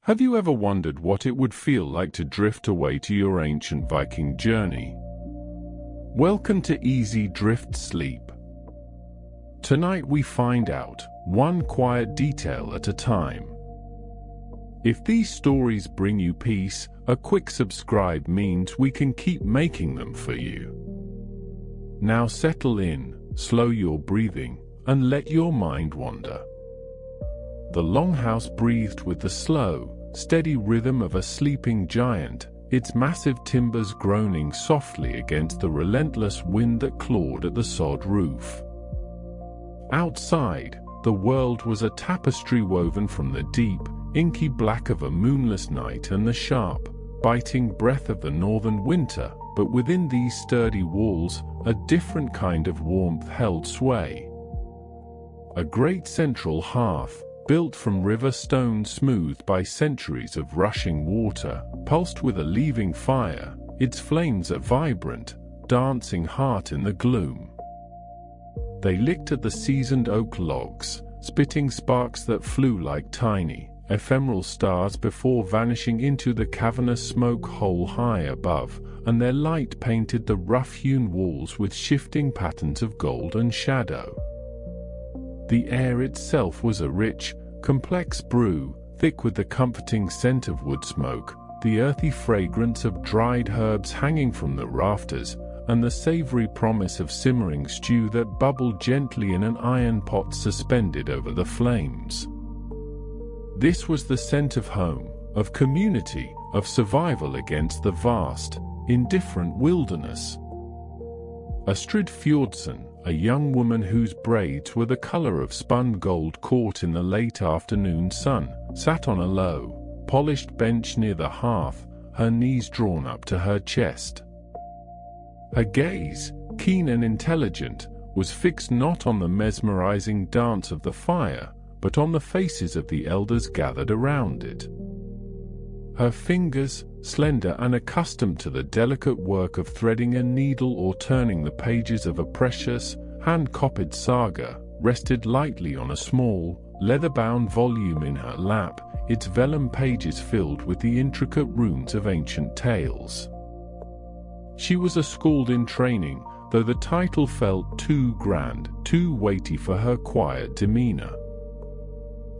Have you ever wondered what it would feel like to drift away to your ancient Viking journey? Welcome to Easy Drift Sleep. Tonight we find out, one quiet detail at a time. If these stories bring you peace, a quick subscribe means we can keep making them for you. Now settle in, slow your breathing, and let your mind wander. The Longhouse breathed with the slow, steady rhythm of a sleeping giant, its massive timbers groaning softly against the relentless wind that clawed at the sod roof. Outside, the world was a tapestry woven from the deep, inky black of a moonless night and the sharp, biting breath of the northern winter, but within these sturdy walls, a different kind of warmth held sway. A great central hearth, built from river stone smoothed by centuries of rushing water, pulsed with a leaving fire, its flames a vibrant, dancing heart in the gloom. They licked at the seasoned oak logs, spitting sparks that flew like tiny, ephemeral stars before vanishing into the cavernous smoke hole high above, and their light painted the rough-hewn walls with shifting patterns of gold and shadow. The air itself was a rich, complex brew, thick with the comforting scent of woodsmoke, the earthy fragrance of dried herbs hanging from the rafters, and the savory promise of simmering stew that bubbled gently in an iron pot suspended over the flames. This was the scent of home, of community, of survival against the vast, indifferent wilderness. Astrid Fjordsson, a young woman whose braids were the color of spun gold caught in the late afternoon sun, sat on a low, polished bench near the hearth, her knees drawn up to her chest. Her gaze, keen and intelligent, was fixed not on the mesmerizing dance of the fire, but on the faces of the elders gathered around it. Her fingers, slender and accustomed to the delicate work of threading a needle or turning the pages of a precious, hand-copied saga, rested lightly on a small, leather-bound volume in her lap, its vellum pages filled with the intricate runes of ancient tales. She was a skald in training, though the title felt too grand, too weighty for her quiet demeanor.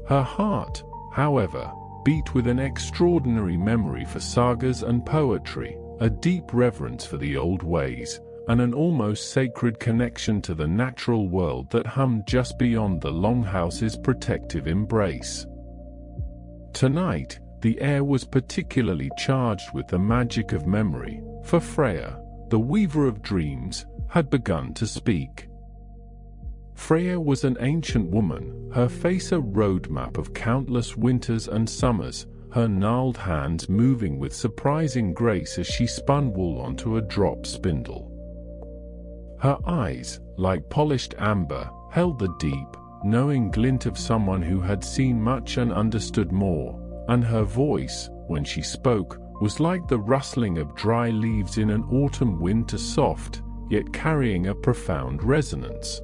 Her heart, however, beat with an extraordinary memory for sagas and poetry, a deep reverence for the old ways, and an almost sacred connection to the natural world that hummed just beyond the Longhouse's protective embrace. Tonight, the air was particularly charged with the magic of memory, for Freya, the weaver of dreams, had begun to speak. Freya was an ancient woman, her face a roadmap of countless winters and summers, her gnarled hands moving with surprising grace as she spun wool onto a drop spindle. Her eyes, like polished amber, held the deep, knowing glint of someone who had seen much and understood more, and her voice, when she spoke, was like the rustling of dry leaves in an autumn wind, soft, yet carrying a profound resonance.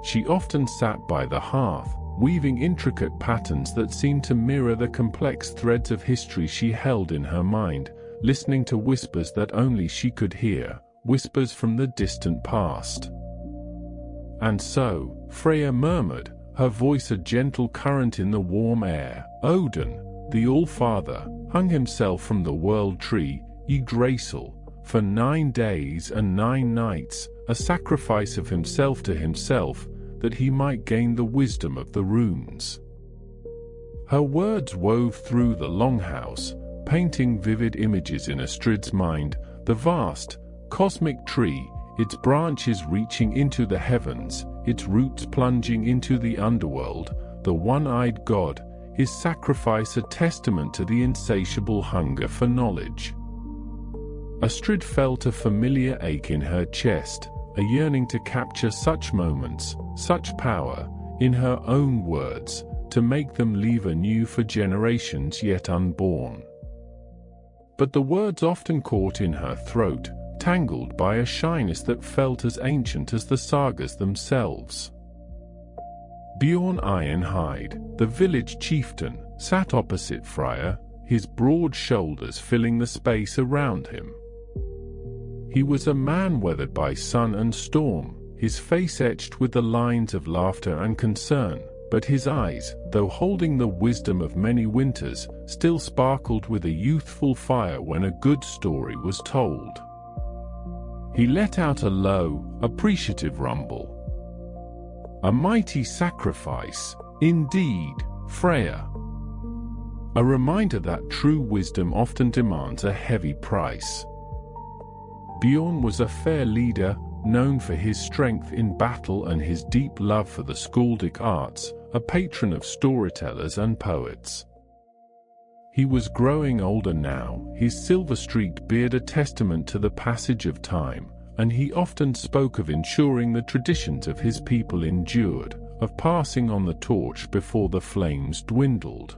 She often sat by the hearth, weaving intricate patterns that seemed to mirror the complex threads of history she held in her mind, listening to whispers that only she could hear, whispers from the distant past. And so, Freya murmured, her voice a gentle current in the warm air, "Odin, the All-Father, hung himself from the world tree, Yggdrasil, for 9 days and 9 nights, a sacrifice of himself to himself, that he might gain the wisdom of the runes." Her words wove through the Longhouse, painting vivid images in Astrid's mind, the vast, cosmic tree, its branches reaching into the heavens, its roots plunging into the underworld, the one-eyed god, his sacrifice a testament to the insatiable hunger for knowledge. Astrid felt a familiar ache in her chest, a yearning to capture such moments, such power, in her own words, to make them leave anew for generations yet unborn. But the words often caught in her throat, tangled by a shyness that felt as ancient as the sagas themselves. Bjorn Ironhide, the village chieftain, sat opposite Freya, his broad shoulders filling the space around him. He was a man weathered by sun and storm, his face etched with the lines of laughter and concern, but his eyes, though holding the wisdom of many winters, still sparkled with a youthful fire when a good story was told. He let out a low, appreciative rumble. "A mighty sacrifice, indeed, Freya." A reminder that true wisdom often demands a heavy price. Bjorn was a fair leader, known for his strength in battle and his deep love for the skaldic arts, a patron of storytellers and poets. He was growing older now, his silver-streaked beard a testament to the passage of time, and he often spoke of ensuring the traditions of his people endured, of passing on the torch before the flames dwindled.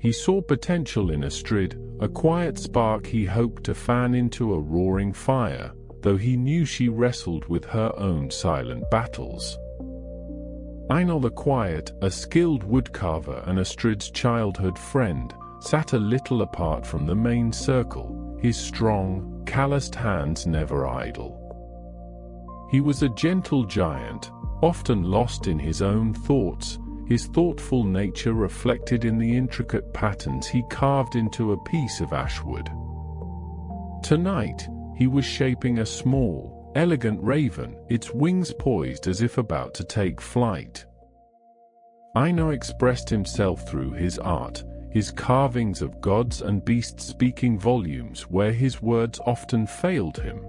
He saw potential in Astrid, a quiet spark he hoped to fan into a roaring fire, though he knew she wrestled with her own silent battles. Einar the Quiet, a skilled woodcarver and Astrid's childhood friend, sat a little apart from the main circle, his strong, calloused hands never idle. He was a gentle giant, often lost in his own thoughts, his thoughtful nature reflected in the intricate patterns he carved into a piece of ashwood. Tonight, he was shaping a small, elegant raven, its wings poised as if about to take flight. Einar expressed himself through his art, his carvings of gods and beasts speaking volumes where his words often failed him.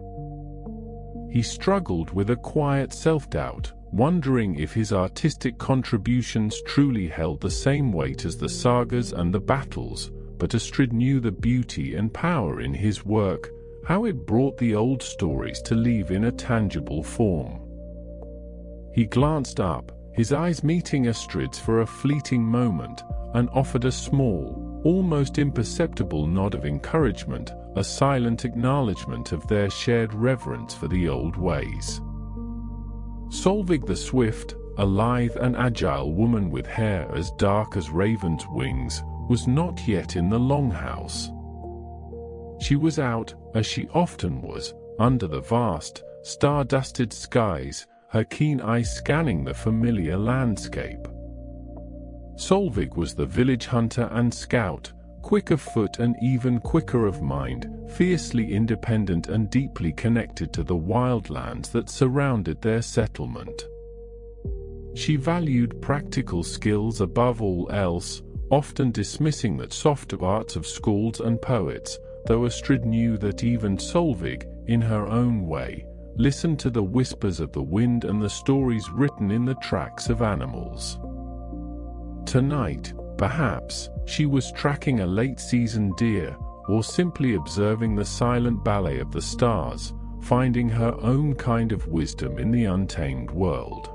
He struggled with a quiet self-doubt, wondering if his artistic contributions truly held the same weight as the sagas and the battles, but Astrid knew the beauty and power in his work, how it brought the old stories to life in a tangible form. He glanced up, his eyes meeting Astrid's for a fleeting moment, and offered a small, almost imperceptible nod of encouragement, a silent acknowledgement of their shared reverence for the old ways. Solveig the Swift, a lithe and agile woman with hair as dark as raven's wings, was not yet in the Longhouse. She was out, as she often was, under the vast, star-dusted skies, her keen eyes scanning the familiar landscape. Solveig was the village hunter and scout, quick of foot and even quicker of mind, fiercely independent and deeply connected to the wildlands that surrounded their settlement. She valued practical skills above all else, often dismissing the softer arts of skalds and poets, though Astrid knew that even Solveig, in her own way, listened to the whispers of the wind and the stories written in the tracks of animals. Tonight, perhaps, she was tracking a late-season deer, or simply observing the silent ballet of the stars, finding her own kind of wisdom in the untamed world.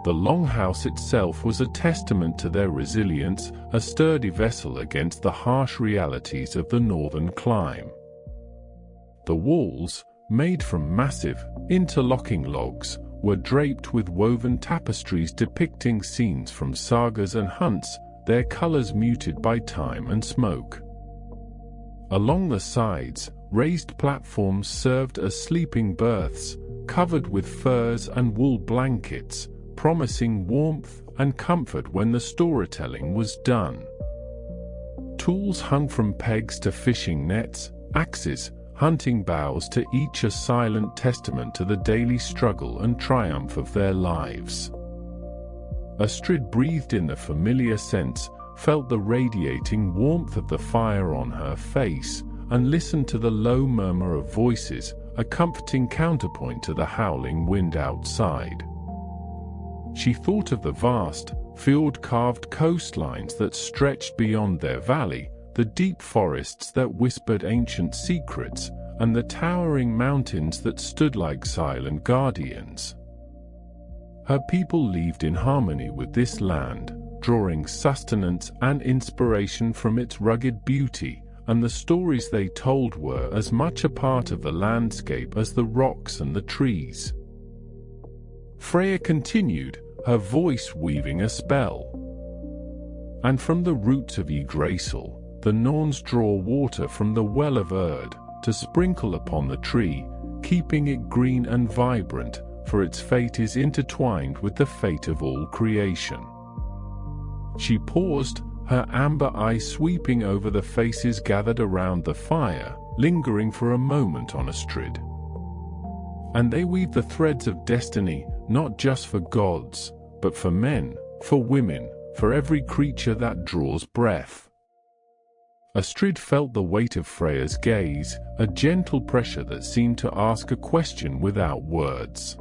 The Longhouse itself was a testament to their resilience, a sturdy vessel against the harsh realities of the northern clime. The walls, made from massive, interlocking logs, were draped with woven tapestries depicting scenes from sagas and hunts, their colors muted by time and smoke. Along the sides, raised platforms served as sleeping berths, covered with furs and wool blankets, promising warmth and comfort when the storytelling was done. Tools hung from pegs to fishing nets, axes, hunting bows to each a silent testament to the daily struggle and triumph of their lives. Astrid breathed in the familiar scents, felt the radiating warmth of the fire on her face, and listened to the low murmur of voices, a comforting counterpoint to the howling wind outside. She thought of the vast, fjord-carved coastlines that stretched beyond their valley, the deep forests that whispered ancient secrets, and the towering mountains that stood like silent guardians. Her people lived in harmony with this land, drawing sustenance and inspiration from its rugged beauty, and the stories they told were as much a part of the landscape as the rocks and the trees. Freya continued, her voice weaving a spell. and from the roots of Yggdrasil, the Norns draw water from the well of Erd to sprinkle upon the tree, keeping it green and vibrant, for its fate is intertwined with the fate of all creation. She paused, her amber eyes sweeping over the faces gathered around the fire, lingering for a moment on Astrid. And they weave the threads of destiny, not just for gods, but for men, for women, for every creature that draws breath. Astrid felt the weight of Freya's gaze, a gentle pressure that seemed to ask a question without words.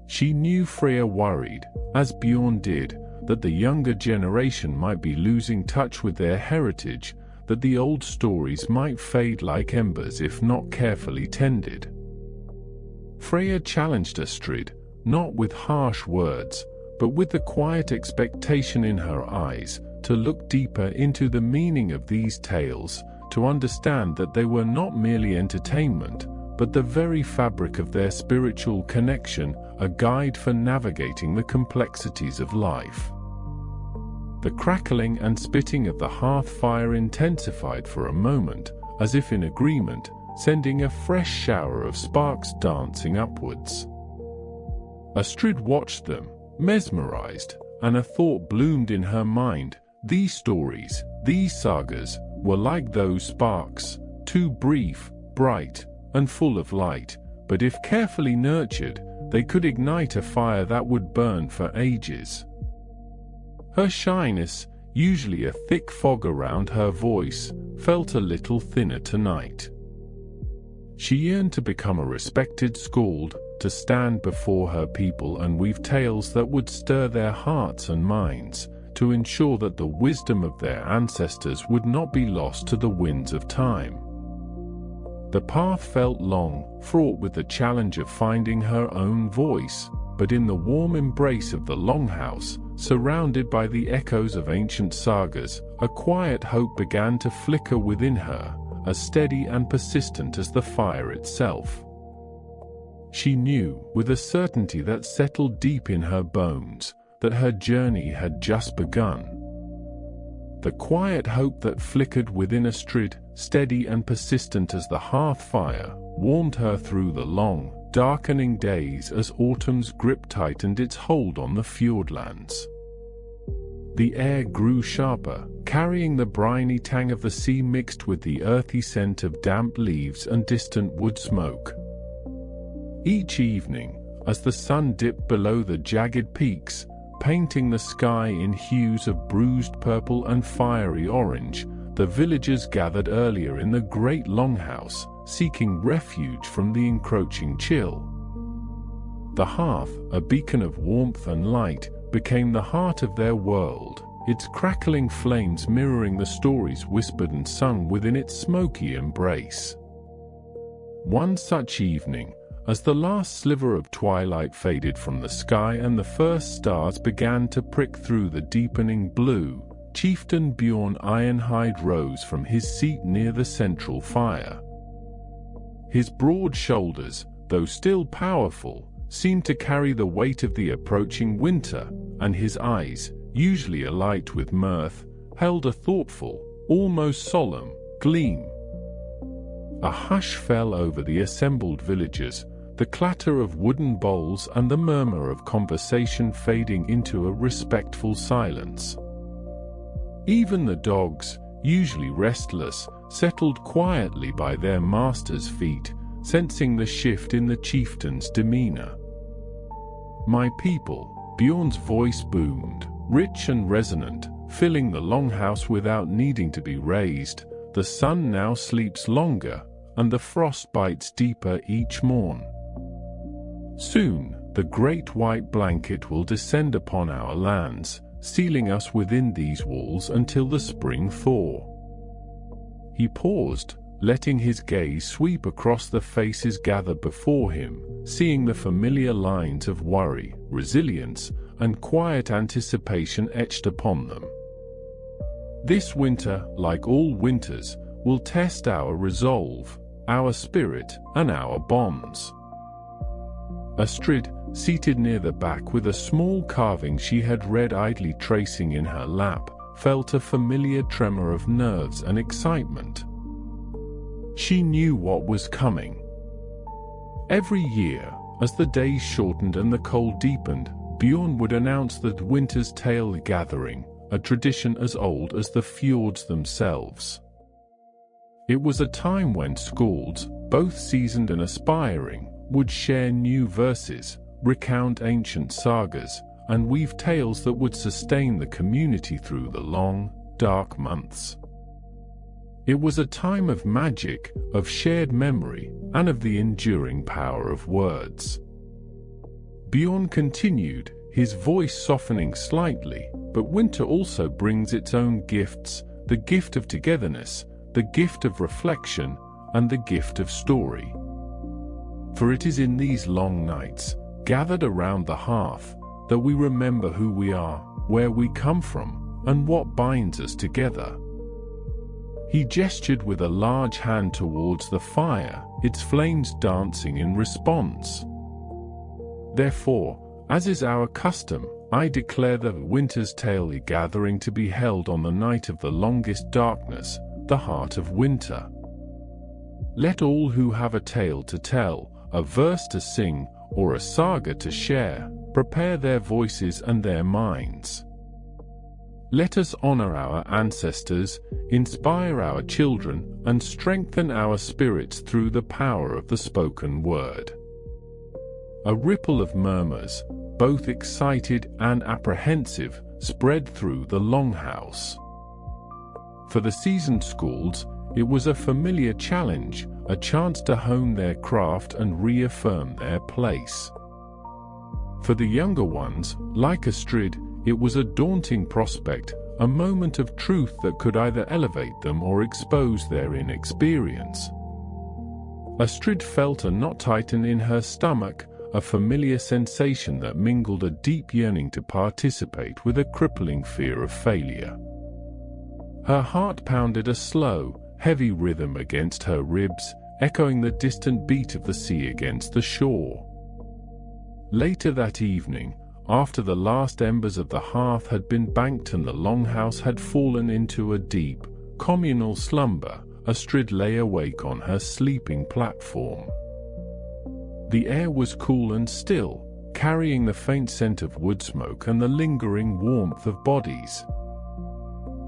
She knew Freya worried, as Bjorn did, that the younger generation might be losing touch with their heritage, that the old stories might fade like embers if not carefully tended. Freya challenged Astrid, not with harsh words, but with the quiet expectation in her eyes, to look deeper into the meaning of these tales, to understand that they were not merely entertainment, but the very fabric of their spiritual connection, a guide for navigating the complexities of life. The crackling and spitting of the hearth fire intensified for a moment, as if in agreement, sending a fresh shower of sparks dancing upwards. Astrid watched them, mesmerized, and a thought bloomed in her mind. These stories, these sagas, were like those sparks, too brief, bright, and full of light, but if carefully nurtured, they could ignite a fire that would burn for ages. Her shyness, usually a thick fog around her voice, felt a little thinner tonight. She yearned to become a respected skald, to stand before her people and weave tales that would stir their hearts and minds, to ensure that the wisdom of their ancestors would not be lost to the winds of time. The path felt long, fraught with the challenge of finding her own voice, but in the warm embrace of the Longhouse, surrounded by the echoes of ancient sagas, a quiet hope began to flicker within her, as steady and persistent as the fire itself. She knew, with a certainty that settled deep in her bones, that her journey had just begun. The quiet hope that flickered within Astrid, steady and persistent as the hearth fire, warmed her through the long, darkening days as autumn's grip tightened its hold on the fjordlands. The air grew sharper, carrying the briny tang of the sea mixed with the earthy scent of damp leaves and distant wood smoke. Each evening, as the sun dipped below the jagged peaks, painting the sky in hues of bruised purple and fiery orange, the villagers gathered earlier in the great Longhouse, seeking refuge from the encroaching chill. The hearth, a beacon of warmth and light, became the heart of their world, its crackling flames mirroring the stories whispered and sung within its smoky embrace. One such evening, as the last sliver of twilight faded from the sky and the first stars began to prick through the deepening blue, Chieftain Bjorn Ironhide rose from his seat near the central fire. His broad shoulders, though still powerful, seemed to carry the weight of the approaching winter, and his eyes, usually alight with mirth, held a thoughtful, almost solemn, gleam. A hush fell over the assembled villagers, the clatter of wooden bowls and the murmur of conversation fading into a respectful silence. Even the dogs, usually restless, settled quietly by their master's feet, sensing the shift in the chieftain's demeanor. "My people," Bjorn's voice boomed, rich and resonant, filling the Longhouse without needing to be raised. "The sun now sleeps longer, and the frost bites deeper each morn. Soon, the great white blanket will descend upon our lands, sealing us within these walls until the spring thaw." He paused, letting his gaze sweep across the faces gathered before him, seeing the familiar lines of worry, resilience, and quiet anticipation etched upon them. "This winter, like all winters, will test our resolve, our spirit, and our bonds." Astrid, seated near the back with a small carving she had read idly tracing in her lap, felt a familiar tremor of nerves and excitement. She knew what was coming. Every year, as the days shortened and the cold deepened, Bjorn would announce the winter's tale gathering, a tradition as old as the fjords themselves. It was a time when skalds, both seasoned and aspiring, would share new verses, recount ancient sagas, and weave tales that would sustain the community through the long, dark months. It was a time of magic, of shared memory, and of the enduring power of words. Bjorn continued, his voice softening slightly, but winter also brings its own gifts, the gift of togetherness, the gift of reflection, and the gift of story. For it is in these long nights, gathered around the hearth, that we remember who we are, where we come from, and what binds us together. He gestured with a large hand towards the fire, its flames dancing in response. Therefore, as is our custom, I declare the winter's tale gathering to be held on the night of the longest darkness, the heart of winter. Let all who have a tale to tell, a verse to sing, or a saga to share, prepare their voices and their minds. Let us honor our ancestors, inspire our children, and strengthen our spirits through the power of the spoken word. A ripple of murmurs, both excited and apprehensive, spread through the Longhouse. For the seasoned skalds, it was a familiar challenge, a chance to hone their craft and reaffirm their place. For the younger ones, like Astrid, it was a daunting prospect, a moment of truth that could either elevate them or expose their inexperience. Astrid felt a knot tighten in her stomach, a familiar sensation that mingled a deep yearning to participate with a crippling fear of failure. Her heart pounded a slow, heavy rhythm against her ribs, echoing the distant beat of the sea against the shore. Later that evening, after the last embers of the hearth had been banked and the Longhouse had fallen into a deep, communal slumber, Astrid lay awake on her sleeping platform. The air was cool and still, carrying the faint scent of woodsmoke and the lingering warmth of bodies.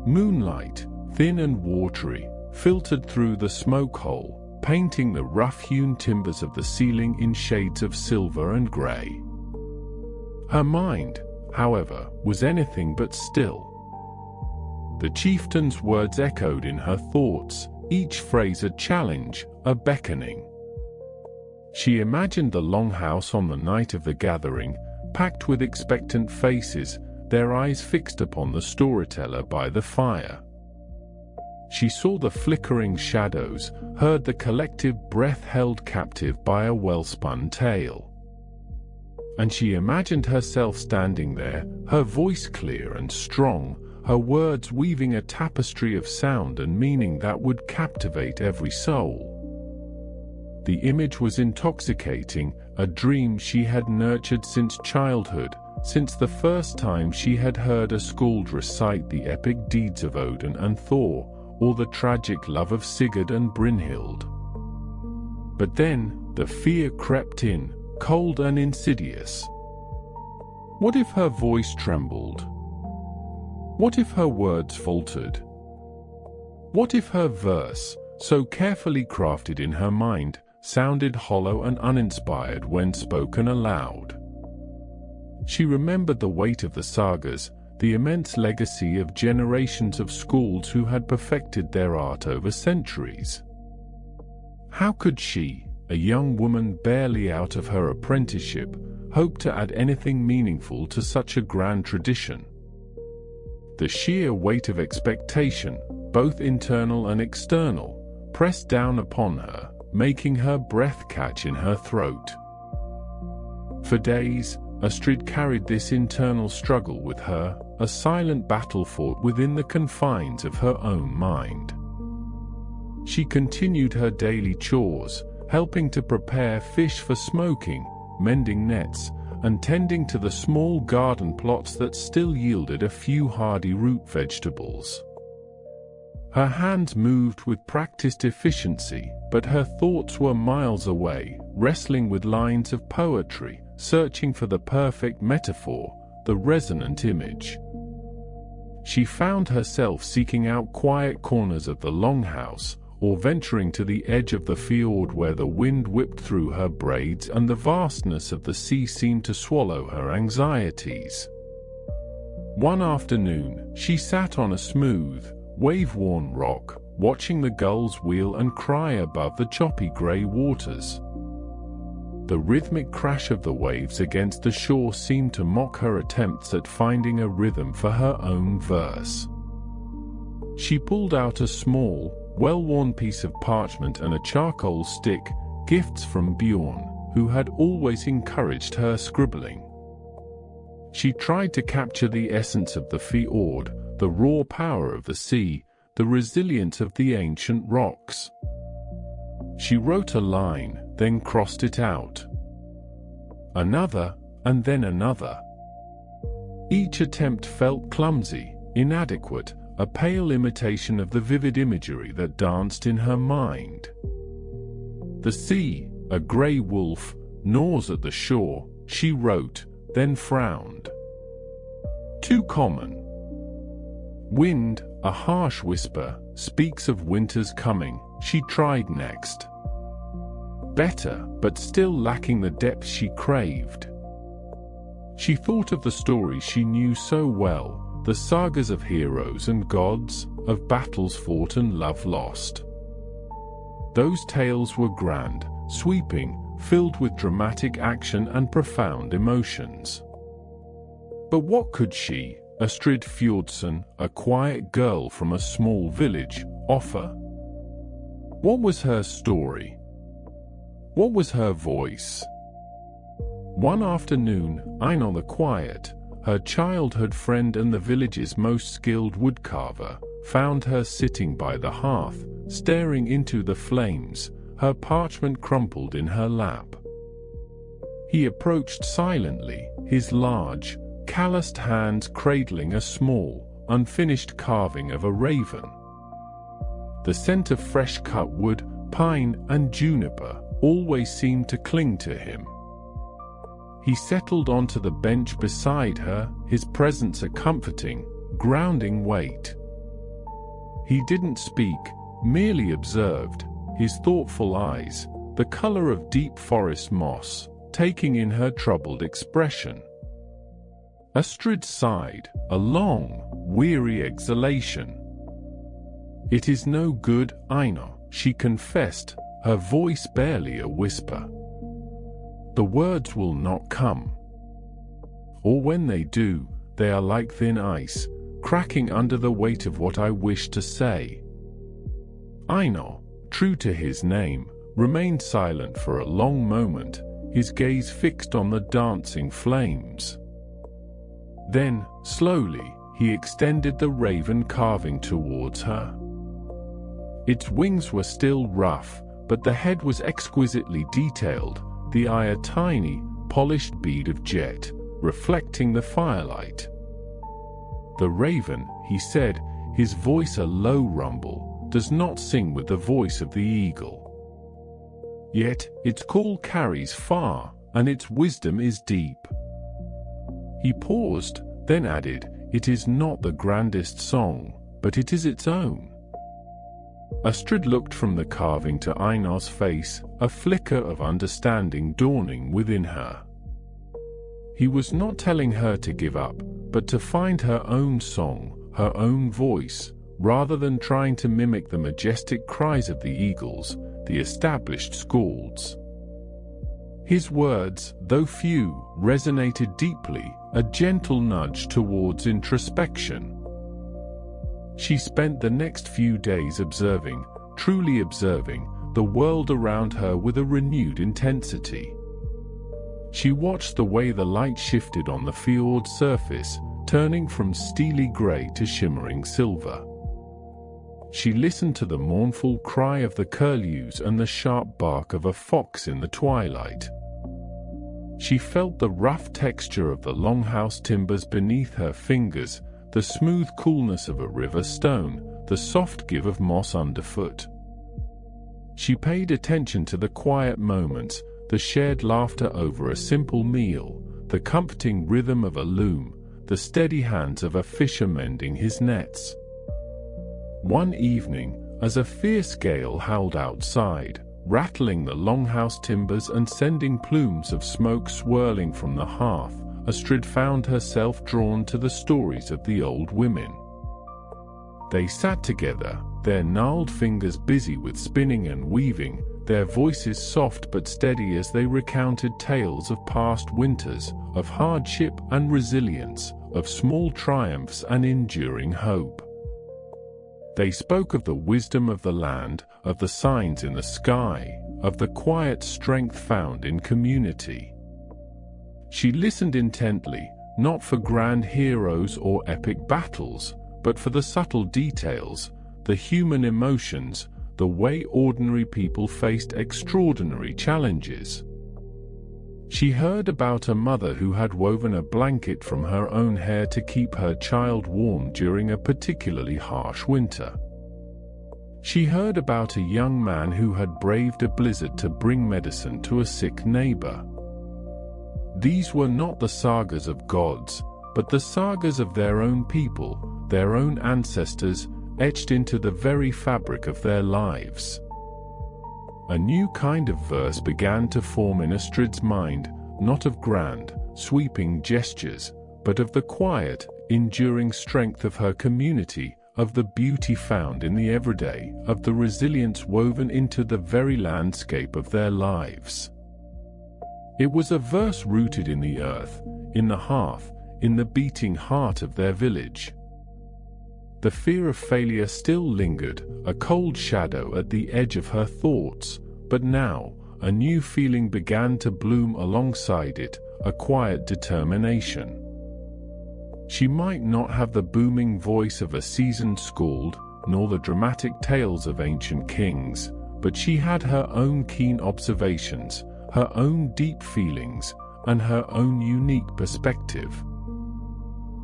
Moonlight, thin and watery, filtered through the smoke hole, painting the rough-hewn timbers of the ceiling in shades of silver and grey. Her mind, however, was anything but still. The chieftain's words echoed in her thoughts, each phrase a challenge, a beckoning. She imagined the Longhouse on the night of the gathering, packed with expectant faces, their eyes fixed upon the storyteller by the fire. She saw the flickering shadows, heard the collective breath held captive by a well-spun tale. And she imagined herself standing there, her voice clear and strong, her words weaving a tapestry of sound and meaning that would captivate every soul. The image was intoxicating, a dream she had nurtured since childhood, since the first time she had heard a skald recite the epic deeds of Odin and Thor, or the tragic love of Sigurd and Brynhild. But then, the fear crept in, cold and insidious. What if her voice trembled? What if her words faltered? What if her verse, so carefully crafted in her mind, sounded hollow and uninspired when spoken aloud? She remembered the weight of the sagas, the immense legacy of generations of skalds who had perfected their art over centuries. How could she, a young woman barely out of her apprenticeship, hope to add anything meaningful to such a grand tradition? The sheer weight of expectation, both internal and external, pressed down upon her, making her breath catch in her throat. For days, Astrid carried this internal struggle with her, a silent battle fought within the confines of her own mind. She continued her daily chores, helping to prepare fish for smoking, mending nets, and tending to the small garden plots that still yielded a few hardy root vegetables. Her hands moved with practiced efficiency, but her thoughts were miles away, wrestling with lines of poetry, searching for the perfect metaphor, the resonant image. She found herself seeking out quiet corners of the Longhouse, or venturing to the edge of the fjord where the wind whipped through her braids and the vastness of the sea seemed to swallow her anxieties. One afternoon, she sat on a smooth, wave-worn rock, watching the gulls wheel and cry above the choppy grey waters. The rhythmic crash of the waves against the shore seemed to mock her attempts at finding a rhythm for her own verse. She pulled out a small, well-worn piece of parchment and a charcoal stick, gifts from Bjorn, who had always encouraged her scribbling. She tried to capture the essence of the fjord, the raw power of the sea, the resilience of the ancient rocks. She wrote a line, then crossed it out. Another, and then another. Each attempt felt clumsy, inadequate, a pale imitation of the vivid imagery that danced in her mind. The sea, a grey wolf, gnaws at the shore, she wrote, then frowned. Too common. Wind, a harsh whisper, speaks of winter's coming, she tried next. Better, but still lacking the depth she craved. She thought of the stories she knew so well, the sagas of heroes and gods, of battles fought and love lost. Those tales were grand, sweeping, filled with dramatic action and profound emotions. But what could she, Astrid Fjordsson, a quiet girl from a small village, offer? What was her story? What was her voice? One afternoon, Einar the Quiet, her childhood friend and the village's most skilled woodcarver, found her sitting by the hearth, staring into the flames, her parchment crumpled in her lap. He approached silently, his large, calloused hands cradling a small, unfinished carving of a raven. The scent of fresh cut wood, pine, and juniper always seemed to cling to him. He settled onto the bench beside her, his presence a comforting, grounding weight. He didn't speak, merely observed, his thoughtful eyes, the color of deep forest moss, taking in her troubled expression. Astrid sighed, a long, weary exhalation. "It is no good, Einar," she confessed, her voice barely a whisper. "The words will not come. Or when they do, they are like thin ice, cracking under the weight of what I wish to say." Einar, true to his name, remained silent for a long moment, his gaze fixed on the dancing flames. Then, slowly, he extended the raven carving towards her. Its wings were still rough, but the head was exquisitely detailed, the eye a tiny, polished bead of jet, reflecting the firelight. "The raven," he said, his voice a low rumble, "does not sing with the voice of the eagle. Yet, its call carries far, and its wisdom is deep." He paused, then added, "It is not the grandest song, but it is its own." Astrid looked from the carving to Einar's face, a flicker of understanding dawning within her. He was not telling her to give up, but to find her own song, her own voice, rather than trying to mimic the majestic cries of the eagles, the established skalds. His words, though few, resonated deeply, a gentle nudge towards introspection. She spent the next few days observing, truly observing, the world around her with a renewed intensity. She watched the way the light shifted on the fjord surface, turning from steely grey to shimmering silver. She listened to the mournful cry of the curlews and the sharp bark of a fox in the twilight. She felt the rough texture of the longhouse timbers beneath her fingers, the smooth coolness of a river stone, the soft give of moss underfoot. She paid attention to the quiet moments, the shared laughter over a simple meal, the comforting rhythm of a loom, the steady hands of a fisher mending his nets. One evening, as a fierce gale howled outside, rattling the longhouse timbers and sending plumes of smoke swirling from the hearth, Astrid found herself drawn to the stories of the old women. They sat together, their gnarled fingers busy with spinning and weaving, their voices soft but steady as they recounted tales of past winters, of hardship and resilience, of small triumphs and enduring hope. They spoke of the wisdom of the land, of the signs in the sky, of the quiet strength found in community. She listened intently, not for grand heroes or epic battles, but for the subtle details, the human emotions, the way ordinary people faced extraordinary challenges. She heard about a mother who had woven a blanket from her own hair to keep her child warm during a particularly harsh winter. She heard about a young man who had braved a blizzard to bring medicine to a sick neighbor. These were not the sagas of gods, but the sagas of their own people, their own ancestors, etched into the very fabric of their lives. A new kind of verse began to form in Astrid's mind, not of grand, sweeping gestures, but of the quiet, enduring strength of her community, of the beauty found in the everyday, of the resilience woven into the very landscape of their lives. It was a verse rooted in the earth, in the hearth, in the beating heart of their village. The fear of failure still lingered, a cold shadow at the edge of her thoughts, but now, a new feeling began to bloom alongside it, a quiet determination. She might not have the booming voice of a seasoned skald, nor the dramatic tales of ancient kings, but she had her own keen observations, her own deep feelings, and her own unique perspective.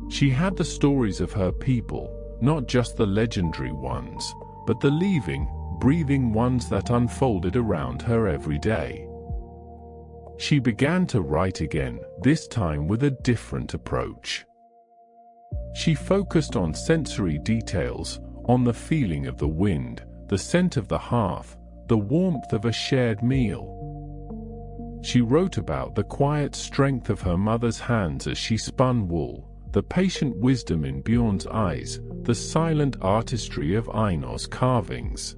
She had the stories of her people, not just the legendary ones, but the living, breathing ones that unfolded around her every day. She began to write again, this time with a different approach. She focused on sensory details, on the feeling of the wind, the scent of the hearth, the warmth of a shared meal. She wrote about the quiet strength of her mother's hands as she spun wool, the patient wisdom in Bjorn's eyes, the silent artistry of Einar's carvings.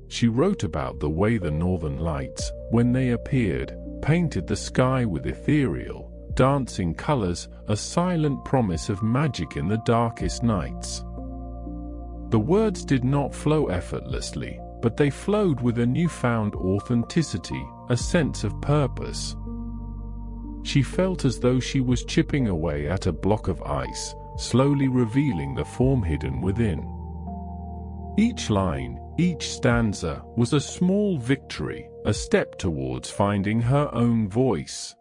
She wrote about the way the northern lights, when they appeared, painted the sky with ethereal, dancing colors, a silent promise of magic in the darkest nights. The words did not flow effortlessly, but they flowed with a newfound authenticity, a sense of purpose. She felt as though she was chipping away at a block of ice, slowly revealing the form hidden within. Each line, each stanza, was a small victory, a step towards finding her own voice.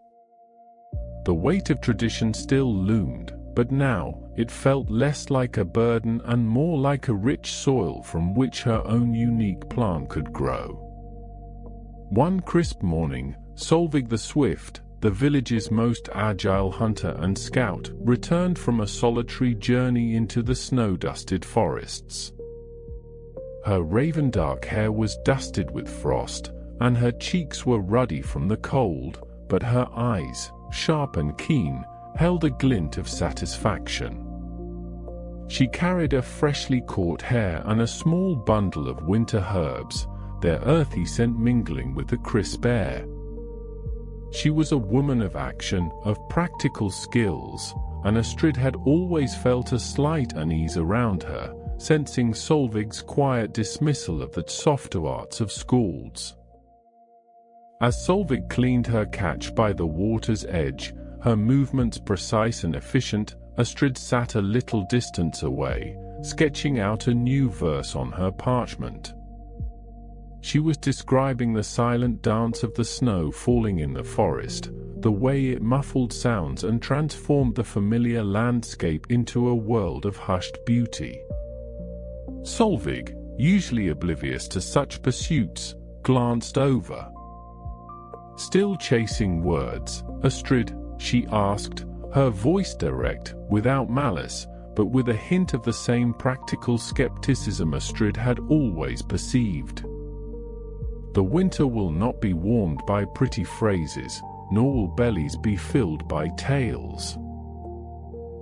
The weight of tradition still loomed, but now, it felt less like a burden and more like a rich soil from which her own unique plant could grow. One crisp morning, Solveig the Swift, the village's most agile hunter and scout, returned from a solitary journey into the snow-dusted forests. Her raven-dark hair was dusted with frost, and her cheeks were ruddy from the cold, but her eyes, sharp and keen, held a glint of satisfaction. She carried a freshly caught hare and a small bundle of winter herbs, their earthy scent mingling with the crisp air. She was a woman of action, of practical skills, and Astrid had always felt a slight unease around her, sensing Solveig's quiet dismissal of the softer arts of skalds. As Solveig cleaned her catch by the water's edge, her movements precise and efficient, Astrid sat a little distance away, sketching out a new verse on her parchment. She was describing the silent dance of the snow falling in the forest, the way it muffled sounds and transformed the familiar landscape into a world of hushed beauty. Solveig, usually oblivious to such pursuits, glanced over. "Still chasing words, Astrid?" she asked, her voice direct, without malice, but with a hint of the same practical skepticism Astrid had always perceived. "The winter will not be warmed by pretty phrases, nor will bellies be filled by tales."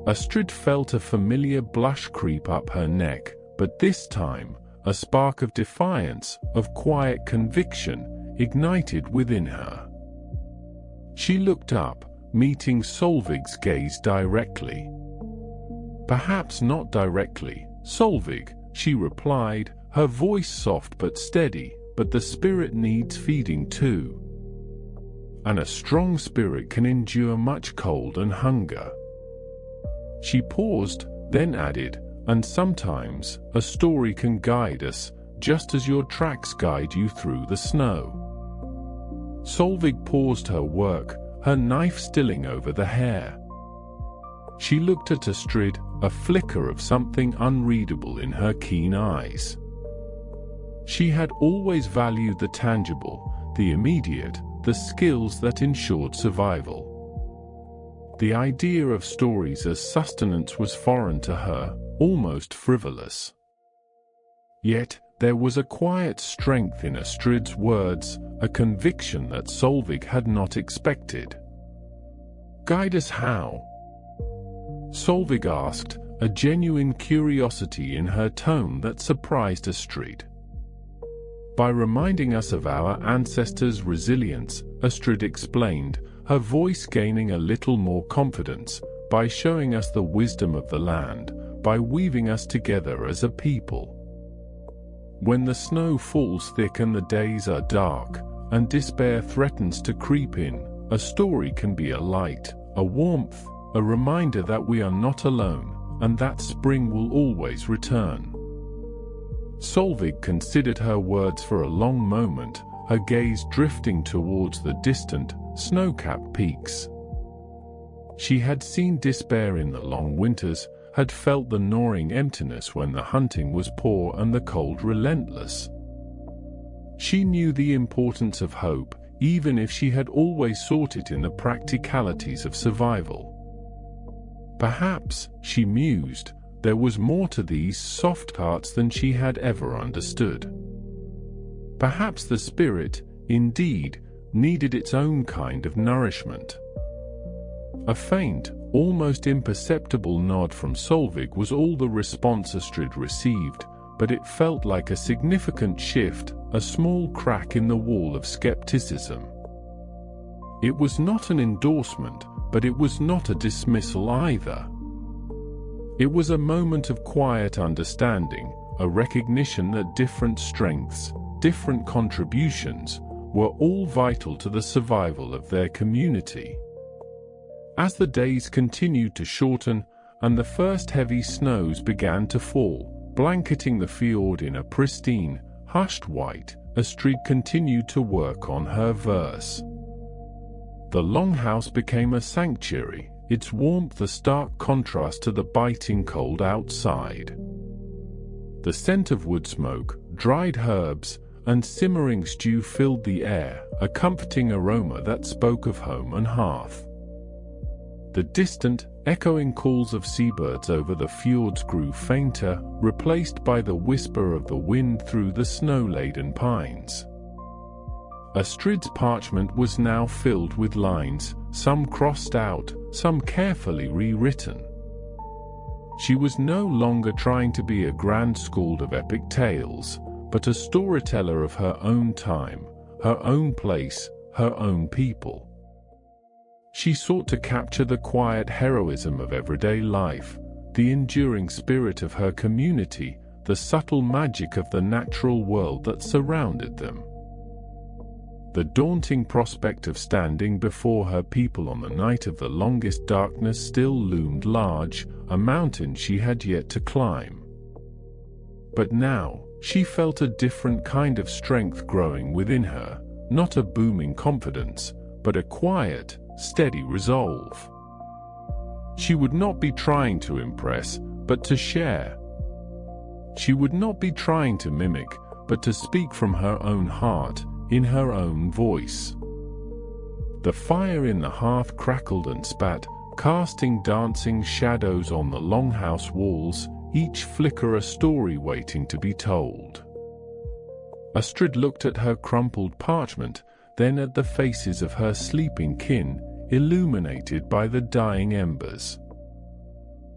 Astrid felt a familiar blush creep up her neck, but this time, a spark of defiance, of quiet conviction, ignited within her. She looked up, meeting Solveig's gaze directly. "Perhaps not directly, Solveig," she replied, her voice soft but steady, "but the spirit needs feeding too. And a strong spirit can endure much cold and hunger." She paused, then added, "And sometimes, a story can guide us, just as your tracks guide you through the snow." Solveig paused her work, her knife stilling over the hair. She looked at Astrid, a flicker of something unreadable in her keen eyes. She had always valued the tangible, the immediate, the skills that ensured survival. The idea of stories as sustenance was foreign to her, almost frivolous. Yet, there was a quiet strength in Astrid's words, a conviction that Solveig had not expected. "Guide us how?" Solveig asked, a genuine curiosity in her tone that surprised Astrid. "By reminding us of our ancestors' resilience," Astrid explained, her voice gaining a little more confidence, "by showing us the wisdom of the land, by weaving us together as a people. When the snow falls thick and the days are dark, and despair threatens to creep in, a story can be a light, a warmth, a reminder that we are not alone, and that spring will always return." Solveig considered her words for a long moment, her gaze drifting towards the distant, snow-capped peaks. She had seen despair in the long winters, had felt the gnawing emptiness when the hunting was poor and the cold relentless. She knew the importance of hope, even if she had always sought it in the practicalities of survival. Perhaps, she mused, there was more to these soft hearts than she had ever understood. Perhaps the spirit, indeed, needed its own kind of nourishment. A faint, almost imperceptible nod from Solveig was all the response Astrid received, but it felt like a significant shift, a small crack in the wall of skepticism. It was not an endorsement, but it was not a dismissal either. It was a moment of quiet understanding, a recognition that different strengths, different contributions, were all vital to the survival of their community. As the days continued to shorten, and the first heavy snows began to fall, blanketing the fjord in a pristine, hushed white, Astrid continued to work on her verse. The Longhouse became a sanctuary, its warmth a stark contrast to the biting cold outside. The scent of woodsmoke, dried herbs, and simmering stew filled the air, a comforting aroma that spoke of home and hearth. The distant, echoing calls of seabirds over the fjords grew fainter, replaced by the whisper of the wind through the snow-laden pines. Astrid's parchment was now filled with lines, some crossed out, some carefully rewritten. She was no longer trying to be a grand skald of epic tales, but a storyteller of her own time, her own place, her own people. She sought to capture the quiet heroism of everyday life, the enduring spirit of her community, the subtle magic of the natural world that surrounded them. The daunting prospect of standing before her people on the night of the longest darkness still loomed large, a mountain she had yet to climb. But now, she felt a different kind of strength growing within her, not a booming confidence, but a quiet, steady resolve. She would not be trying to impress, but to share. She would not be trying to mimic, but to speak from her own heart, in her own voice. The fire in the hearth crackled and spat, casting dancing shadows on the longhouse walls, each flicker a story waiting to be told. Astrid looked at her crumpled parchment, then at the faces of her sleeping kin, illuminated by the dying embers.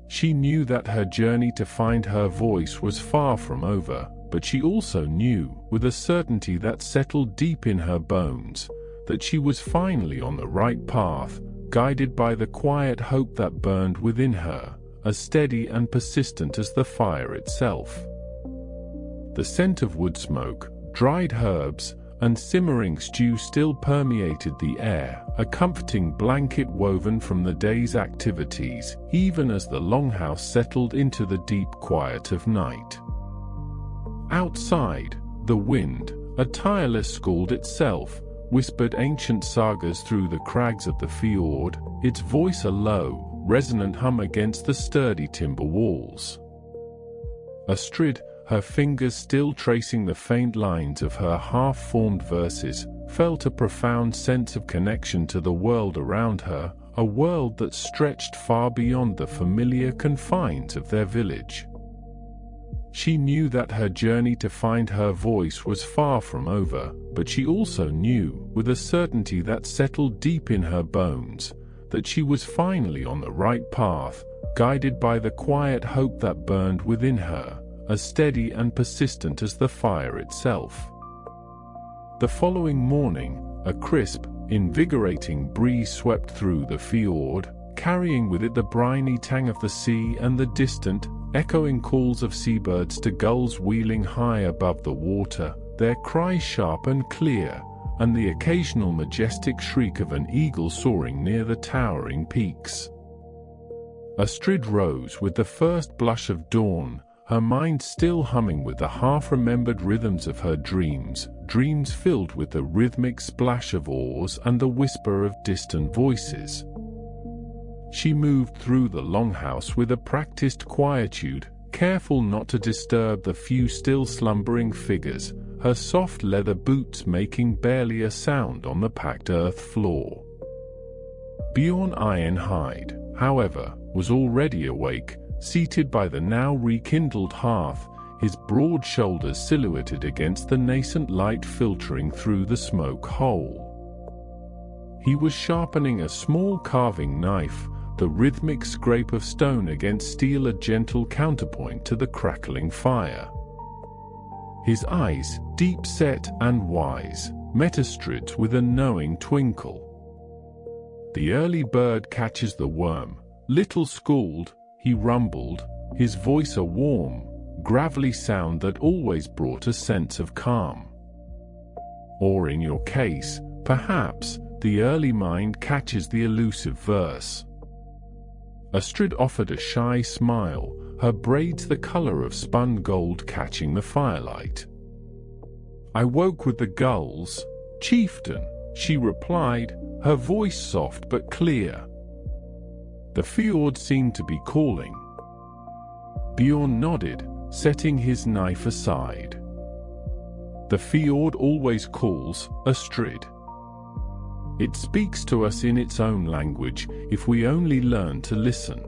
She knew that her journey to find her voice was far from over, but she also knew, with a certainty that settled deep in her bones, that she was finally on the right path, guided by the quiet hope that burned within her, as steady and persistent as the fire itself. The scent of wood smoke, dried herbs, and simmering stew still permeated the air, a comforting blanket woven from the day's activities, even as the longhouse settled into the deep quiet of night. Outside, the wind, a tireless skald itself, whispered ancient sagas through the crags of the fjord, its voice a low, resonant hum against the sturdy timber walls. Astrid, her fingers still tracing the faint lines of her half-formed verses, felt a profound sense of connection to the world around her, a world that stretched far beyond the familiar confines of their village. She knew that her journey to find her voice was far from over, but she also knew, with a certainty that settled deep in her bones, that she was finally on the right path, guided by the quiet hope that burned within her, as steady and persistent as the fire itself. The following morning, a crisp, invigorating breeze swept through the fjord, carrying with it the briny tang of the sea and the distant, echoing calls of seabirds to gulls wheeling high above the water, their cries sharp and clear, and the occasional majestic shriek of an eagle soaring near the towering peaks. Astrid rose with the first blush of dawn, her mind still humming with the half-remembered rhythms of her dreams, dreams filled with the rhythmic splash of oars and the whisper of distant voices. She moved through the longhouse with a practiced quietude, careful not to disturb the few still slumbering figures, her soft leather boots making barely a sound on the packed earth floor. Bjorn Ironhide, however, was already awake, seated by the now rekindled hearth, his broad shoulders silhouetted against the nascent light filtering through the smoke hole. He was sharpening a small carving knife, the rhythmic scrape of stone against steel a gentle counterpoint to the crackling fire. His eyes, deep-set and wise, met Astrid's with a knowing twinkle. The early bird catches the worm, little skald, he rumbled, his voice a warm, gravelly sound that always brought a sense of calm. Or in your case, perhaps, the early mind catches the elusive verse. Astrid offered a shy smile, her braids the color of spun gold catching the firelight. I woke with the gulls, chieftain, she replied, her voice soft but clear. The fjord seemed to be calling. Bjorn nodded, setting his knife aside. The fjord always calls, Astrid. It speaks to us in its own language, if we only learn to listen.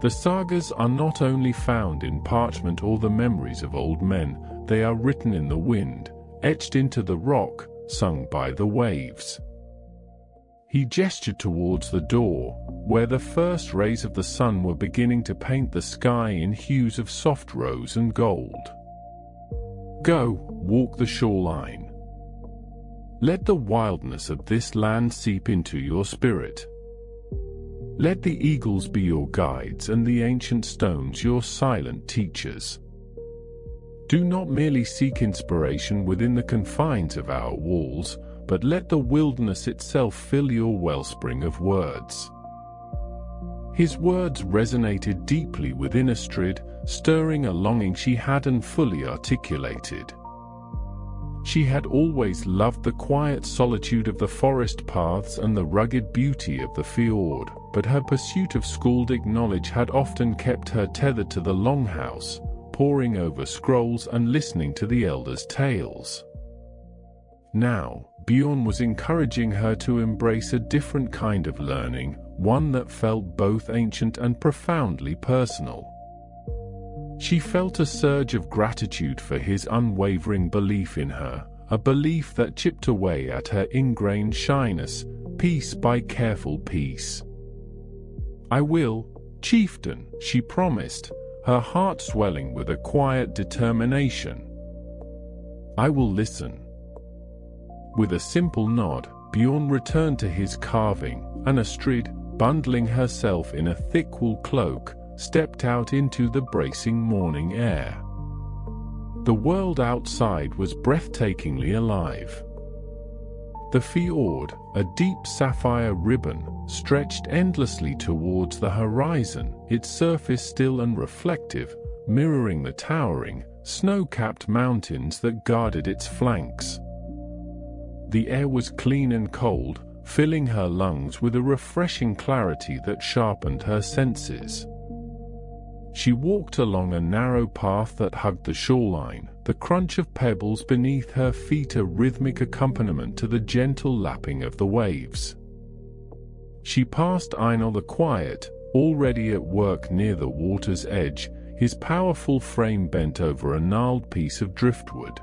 The sagas are not only found in parchment or the memories of old men, they are written in the wind, etched into the rock, sung by the waves. He gestured towards the door, where the first rays of the sun were beginning to paint the sky in hues of soft rose and gold. Go, walk the shoreline. Let the wildness of this land seep into your spirit. Let the eagles be your guides and the ancient stones your silent teachers. Do not merely seek inspiration within the confines of our walls, but let the wilderness itself fill your wellspring of words. His words resonated deeply within Astrid, stirring a longing she hadn't fully articulated. She had always loved the quiet solitude of the forest paths and the rugged beauty of the fjord, but her pursuit of skaldic knowledge had often kept her tethered to the Longhouse, poring over scrolls and listening to the elders' tales. Now, Bjorn was encouraging her to embrace a different kind of learning, one that felt both ancient and profoundly personal. She felt a surge of gratitude for his unwavering belief in her, a belief that chipped away at her ingrained shyness, piece by careful piece. "I will, chieftain," she promised, her heart swelling with a quiet determination. "I will listen." With a simple nod, Bjorn returned to his carving, and Astrid, bundling herself in a thick wool cloak, stepped out into the bracing morning air. The world outside was breathtakingly alive. The fjord, a deep sapphire ribbon, stretched endlessly towards the horizon, its surface still and reflective, mirroring the towering, snow-capped mountains that guarded its flanks. The air was clean and cold, filling her lungs with a refreshing clarity that sharpened her senses. She walked along a narrow path that hugged the shoreline, the crunch of pebbles beneath her feet a rhythmic accompaniment to the gentle lapping of the waves. She passed Einar the Quiet, already at work near the water's edge, his powerful frame bent over a gnarled piece of driftwood.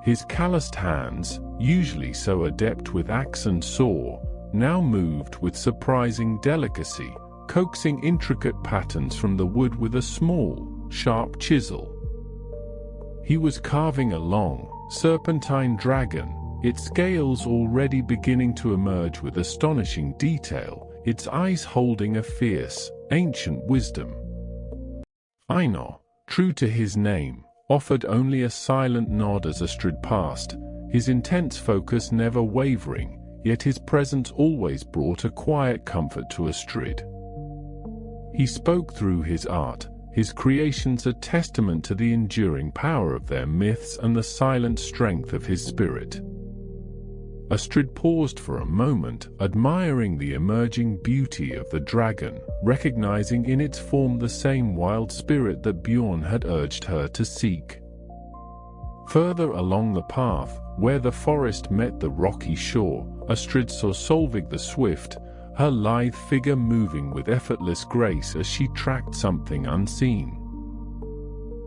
His calloused hands, usually so adept with axe and saw, now moved with surprising delicacy, coaxing intricate patterns from the wood with a small, sharp chisel. He was carving a long, serpentine dragon, its scales already beginning to emerge with astonishing detail, its eyes holding a fierce, ancient wisdom. Einar, true to his name, offered only a silent nod as Astrid passed, his intense focus never wavering, yet his presence always brought a quiet comfort to Astrid. He spoke through his art, his creations a testament to the enduring power of their myths and the silent strength of his spirit. Astrid paused for a moment, admiring the emerging beauty of the dragon, recognizing in its form the same wild spirit that Bjorn had urged her to seek. Further along the path, where the forest met the rocky shore, Astrid saw Solveig the Swift, her lithe figure moving with effortless grace as she tracked something unseen.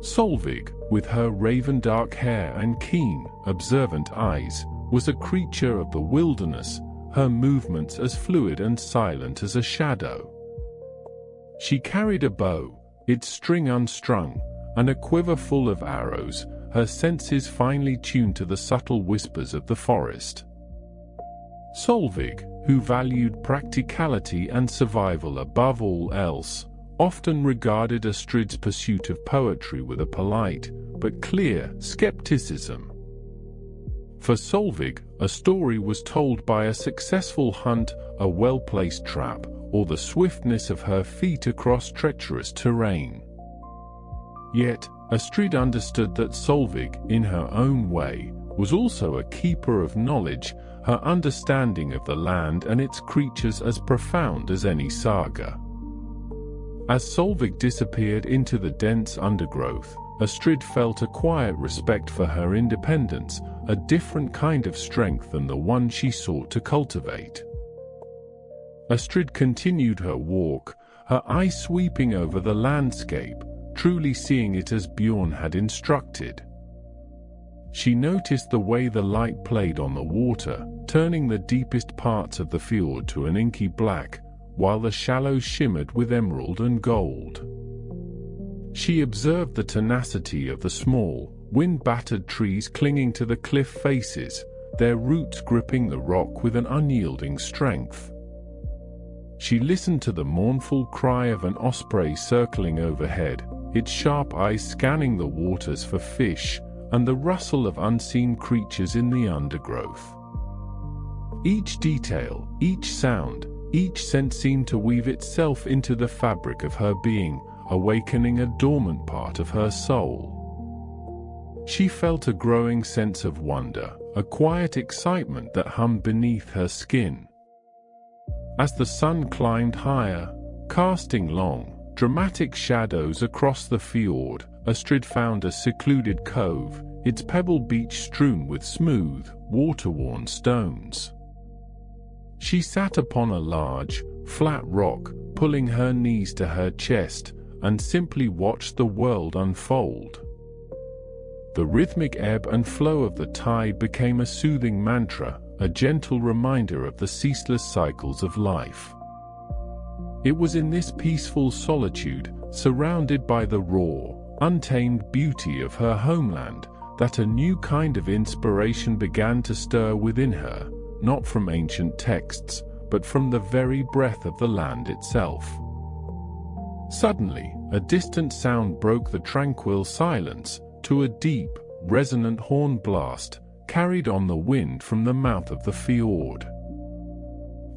Solveig, with her raven-dark hair and keen, observant eyes, was a creature of the wilderness, her movements as fluid and silent as a shadow. She carried a bow, its string unstrung, and a quiver full of arrows, her senses finely tuned to the subtle whispers of the forest. Solveig, who valued practicality and survival above all else, often regarded Astrid's pursuit of poetry with a polite, but clear, skepticism. For Solveig, a story was told by a successful hunt, a well-placed trap, or the swiftness of her feet across treacherous terrain. Yet, Astrid understood that Solveig, in her own way, was also a keeper of knowledge, her understanding of the land and its creatures as profound as any saga. As Solveig disappeared into the dense undergrowth, Astrid felt a quiet respect for her independence, a different kind of strength than the one she sought to cultivate. Astrid continued her walk, her eyes sweeping over the landscape, truly seeing it as Bjorn had instructed. She noticed the way the light played on the water, turning the deepest parts of the fjord to an inky black, while the shallows shimmered with emerald and gold. She observed the tenacity of the small, wind-battered trees clinging to the cliff faces, their roots gripping the rock with an unyielding strength. She listened to the mournful cry of an osprey circling overhead, its sharp eyes scanning the waters for fish, and the rustle of unseen creatures in the undergrowth. Each detail, each sound, each scent seemed to weave itself into the fabric of her being, awakening a dormant part of her soul. She felt a growing sense of wonder, a quiet excitement that hummed beneath her skin. As the sun climbed higher, casting long, dramatic shadows across the fjord, Astrid found a secluded cove, its pebble beach strewn with smooth, water-worn stones. She sat upon a large, flat rock, pulling her knees to her chest, and simply watched the world unfold. The rhythmic ebb and flow of the tide became a soothing mantra, a gentle reminder of the ceaseless cycles of life. It was in this peaceful solitude, surrounded by the raw, untamed beauty of her homeland, that a new kind of inspiration began to stir within her, not from ancient texts, but from the very breath of the land itself. Suddenly, a distant sound broke the tranquil silence, to a deep, resonant horn blast, carried on the wind from the mouth of the fjord.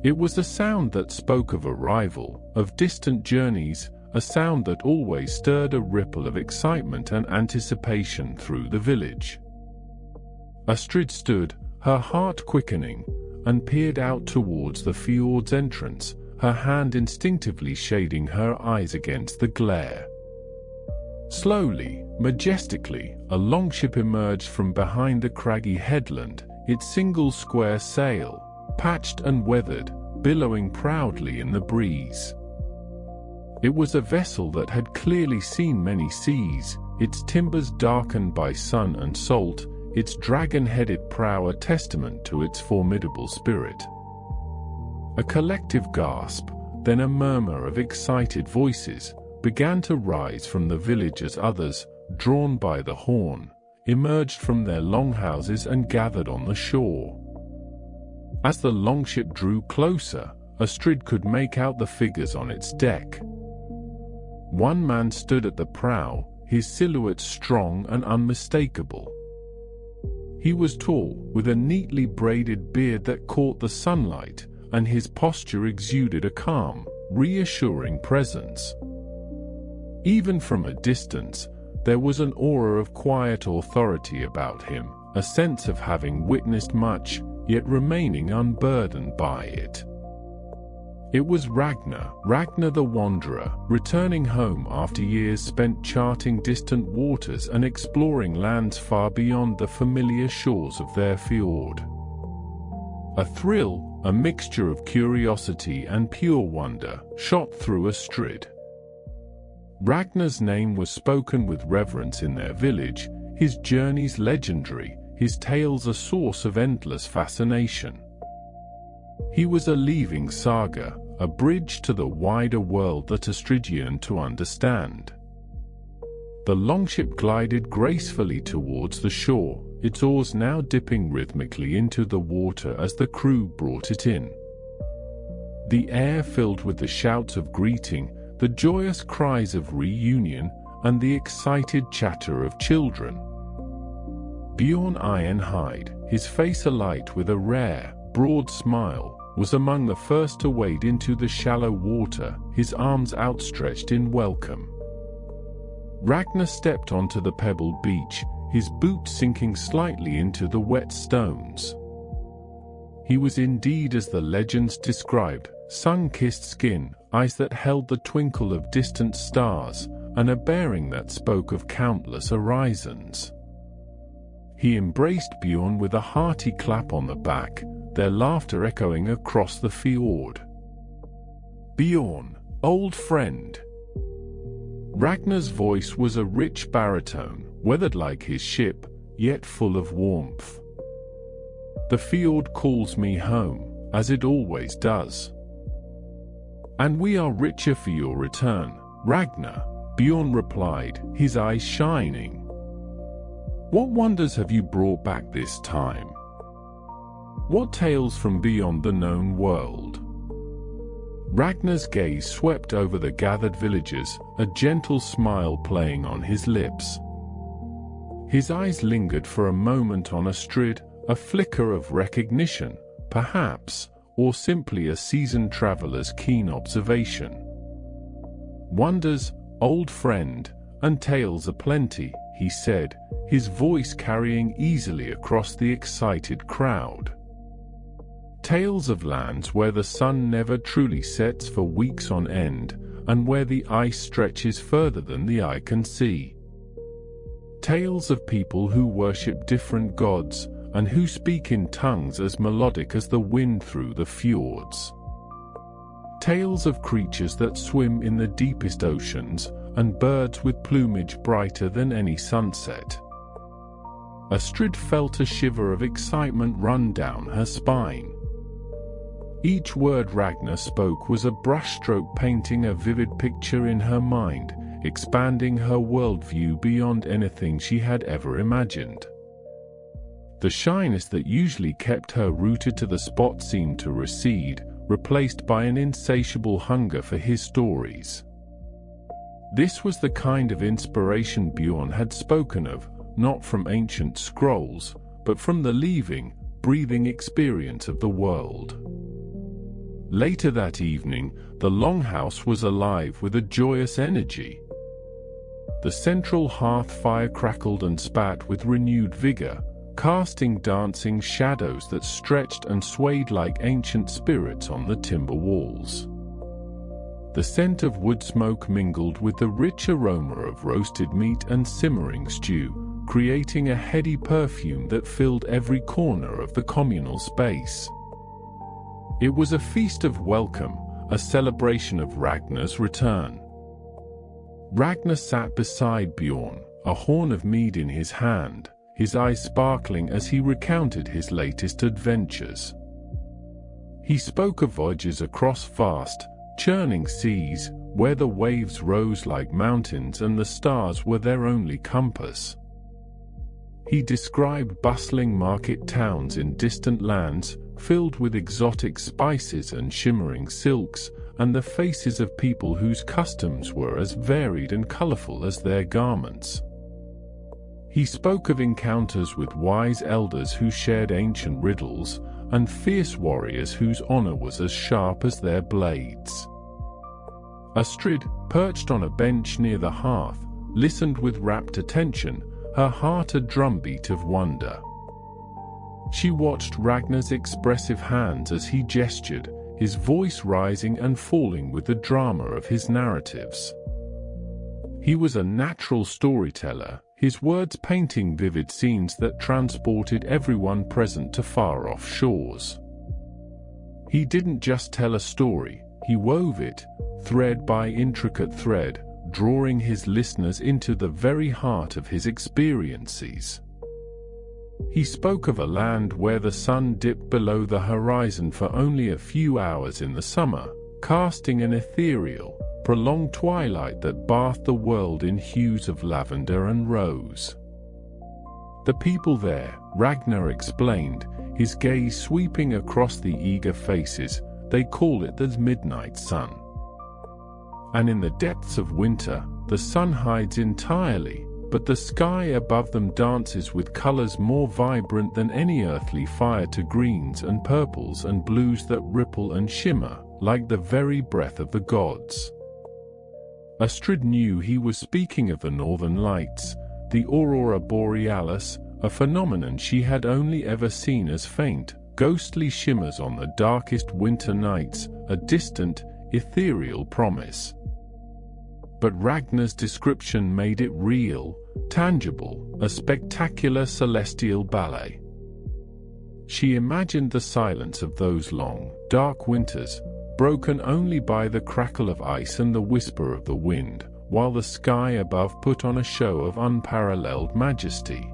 It was a sound that spoke of arrival, of distant journeys, a sound that always stirred a ripple of excitement and anticipation through the village. Astrid stood, her heart quickening, and peered out towards the fjord's entrance, her hand instinctively shading her eyes against the glare. Slowly, majestically, a longship emerged from behind the craggy headland, its single square sail, patched and weathered, billowing proudly in the breeze. It was a vessel that had clearly seen many seas, its timbers darkened by sun and salt, its dragon-headed prow a testament to its formidable spirit. A collective gasp, then a murmur of excited voices, began to rise from the village as others, drawn by the horn, emerged from their longhouses and gathered on the shore. As the longship drew closer, Astrid could make out the figures on its deck. One man stood at the prow, his silhouette strong and unmistakable. He was tall, with a neatly braided beard that caught the sunlight, and his posture exuded a calm, reassuring presence. Even from a distance, there was an aura of quiet authority about him, a sense of having witnessed much, yet remaining unburdened by it. It was Ragnar the Wanderer, returning home after years spent charting distant waters and exploring lands far beyond the familiar shores of their fjord. A thrill, a mixture of curiosity and pure wonder, shot through Astrid. Ragnar's name was spoken with reverence in their village, his journeys legendary, his tales a source of endless fascination. He was a living saga, a bridge to the wider world that Astrid yearned to understand. The longship glided gracefully towards the shore, its oars now dipping rhythmically into the water as the crew brought it in. The air filled with the shouts of greeting, the joyous cries of reunion, and the excited chatter of children. Bjorn Ironhide, his face alight with a rare, broad smile, was among the first to wade into the shallow water, his arms outstretched in welcome. Ragnar stepped onto the pebbled beach, his boot sinking slightly into the wet stones. He was indeed as the legends described, sun-kissed skin, eyes that held the twinkle of distant stars, and a bearing that spoke of countless horizons. He embraced Bjorn with a hearty clap on the back, their laughter echoing across the fjord. "Bjorn, old friend." Ragnar's voice was a rich baritone, weathered like his ship, yet full of warmth. "The fjord calls me home, as it always does. And we are richer for your return, Ragnar," Bjorn replied, his eyes shining. "What wonders have you brought back this time? What tales from beyond the known world?" Ragnar's gaze swept over the gathered villagers, a gentle smile playing on his lips. His eyes lingered for a moment on Astrid, a flicker of recognition, perhaps, or simply a seasoned traveler's keen observation. "Wonders, old friend, and tales aplenty," he said, his voice carrying easily across the excited crowd. Tales of lands where the sun never truly sets for weeks on end, and where the ice stretches further than the eye can see. Tales of people who worship different gods, and who speak in tongues as melodic as the wind through the fjords. Tales of creatures that swim in the deepest oceans, and birds with plumage brighter than any sunset. Astrid felt a shiver of excitement run down her spine. Each word Ragnar spoke was a brushstroke painting a vivid picture in her mind, expanding her worldview beyond anything she had ever imagined. The shyness that usually kept her rooted to the spot seemed to recede, replaced by an insatiable hunger for his stories. This was the kind of inspiration Bjorn had spoken of, not from ancient scrolls, but from the living, breathing experience of the world. Later that evening, the Longhouse was alive with a joyous energy. The central hearth fire crackled and spat with renewed vigor, casting dancing shadows that stretched and swayed like ancient spirits on the timber walls. The scent of wood smoke mingled with the rich aroma of roasted meat and simmering stew, creating a heady perfume that filled every corner of the communal space. It was a feast of welcome, a celebration of Ragnar's return. Ragnar sat beside Bjorn, a horn of mead in his hand, his eyes sparkling as he recounted his latest adventures. He spoke of voyages across vast, churning seas, where the waves rose like mountains and the stars were their only compass. He described bustling market towns in distant lands, filled with exotic spices and shimmering silks, and the faces of people whose customs were as varied and colorful as their garments. He spoke of encounters with wise elders who shared ancient riddles, and fierce warriors whose honor was as sharp as their blades. Astrid, perched on a bench near the hearth, listened with rapt attention, her heart a drumbeat of wonder. She watched Ragnar's expressive hands as he gestured, his voice rising and falling with the drama of his narratives. He was a natural storyteller, his words painting vivid scenes that transported everyone present to far-off shores. He didn't just tell a story, he wove it, thread by intricate thread, drawing his listeners into the very heart of his experiences. He spoke of a land where the sun dipped below the horizon for only a few hours in the summer, casting an ethereal, prolonged twilight that bathed the world in hues of lavender and rose. The people there, Ragnar explained, his gaze sweeping across the eager faces, they call it the midnight sun. And in the depths of winter, the sun hides entirely, but the sky above them dances with colors more vibrant than any earthly fire to greens and purples and blues that ripple and shimmer, like the very breath of the gods. Astrid knew he was speaking of the northern lights, the aurora borealis, a phenomenon she had only ever seen as faint, ghostly shimmers on the darkest winter nights, a distant, ethereal promise. But Ragnar's description made it real, tangible, a spectacular celestial ballet. She imagined the silence of those long, dark winters, broken only by the crackle of ice and the whisper of the wind, while the sky above put on a show of unparalleled majesty.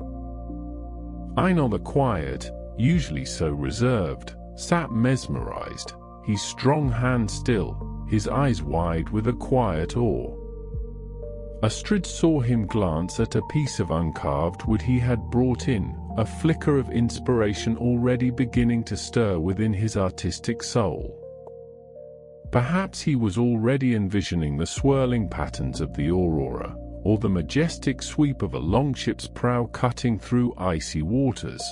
Einar the Quiet, usually so reserved, sat mesmerized, his strong hand still, his eyes wide with a quiet awe. Astrid saw him glance at a piece of uncarved wood he had brought in, a flicker of inspiration already beginning to stir within his artistic soul. Perhaps he was already envisioning the swirling patterns of the aurora, or the majestic sweep of a longship's prow cutting through icy waters.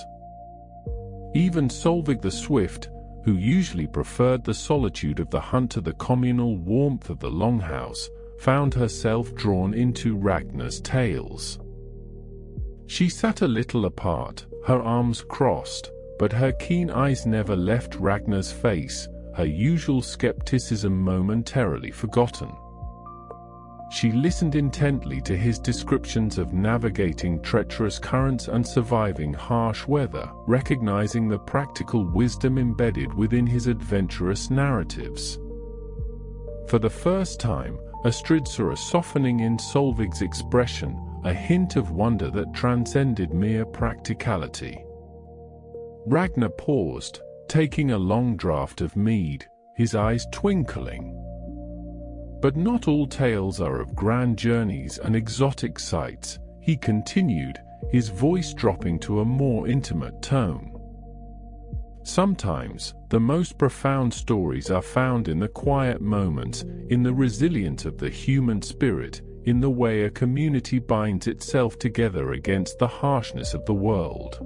Even Solvig the Swift, who usually preferred the solitude of the hunt to the communal warmth of the Longhouse, found herself drawn into Ragnar's tales. She sat a little apart, her arms crossed, but her keen eyes never left Ragnar's face, her usual skepticism momentarily forgotten. She listened intently to his descriptions of navigating treacherous currents and surviving harsh weather, recognizing the practical wisdom embedded within his adventurous narratives. For the first time, Astrid saw a softening in Solveig's expression, a hint of wonder that transcended mere practicality. Ragnar paused, taking a long draught of mead, his eyes twinkling. But not all tales are of grand journeys and exotic sights, he continued, his voice dropping to a more intimate tone. Sometimes, the most profound stories are found in the quiet moments, in the resilience of the human spirit, in the way a community binds itself together against the harshness of the world.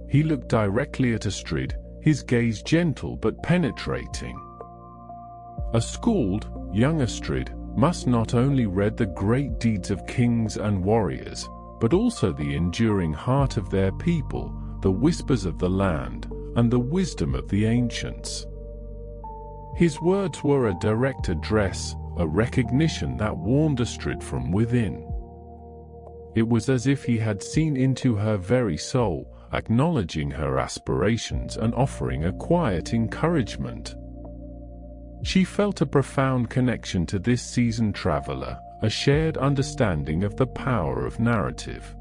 He looked directly at Astrid, his gaze gentle but penetrating. A skald, young Astrid, must not only read the great deeds of kings and warriors, but also the enduring heart of their people, the whispers of the land, and the wisdom of the ancients. His words were a direct address, a recognition that warmed Astrid from within. It was as if he had seen into her very soul, acknowledging her aspirations and offering a quiet encouragement. She felt a profound connection to this seasoned traveler, a shared understanding of the power of narrative.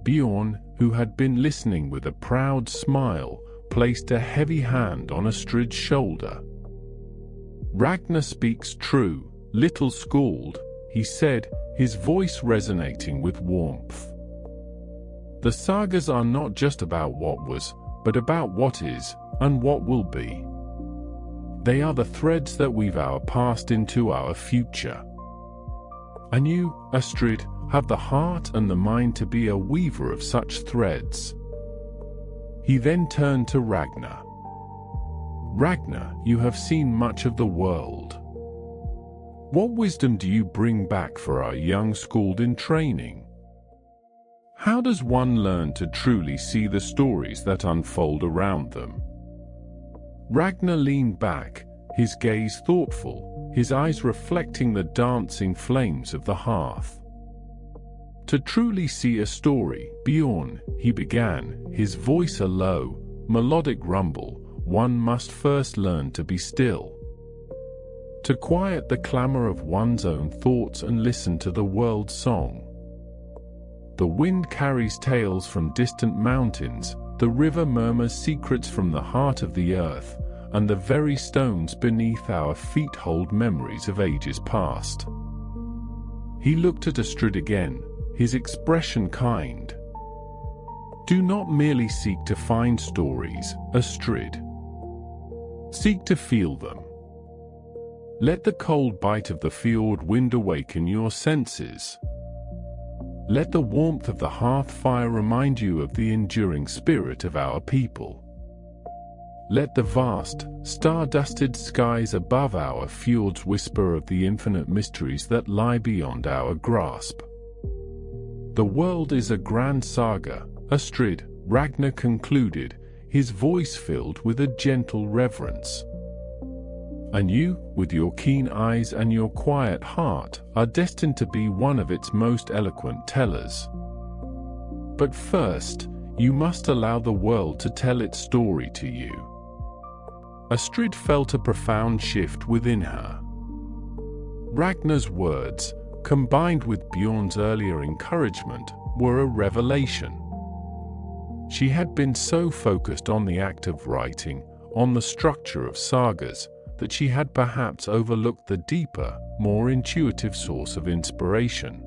Bjorn, who had been listening with a proud smile, placed a heavy hand on Astrid's shoulder. "Ragnar speaks true, little skald," he said, his voice resonating with warmth. "The sagas are not just about what was, but about what is, and what will be. They are the threads that weave our past into our future. And you, Astrid, have the heart and the mind to be a weaver of such threads." He then turned to Ragnar. "Ragnar, you have seen much of the world. What wisdom do you bring back for our young skald in training? How does one learn to truly see the stories that unfold around them?" Ragnar leaned back, his gaze thoughtful, his eyes reflecting the dancing flames of the hearth. "To truly see a story, Bjorn," he began, his voice a low, melodic rumble, "one must first learn to be still. To quiet the clamor of one's own thoughts and listen to the world's song. The wind carries tales from distant mountains, the river murmurs secrets from the heart of the earth, and the very stones beneath our feet hold memories of ages past." He looked at Astrid again, his expression kind. "Do not merely seek to find stories, Astrid. Seek to feel them. Let the cold bite of the fjord wind awaken your senses. Let the warmth of the hearth fire remind you of the enduring spirit of our people. Let the vast, star-dusted skies above our fjords whisper of the infinite mysteries that lie beyond our grasp. The world is a grand saga, Astrid," Ragnar concluded, his voice filled with a gentle reverence. "And you, with your keen eyes and your quiet heart, are destined to be one of its most eloquent tellers. But first, you must allow the world to tell its story to you." Astrid felt a profound shift within her. Ragnar's words, combined with Bjorn's earlier encouragement, were a revelation. She had been so focused on the act of writing, on the structure of sagas, that she had perhaps overlooked the deeper, more intuitive source of inspiration.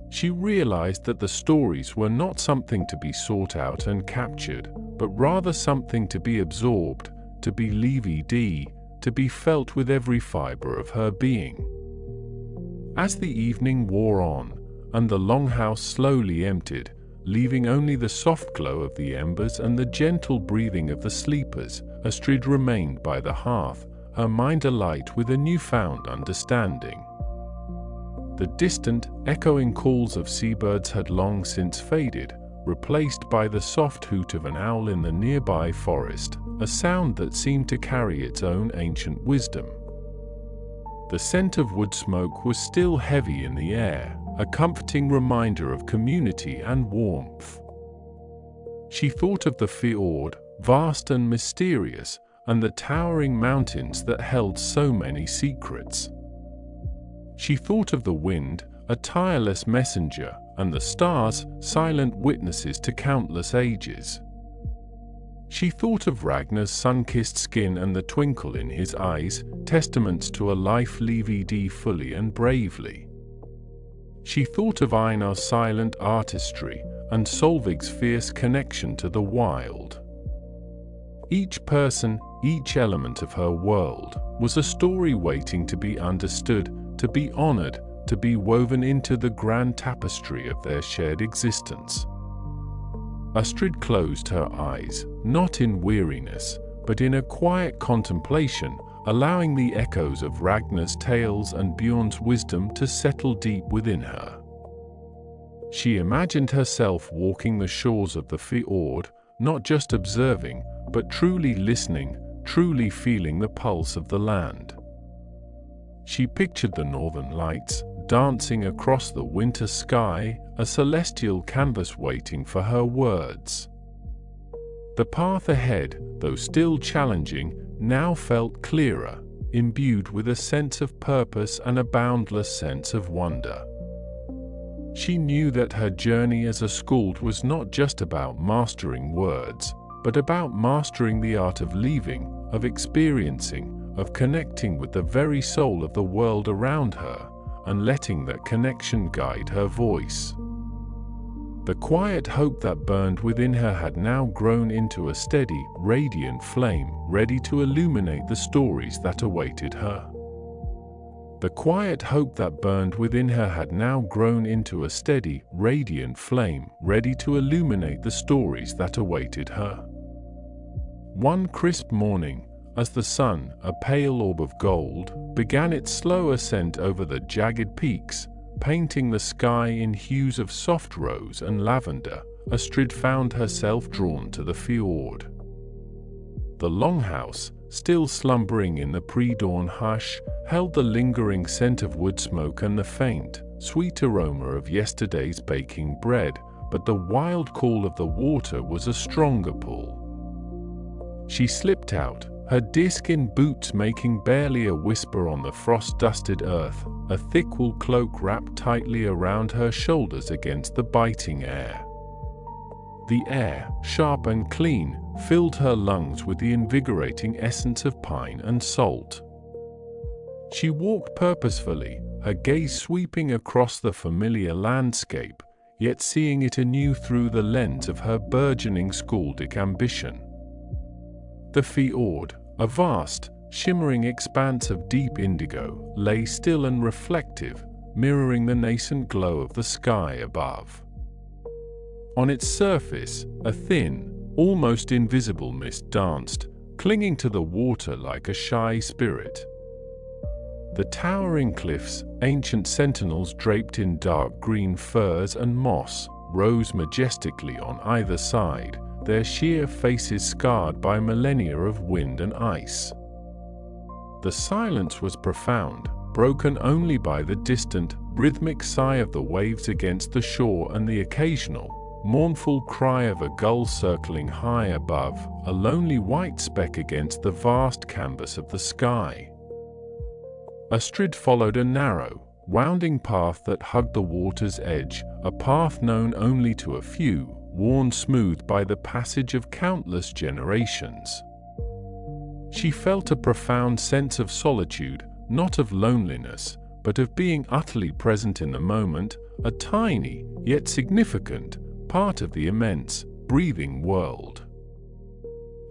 She realized that the stories were not something to be sought out and captured, but rather something to be absorbed, to be lived, to be felt with every fiber of her being. As the evening wore on, and the longhouse slowly emptied, leaving only the soft glow of the embers and the gentle breathing of the sleepers, Astrid remained by the hearth, her mind alight with a newfound understanding. The distant, echoing calls of seabirds had long since faded, replaced by the soft hoot of an owl in the nearby forest, a sound that seemed to carry its own ancient wisdom. The scent of wood smoke was still heavy in the air, a comforting reminder of community and warmth. She thought of the fjord, vast and mysterious, and the towering mountains that held so many secrets. She thought of the wind, a tireless messenger, and the stars, silent witnesses to countless ages. She thought of Ragnar's sun-kissed skin and the twinkle in his eyes, testaments to a life lived fully and bravely. She thought of Einar's silent artistry, and Solveig's fierce connection to the wild. Each person, each element of her world, was a story waiting to be understood, to be honored, to be woven into the grand tapestry of their shared existence. Astrid closed her eyes, not in weariness, but in a quiet contemplation, allowing the echoes of Ragnar's tales and Bjorn's wisdom to settle deep within her. She imagined herself walking the shores of the fjord, not just observing, but truly listening, truly feeling the pulse of the land. She pictured the northern lights, dancing across the winter sky, a celestial canvas waiting for her words. The path ahead, though still challenging, now felt clearer, imbued with a sense of purpose and a boundless sense of wonder. She knew that her journey as a skald was not just about mastering words, but about mastering the art of leaving, of experiencing, of connecting with the very soul of the world around her, and letting that connection guide her voice. The quiet hope that burned within her had now grown into a steady, radiant flame, ready to illuminate the stories that awaited her. The quiet hope that burned within her had now grown into a steady, radiant flame, ready to illuminate the stories that awaited her. One crisp morning, as the sun, a pale orb of gold, began its slow ascent over the jagged peaks, painting the sky in hues of soft rose and lavender, Astrid found herself drawn to the fjord. The Longhouse, still slumbering in the pre-dawn hush, held the lingering scent of wood smoke and the faint, sweet aroma of yesterday's baking bread, but the wild call of the water was a stronger pull. She slipped out, her deerskin boots making barely a whisper on the frost-dusted earth, a thick wool cloak wrapped tightly around her shoulders against the biting air. The air, sharp and clean, filled her lungs with the invigorating essence of pine and salt. She walked purposefully, her gaze sweeping across the familiar landscape, yet seeing it anew through the lens of her burgeoning skaldic ambition. The fjord, a vast, shimmering expanse of deep indigo, lay still and reflective, mirroring the nascent glow of the sky above. On its surface, a thin, almost invisible mist danced, clinging to the water like a shy spirit. The towering cliffs, ancient sentinels draped in dark green firs and moss, rose majestically on either side, their sheer faces scarred by millennia of wind and ice. The silence was profound, broken only by the distant, rhythmic sigh of the waves against the shore and the occasional, mournful cry of a gull circling high above, a lonely white speck against the vast canvas of the sky. Astrid followed a narrow, winding path that hugged the water's edge, a path known only to a few, worn smooth by the passage of countless generations. She felt a profound sense of solitude, not of loneliness, but of being utterly present in the moment, a tiny, yet significant, part of the immense, breathing world.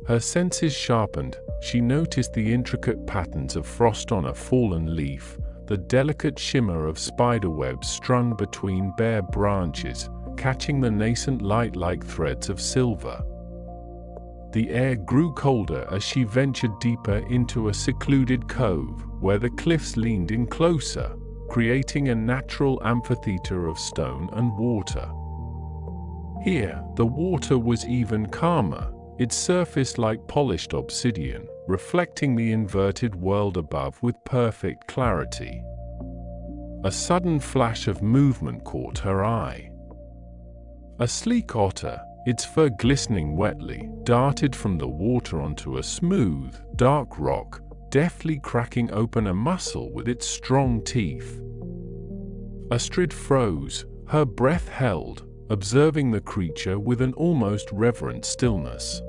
Her senses sharpened, she noticed the intricate patterns of frost on a fallen leaf, the delicate shimmer of spiderwebs strung between bare branches, catching the nascent light like threads of silver. The air grew colder as she ventured deeper into a secluded cove, where the cliffs leaned in closer, creating a natural amphitheater of stone and water. Here, the water was even calmer, its surface like polished obsidian, reflecting the inverted world above with perfect clarity. A sudden flash of movement caught her eye. A sleek otter, its fur glistening wetly, darted from the water onto a smooth, dark rock, deftly cracking open a mussel with its strong teeth. Astrid froze, her breath held, observing the creature with an almost reverent stillness.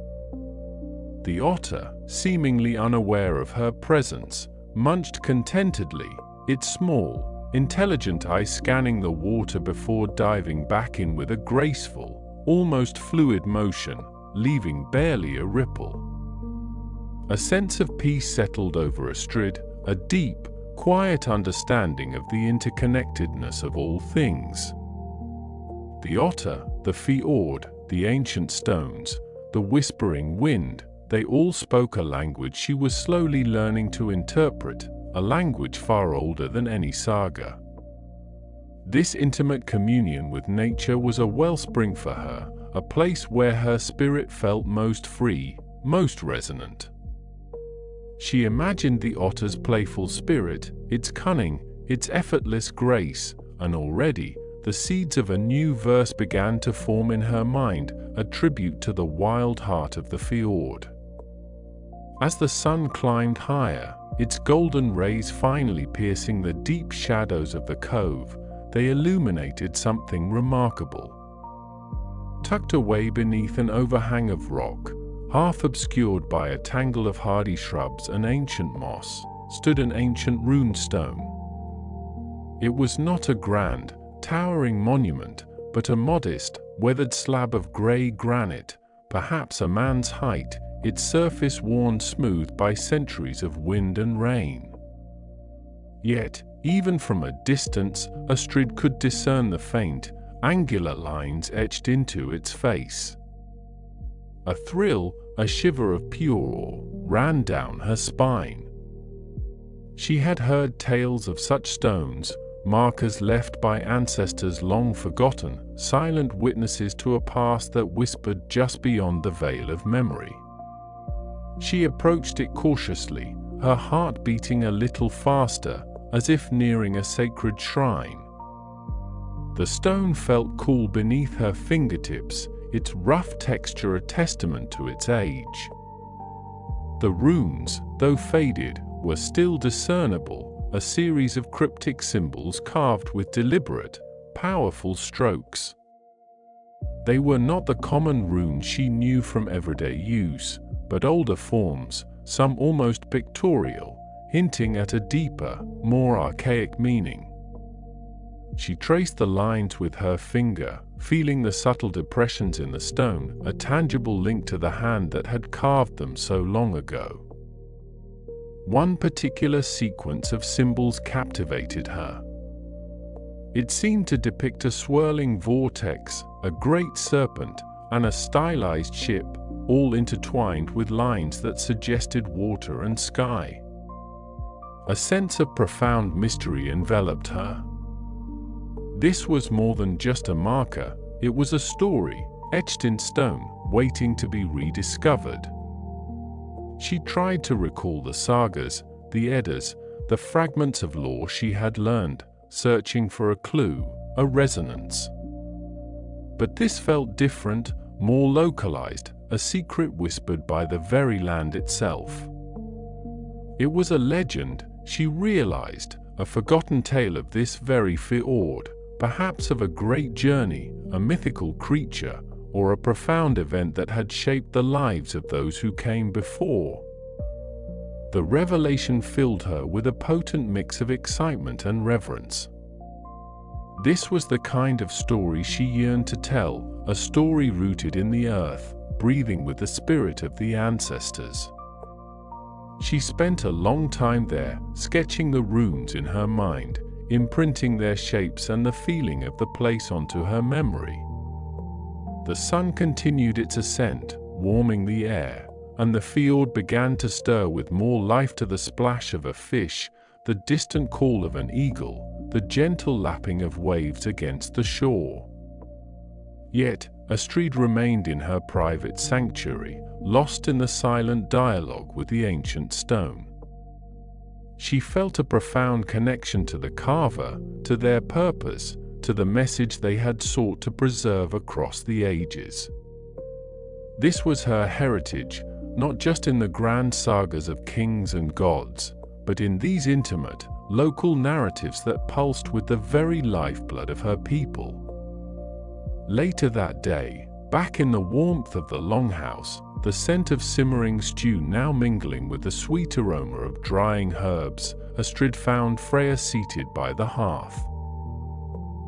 The otter, seemingly unaware of her presence, munched contentedly, its small, intelligent eyes scanning the water before diving back in with a graceful, almost fluid motion, leaving barely a ripple. A sense of peace settled over Astrid, a deep, quiet understanding of the interconnectedness of all things. The otter, the fjord, the ancient stones, the whispering wind, they all spoke a language she was slowly learning to interpret, a language far older than any saga. This intimate communion with nature was a wellspring for her, a place where her spirit felt most free, most resonant. She imagined the otter's playful spirit, its cunning, its effortless grace, and already, the seeds of a new verse began to form in her mind, a tribute to the wild heart of the fjord. As the sun climbed higher, its golden rays finally piercing the deep shadows of the cove, they illuminated something remarkable. Tucked away beneath an overhang of rock, half obscured by a tangle of hardy shrubs and ancient moss, stood an ancient rune stone. It was not a grand, towering monument, but a modest, weathered slab of grey granite, perhaps a man's height, its surface worn smooth by centuries of wind and rain. Yet, even from a distance, Astrid could discern the faint, angular lines etched into its face. A thrill, a shiver of pure awe, ran down her spine. She had heard tales of such stones, markers left by ancestors long forgotten, silent witnesses to a past that whispered just beyond the veil of memory. She approached it cautiously, her heart beating a little faster, as if nearing a sacred shrine. The stone felt cool beneath her fingertips, its rough texture a testament to its age. The runes, though faded, were still discernible, a series of cryptic symbols carved with deliberate, powerful strokes. They were not the common runes she knew from everyday use, but older forms, some almost pictorial, hinting at a deeper, more archaic meaning. She traced the lines with her finger, feeling the subtle depressions in the stone, a tangible link to the hand that had carved them so long ago. One particular sequence of symbols captivated her. It seemed to depict a swirling vortex, a great serpent, and a stylized ship, all intertwined with lines that suggested water and sky. A sense of profound mystery enveloped her. This was more than just a marker, it was a story, etched in stone, waiting to be rediscovered. She tried to recall the sagas, the Eddas, the fragments of lore she had learned, searching for a clue, a resonance. But this felt different, more localized, a secret whispered by the very land itself. It was a legend, she realized, a forgotten tale of this very fjord, perhaps of a great journey, a mythical creature, or a profound event that had shaped the lives of those who came before. The revelation filled her with a potent mix of excitement and reverence. This was the kind of story she yearned to tell, a story rooted in the earth, breathing with the spirit of the ancestors. She spent a long time there, sketching the runes in her mind, imprinting their shapes and the feeling of the place onto her memory. The sun continued its ascent, warming the air, and the fjord began to stir with more life, to the splash of a fish, the distant call of an eagle, the gentle lapping of waves against the shore. Yet, Astrid remained in her private sanctuary, lost in the silent dialogue with the ancient stone. She felt a profound connection to the carver, to their purpose, to the message they had sought to preserve across the ages. This was her heritage, not just in the grand sagas of kings and gods, but in these intimate, local narratives that pulsed with the very lifeblood of her people. Later that day, back in the warmth of the Longhouse, the scent of simmering stew now mingling with the sweet aroma of drying herbs, Astrid found Freya seated by the hearth.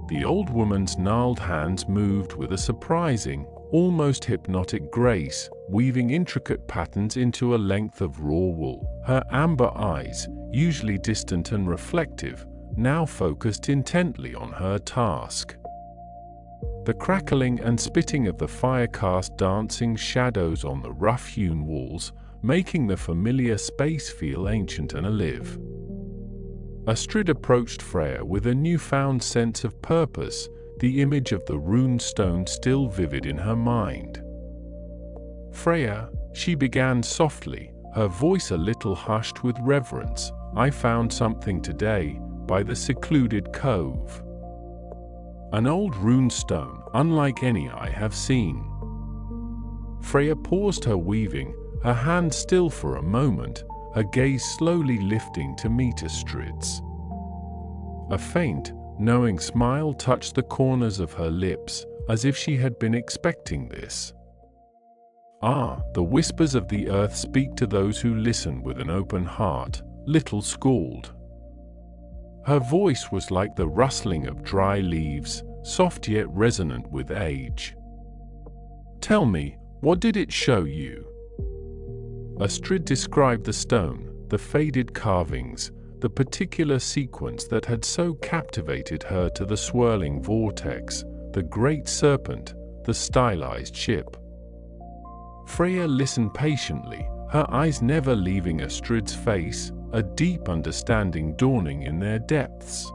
The old woman's gnarled hands moved with a surprising, almost hypnotic grace, weaving intricate patterns into a length of raw wool. Her amber eyes, usually distant and reflective, now focused intently on her task. The crackling and spitting of the fire cast dancing shadows on the rough-hewn walls, making the familiar space feel ancient and alive. Astrid approached Freya with a newfound sense of purpose, the image of the runed stone still vivid in her mind. "Freya," she began softly, her voice a little hushed with reverence, "I found something today, by the secluded cove. An old rune stone, unlike any I have seen." Freya paused her weaving, her hand still for a moment, her gaze slowly lifting to meet Astrid's. A faint, knowing smile touched the corners of her lips, as if she had been expecting this. "Ah, the whispers of the earth speak to those who listen with an open heart, little scald." Her voice was like the rustling of dry leaves, soft yet resonant with age. "Tell me, what did it show you?" Astrid described the stone, the faded carvings, the particular sequence that had so captivated her to the swirling vortex, the great serpent, the stylized ship. Freya listened patiently, her eyes never leaving Astrid's face, a deep understanding dawning in their depths.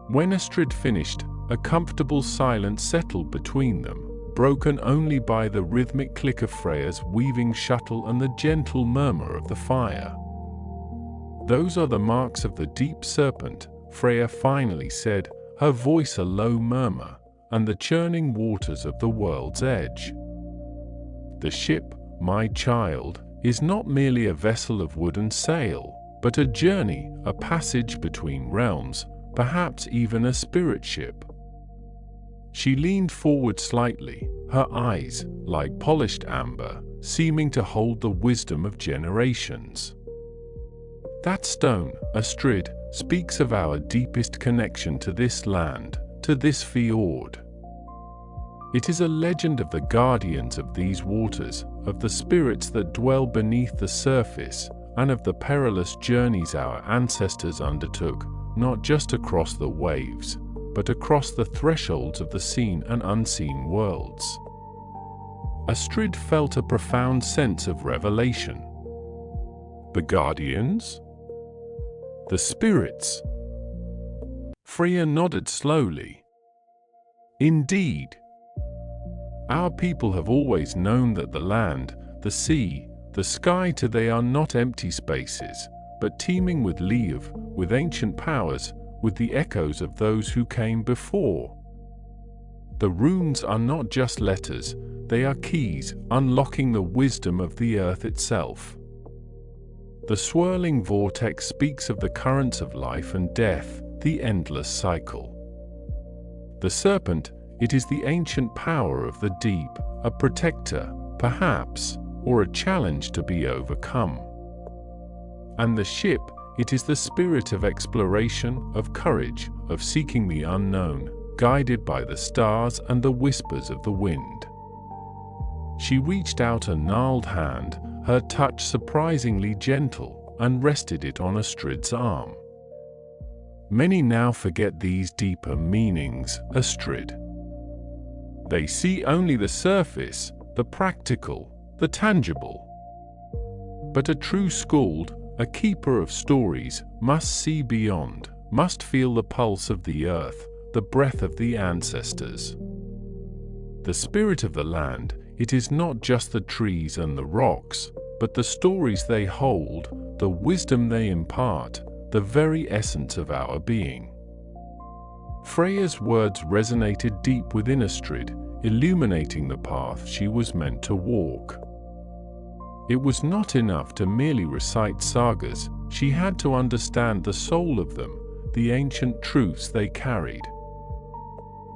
When Astrid finished, a comfortable silence settled between them, broken only by the rhythmic click of Freya's weaving shuttle and the gentle murmur of the fire. "Those are the marks of the deep serpent," Freya finally said, her voice a low murmur, "and the churning waters of the world's edge. The ship, my child, is not merely a vessel of wood and sail, but a journey, a passage between realms, perhaps even a spirit ship." She leaned forward slightly, her eyes, like polished amber, seeming to hold the wisdom of generations. "That stone, Astrid, speaks of our deepest connection to this land, to this fjord. It is a legend of the guardians of these waters, of the spirits that dwell beneath the surface, and of the perilous journeys our ancestors undertook, not just across the waves, but across the thresholds of the seen and unseen worlds." Astrid felt a profound sense of revelation. "The guardians? The spirits?" Freya nodded slowly. "Indeed. Our people have always known that the land, the sea, the sky they are not empty spaces, but teeming with life, with ancient powers, with the echoes of those who came before. The runes are not just letters, they are keys, unlocking the wisdom of the earth itself. The swirling vortex speaks of the currents of life and death, the endless cycle. The serpent, it is the ancient power of the deep, a protector, perhaps, or a challenge to be overcome. And the ship, it is the spirit of exploration, of courage, of seeking the unknown, guided by the stars and the whispers of the wind." She reached out a gnarled hand, her touch surprisingly gentle, and rested it on Astrid's arm. "Many now forget these deeper meanings, Astrid. They see only the surface, the practical, the tangible. But a true skald, a keeper of stories, must see beyond, must feel the pulse of the earth, the breath of the ancestors. The spirit of the land, it is not just the trees and the rocks, but the stories they hold, the wisdom they impart, the very essence of our being. Freya's words resonated deep within Astrid, illuminating the path she was meant to walk. It was not enough to merely recite sagas, she had to understand the soul of them, the ancient truths they carried.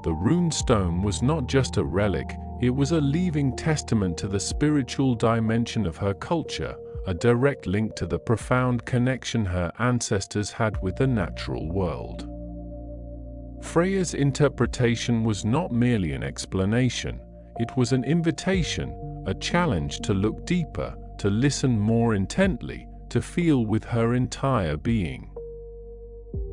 The rune stone was not just a relic, it was a living testament to the spiritual dimension of her culture, a direct link to the profound connection her ancestors had with the natural world. Freya's interpretation was not merely an explanation, it was an invitation, a challenge to look deeper, to listen more intently, to feel with her entire being.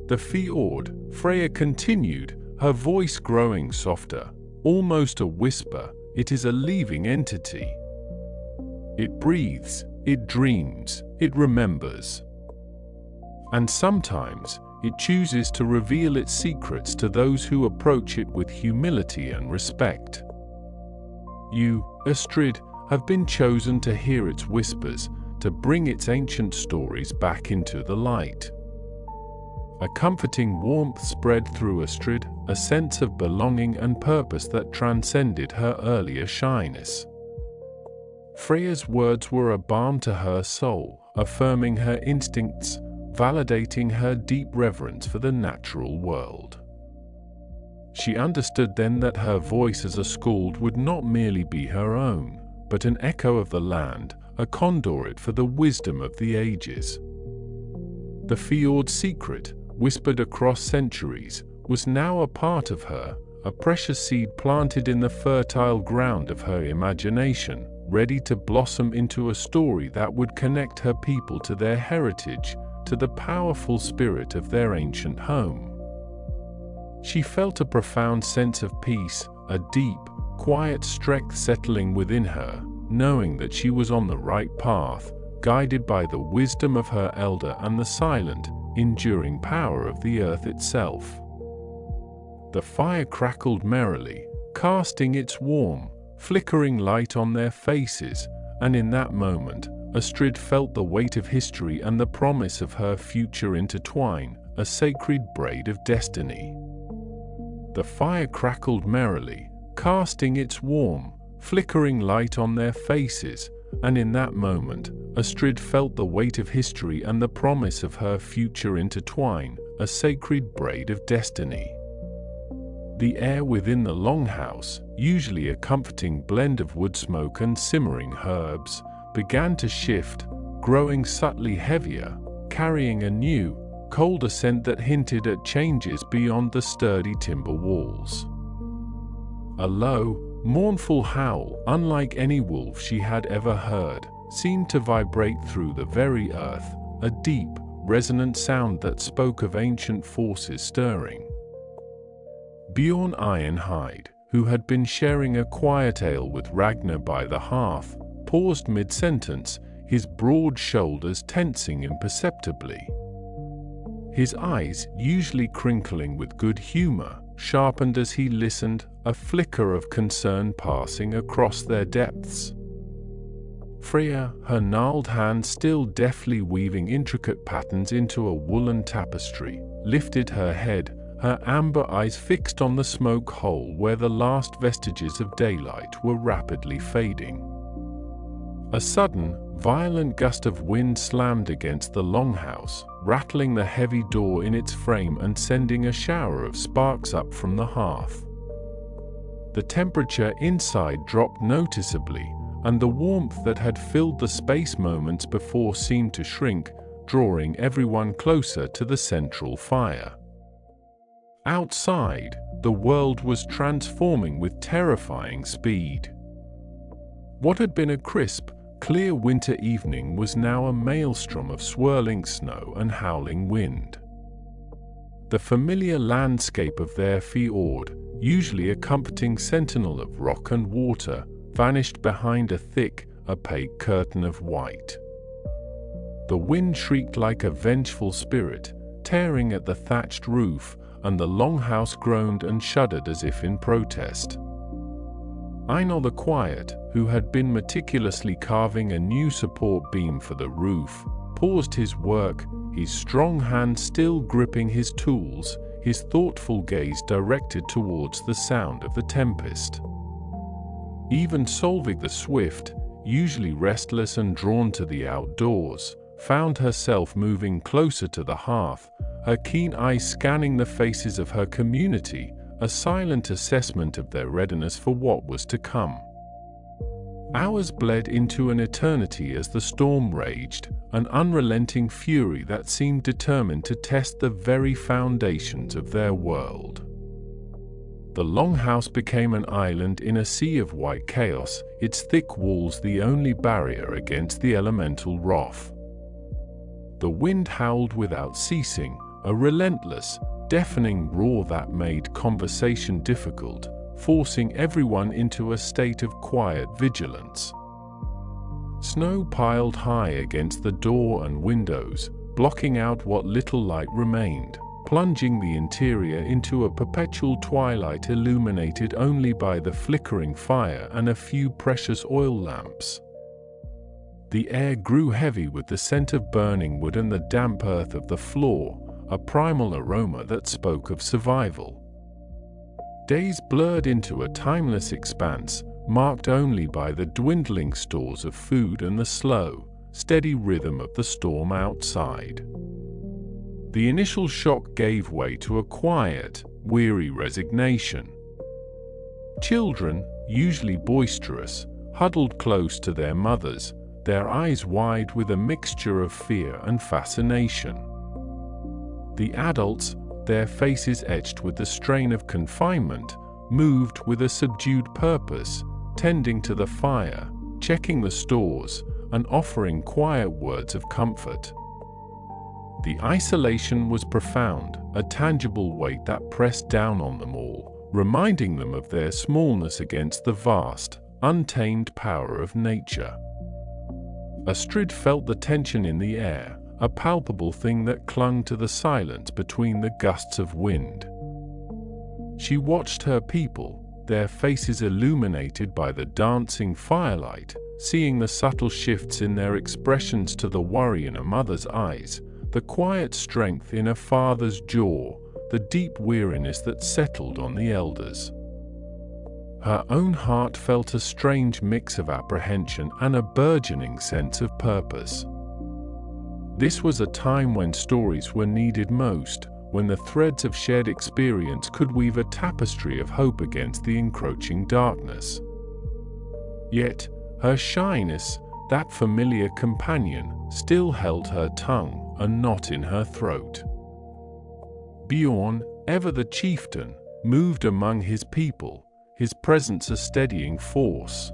The fjord, Freya continued, her voice growing softer, almost a whisper, it is a living entity. It breathes, it dreams, it remembers. And sometimes, it chooses to reveal its secrets to those who approach it with humility and respect. You, Astrid, have been chosen to hear its whispers, to bring its ancient stories back into the light. A comforting warmth spread through Astrid, a sense of belonging and purpose that transcended her earlier shyness. Freya's words were a balm to her soul, affirming her instincts, validating her deep reverence for the natural world. She understood then that her voice as a skald would not merely be her own, but an echo of the land, a conduit for the wisdom of the ages. The fjord's secret, whispered across centuries, was now a part of her, a precious seed planted in the fertile ground of her imagination, ready to blossom into a story that would connect her people to their heritage, to the powerful spirit of their ancient home. She felt a profound sense of peace, a deep, quiet strength settling within her, knowing that she was on the right path, guided by the wisdom of her elder and the silent, enduring power of the earth itself. The fire crackled merrily, casting its warm, flickering light on their faces, and in that moment, Astrid felt the weight of history and the promise of her future intertwine, a sacred braid of destiny. The fire crackled merrily, casting its warm, flickering light on their faces, and in that moment, Astrid felt the weight of history and the promise of her future intertwine, a sacred braid of destiny. The air within the longhouse, usually a comforting blend of woodsmoke and simmering herbs, began to shift, growing subtly heavier, carrying a new, colder scent that hinted at changes beyond the sturdy timber walls. A low, mournful howl, unlike any wolf she had ever heard, seemed to vibrate through the very earth, a deep, resonant sound that spoke of ancient forces stirring. Bjorn Ironhide, who had been sharing a quiet ale with Ragnar by the hearth, paused mid-sentence, his broad shoulders tensing imperceptibly. His eyes, usually crinkling with good humor, sharpened as he listened, a flicker of concern passing across their depths. Freya, her gnarled hand still deftly weaving intricate patterns into a woolen tapestry, lifted her head, her amber eyes fixed on the smoke hole where the last vestiges of daylight were rapidly fading. A sudden, violent gust of wind slammed against the longhouse, rattling the heavy door in its frame and sending a shower of sparks up from the hearth. The temperature inside dropped noticeably, and the warmth that had filled the space moments before seemed to shrink, drawing everyone closer to the central fire. Outside, the world was transforming with terrifying speed. What had been a crisp, clear winter evening was now a maelstrom of swirling snow and howling wind. The familiar landscape of their fjord, usually a comforting sentinel of rock and water, vanished behind a thick, opaque curtain of white. The wind shrieked like a vengeful spirit, staring at the thatched roof, and the longhouse groaned and shuddered as if in protest. Einar the Quiet, who had been meticulously carving a new support beam for the roof, paused his work, his strong hand still gripping his tools, his thoughtful gaze directed towards the sound of the tempest. Even Solveig the Swift, usually restless and drawn to the outdoors, found herself moving closer to the hearth, her keen eyes scanning the faces of her community, a silent assessment of their readiness for what was to come. Hours bled into an eternity as the storm raged, an unrelenting fury that seemed determined to test the very foundations of their world. The longhouse became an island in a sea of white chaos, its thick walls the only barrier against the elemental wrath. The wind howled without ceasing, a relentless, deafening roar that made conversation difficult, forcing everyone into a state of quiet vigilance. Snow piled high against the door and windows, blocking out what little light remained, plunging the interior into a perpetual twilight illuminated only by the flickering fire and a few precious oil lamps. The air grew heavy with the scent of burning wood and the damp earth of the floor, a primal aroma that spoke of survival. Days blurred into a timeless expanse, marked only by the dwindling stores of food and the slow, steady rhythm of the storm outside. The initial shock gave way to a quiet, weary resignation. Children, usually boisterous, huddled close to their mothers, their eyes wide with a mixture of fear and fascination. The adults, their faces etched with the strain of confinement, moved with a subdued purpose, tending to the fire, checking the stores, and offering quiet words of comfort. The isolation was profound, a tangible weight that pressed down on them all, reminding them of their smallness against the vast, untamed power of nature. Astrid felt the tension in the air, a palpable thing that clung to the silence between the gusts of wind. She watched her people, their faces illuminated by the dancing firelight, seeing the subtle shifts in their expressions to the worry in a mother's eyes, the quiet strength in a father's jaw, the deep weariness that settled on the elders. Her own heart felt a strange mix of apprehension and a burgeoning sense of purpose. This was a time when stories were needed most, when the threads of shared experience could weave a tapestry of hope against the encroaching darkness. Yet, her shyness, that familiar companion, still held her tongue, a knot in her throat. Bjorn, ever the chieftain, moved among his people, his presence a steadying force.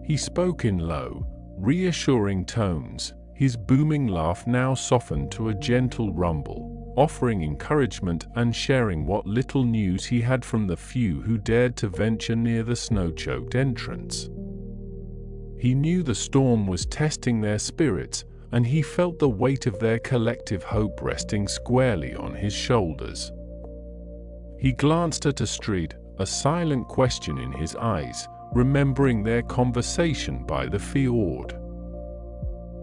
He spoke in low, reassuring tones, his booming laugh now softened to a gentle rumble, offering encouragement and sharing what little news he had from the few who dared to venture near the snow-choked entrance. He knew the storm was testing their spirits, and he felt the weight of their collective hope resting squarely on his shoulders. He glanced at Astrid, a silent question in his eyes, remembering their conversation by the fjord.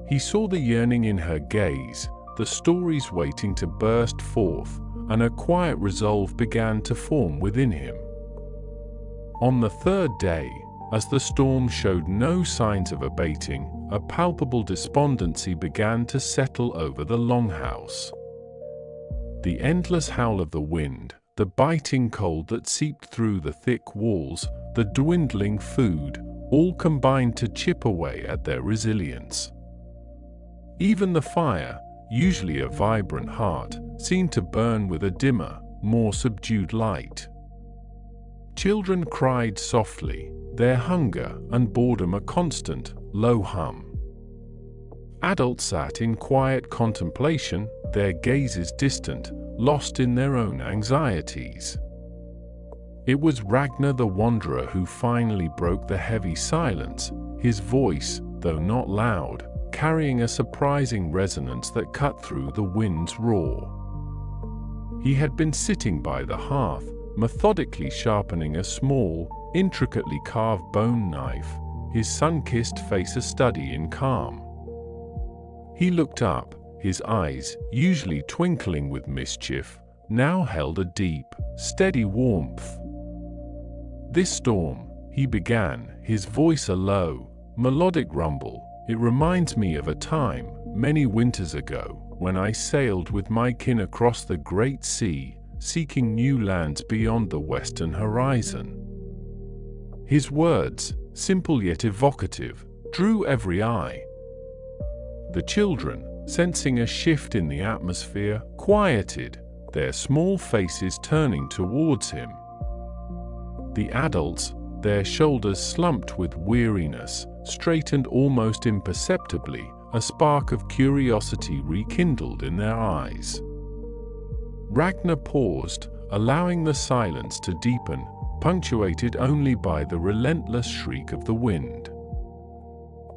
He saw the yearning in her gaze, the stories waiting to burst forth, and a quiet resolve began to form within him. On the third day, as the storm showed no signs of abating, a palpable despondency began to settle over the longhouse. The endless howl of the wind, the biting cold that seeped through the thick walls, the dwindling food, all combined to chip away at their resilience. Even the fire, usually a vibrant heart, seemed to burn with a dimmer, more subdued light. Children cried softly, their hunger and boredom a constant, low hum. Adults sat in quiet contemplation, their gazes distant, lost in their own anxieties. It was Ragnar the Wanderer who finally broke the heavy silence, his voice, though not loud, carrying a surprising resonance that cut through the wind's roar. He had been sitting by the hearth, methodically sharpening a small, intricately carved bone knife, his sun-kissed face a study in calm. He looked up, his eyes, usually twinkling with mischief, now held a deep, steady warmth. "This storm," he began, his voice a low, melodic rumble, "it reminds me of a time, many winters ago, when I sailed with my kin across the great sea, seeking new lands beyond the western horizon." His words, simple yet evocative, drew every eye. The children, sensing a shift in the atmosphere, quieted, their small faces turning towards him. The adults, their shoulders slumped with weariness, straightened almost imperceptibly, a spark of curiosity rekindled in their eyes. Ragnar paused, allowing the silence to deepen, punctuated only by the relentless shriek of the wind.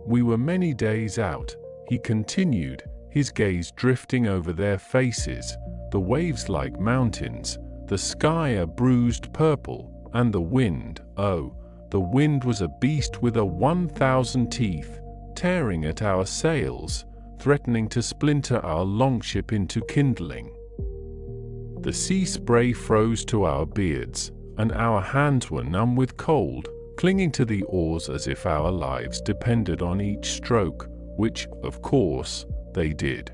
"We were many days out," he continued, his gaze drifting over their faces, the waves like mountains, the sky a bruised purple, and the wind, oh, the wind was a beast with 1,000 teeth, tearing at our sails, threatening to splinter our longship into kindling. The sea spray froze to our beards, and our hands were numb with cold, clinging to the oars as if our lives depended on each stroke, which, of course, they did.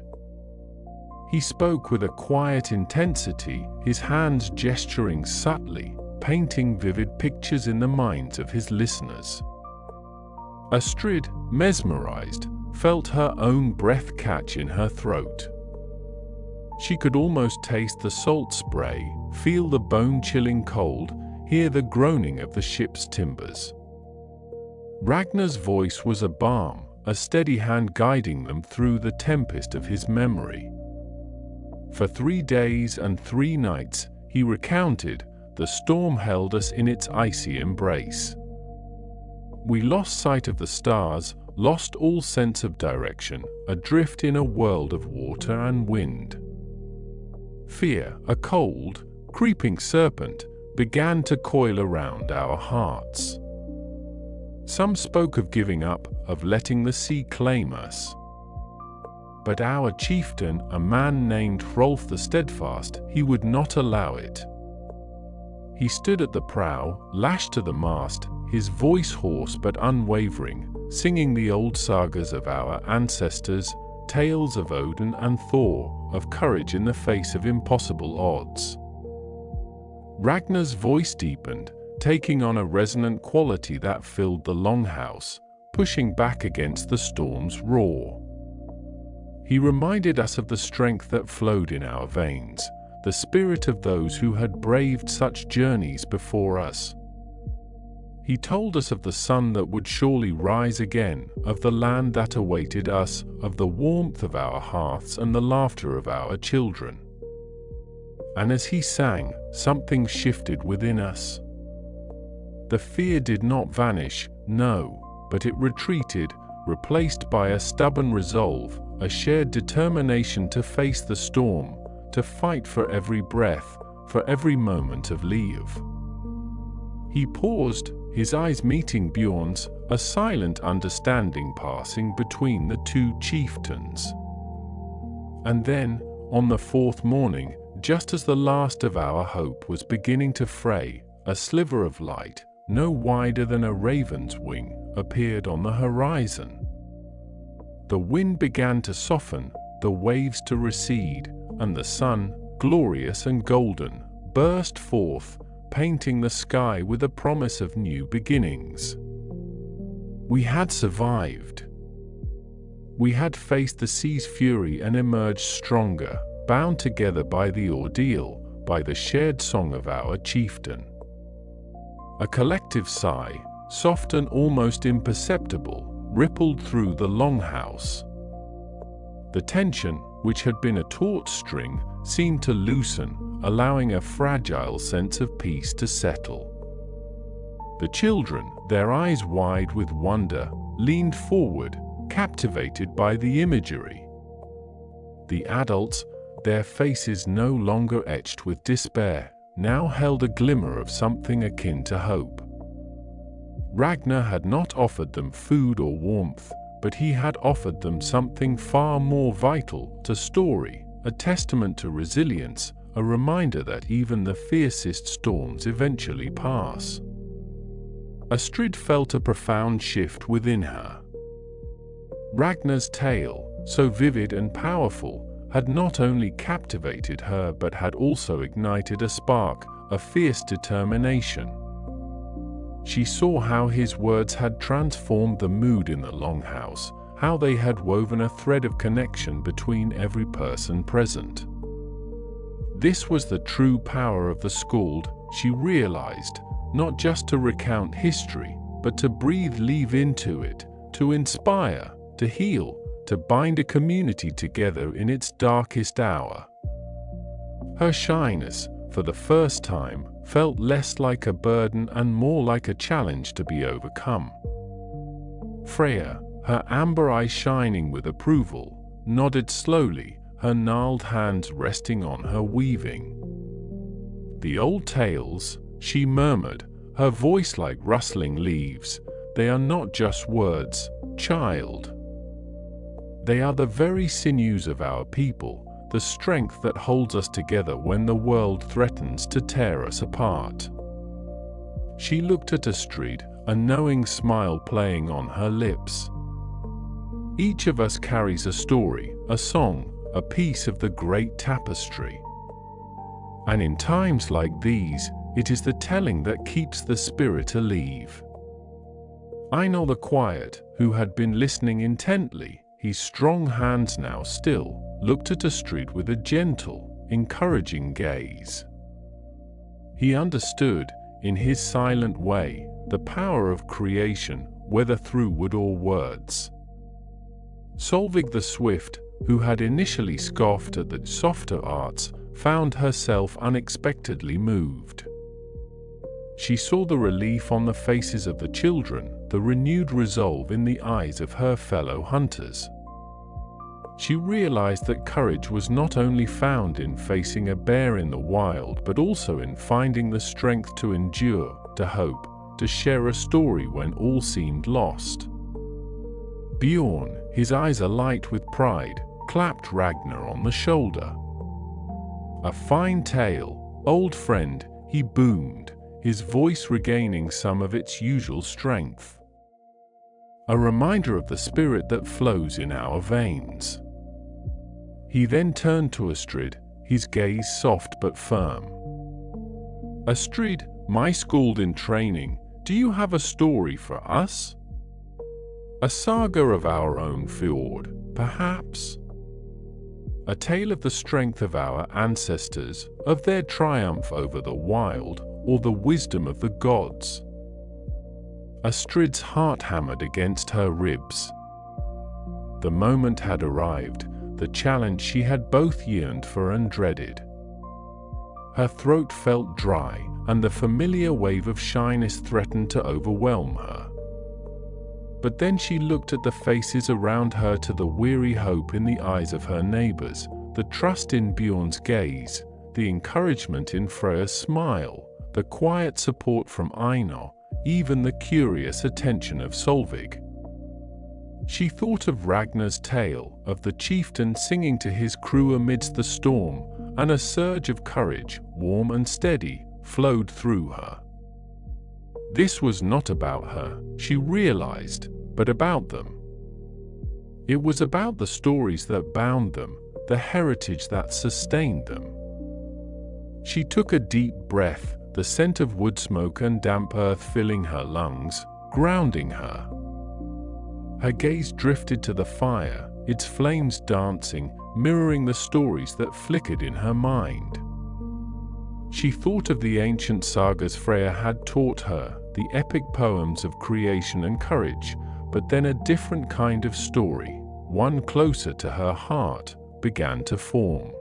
He spoke with a quiet intensity, his hands gesturing subtly, painting vivid pictures in the minds of his listeners. Astrid, mesmerized, felt her own breath catch in her throat. She could almost taste the salt spray, feel the bone-chilling cold, hear the groaning of the ship's timbers. Ragnar's voice was a balm, a steady hand guiding them through the tempest of his memory. For 3 days and 3 nights, he recounted, the storm held us in its icy embrace. We lost sight of the stars, lost all sense of direction, adrift in a world of water and wind. Fear, a cold, creeping serpent, began to coil around our hearts. Some spoke of giving up, of letting the sea claim us. But our chieftain, a man named Hrolf the Steadfast, he would not allow it. He stood at the prow, lashed to the mast, his voice hoarse but unwavering, singing the old sagas of our ancestors, tales of Odin and Thor, of courage in the face of impossible odds. Ragnar's voice deepened, taking on a resonant quality that filled the Longhouse, pushing back against the storm's roar. He reminded us of the strength that flowed in our veins, the spirit of those who had braved such journeys before us. He told us of the sun that would surely rise again, of the land that awaited us, of the warmth of our hearths and the laughter of our children. And as he sang, something shifted within us. The fear did not vanish, no, but it retreated, replaced by a stubborn resolve, a shared determination to face the storm, to fight for every breath, for every moment of leave. He paused, his eyes meeting Bjorn's, a silent understanding passing between the two chieftains. And then, on the 4th morning, just as the last of our hope was beginning to fray, a sliver of light, no wider than a raven's wing, appeared on the horizon. The wind began to soften, the waves to recede, and the sun, glorious and golden, burst forth, painting the sky with a promise of new beginnings. We had survived. We had faced the sea's fury and emerged stronger, bound together by the ordeal, by the shared song of our chieftain. A collective sigh, soft and almost imperceptible, rippled through the Longhouse. The tension, which had been a taut string, seemed to loosen, allowing a fragile sense of peace to settle. The children, their eyes wide with wonder, leaned forward, captivated by the imagery. The adults, their faces no longer etched with despair, now held a glimmer of something akin to hope. Ragnar had not offered them food or warmth, but he had offered them something far more vital: a story, a testament to resilience, a reminder that even the fiercest storms eventually pass. Astrid felt a profound shift within her. Ragnar's tale, so vivid and powerful, had not only captivated her but had also ignited a spark, a fierce determination. She saw how his words had transformed the mood in the Longhouse, how they had woven a thread of connection between every person present. This was the true power of the Skald, she realized, not just to recount history, but to breathe life into it, to inspire, to heal, to bind a community together in its darkest hour. Her shyness, for the first time, felt less like a burden and more like a challenge to be overcome. Freya, her amber eyes shining with approval, nodded slowly, her gnarled hands resting on her weaving. "The old tales," she murmured, her voice like rustling leaves, "they are not just words, child. They are the very sinews of our people, the strength that holds us together when the world threatens to tear us apart." She looked at Astrid, a knowing smile playing on her lips. Each of us carries a story, a song, a piece of the great tapestry. And in times like these, it is the telling that keeps the spirit alive. Einar the Quiet, who had been listening intently, his strong hands now still, looked at Astrid with a gentle, encouraging gaze. He understood, in his silent way, the power of creation, whether through wood or words. Solveig the Swift, who had initially scoffed at the softer arts, found herself unexpectedly moved. She saw the relief on the faces of the children, the renewed resolve in the eyes of her fellow hunters. She realized that courage was not only found in facing a bear in the wild but also in finding the strength to endure, to hope, to share a story when all seemed lost. Bjorn, his eyes alight with pride, clapped Ragnar on the shoulder. "A fine tale, old friend," he boomed, his voice regaining some of its usual strength. "A reminder of the spirit that flows in our veins." He then turned to Astrid, his gaze soft but firm. "Astrid, my Skald in training, do you have a story for us? A saga of our own fjord, perhaps? A tale of the strength of our ancestors, of their triumph over the wild, or the wisdom of the gods?" Astrid's heart hammered against her ribs. The moment had arrived, the challenge she had both yearned for and dreaded. Her throat felt dry, and the familiar wave of shyness threatened to overwhelm her. But then she looked at the faces around her, to the weary hope in the eyes of her neighbors, the trust in Bjorn's gaze, the encouragement in Freya's smile, the quiet support from Einar, even the curious attention of Solveig. She thought of Ragnar's tale, of the chieftain singing to his crew amidst the storm, and a surge of courage, warm and steady, flowed through her. This was not about her, she realized, but about them. It was about the stories that bound them, the heritage that sustained them. She took a deep breath, the scent of woodsmoke and damp earth filling her lungs, grounding her. Her gaze drifted to the fire, its flames dancing, mirroring the stories that flickered in her mind. She thought of the ancient sagas Freya had taught her, the epic poems of creation and courage, but then a different kind of story, one closer to her heart, began to form.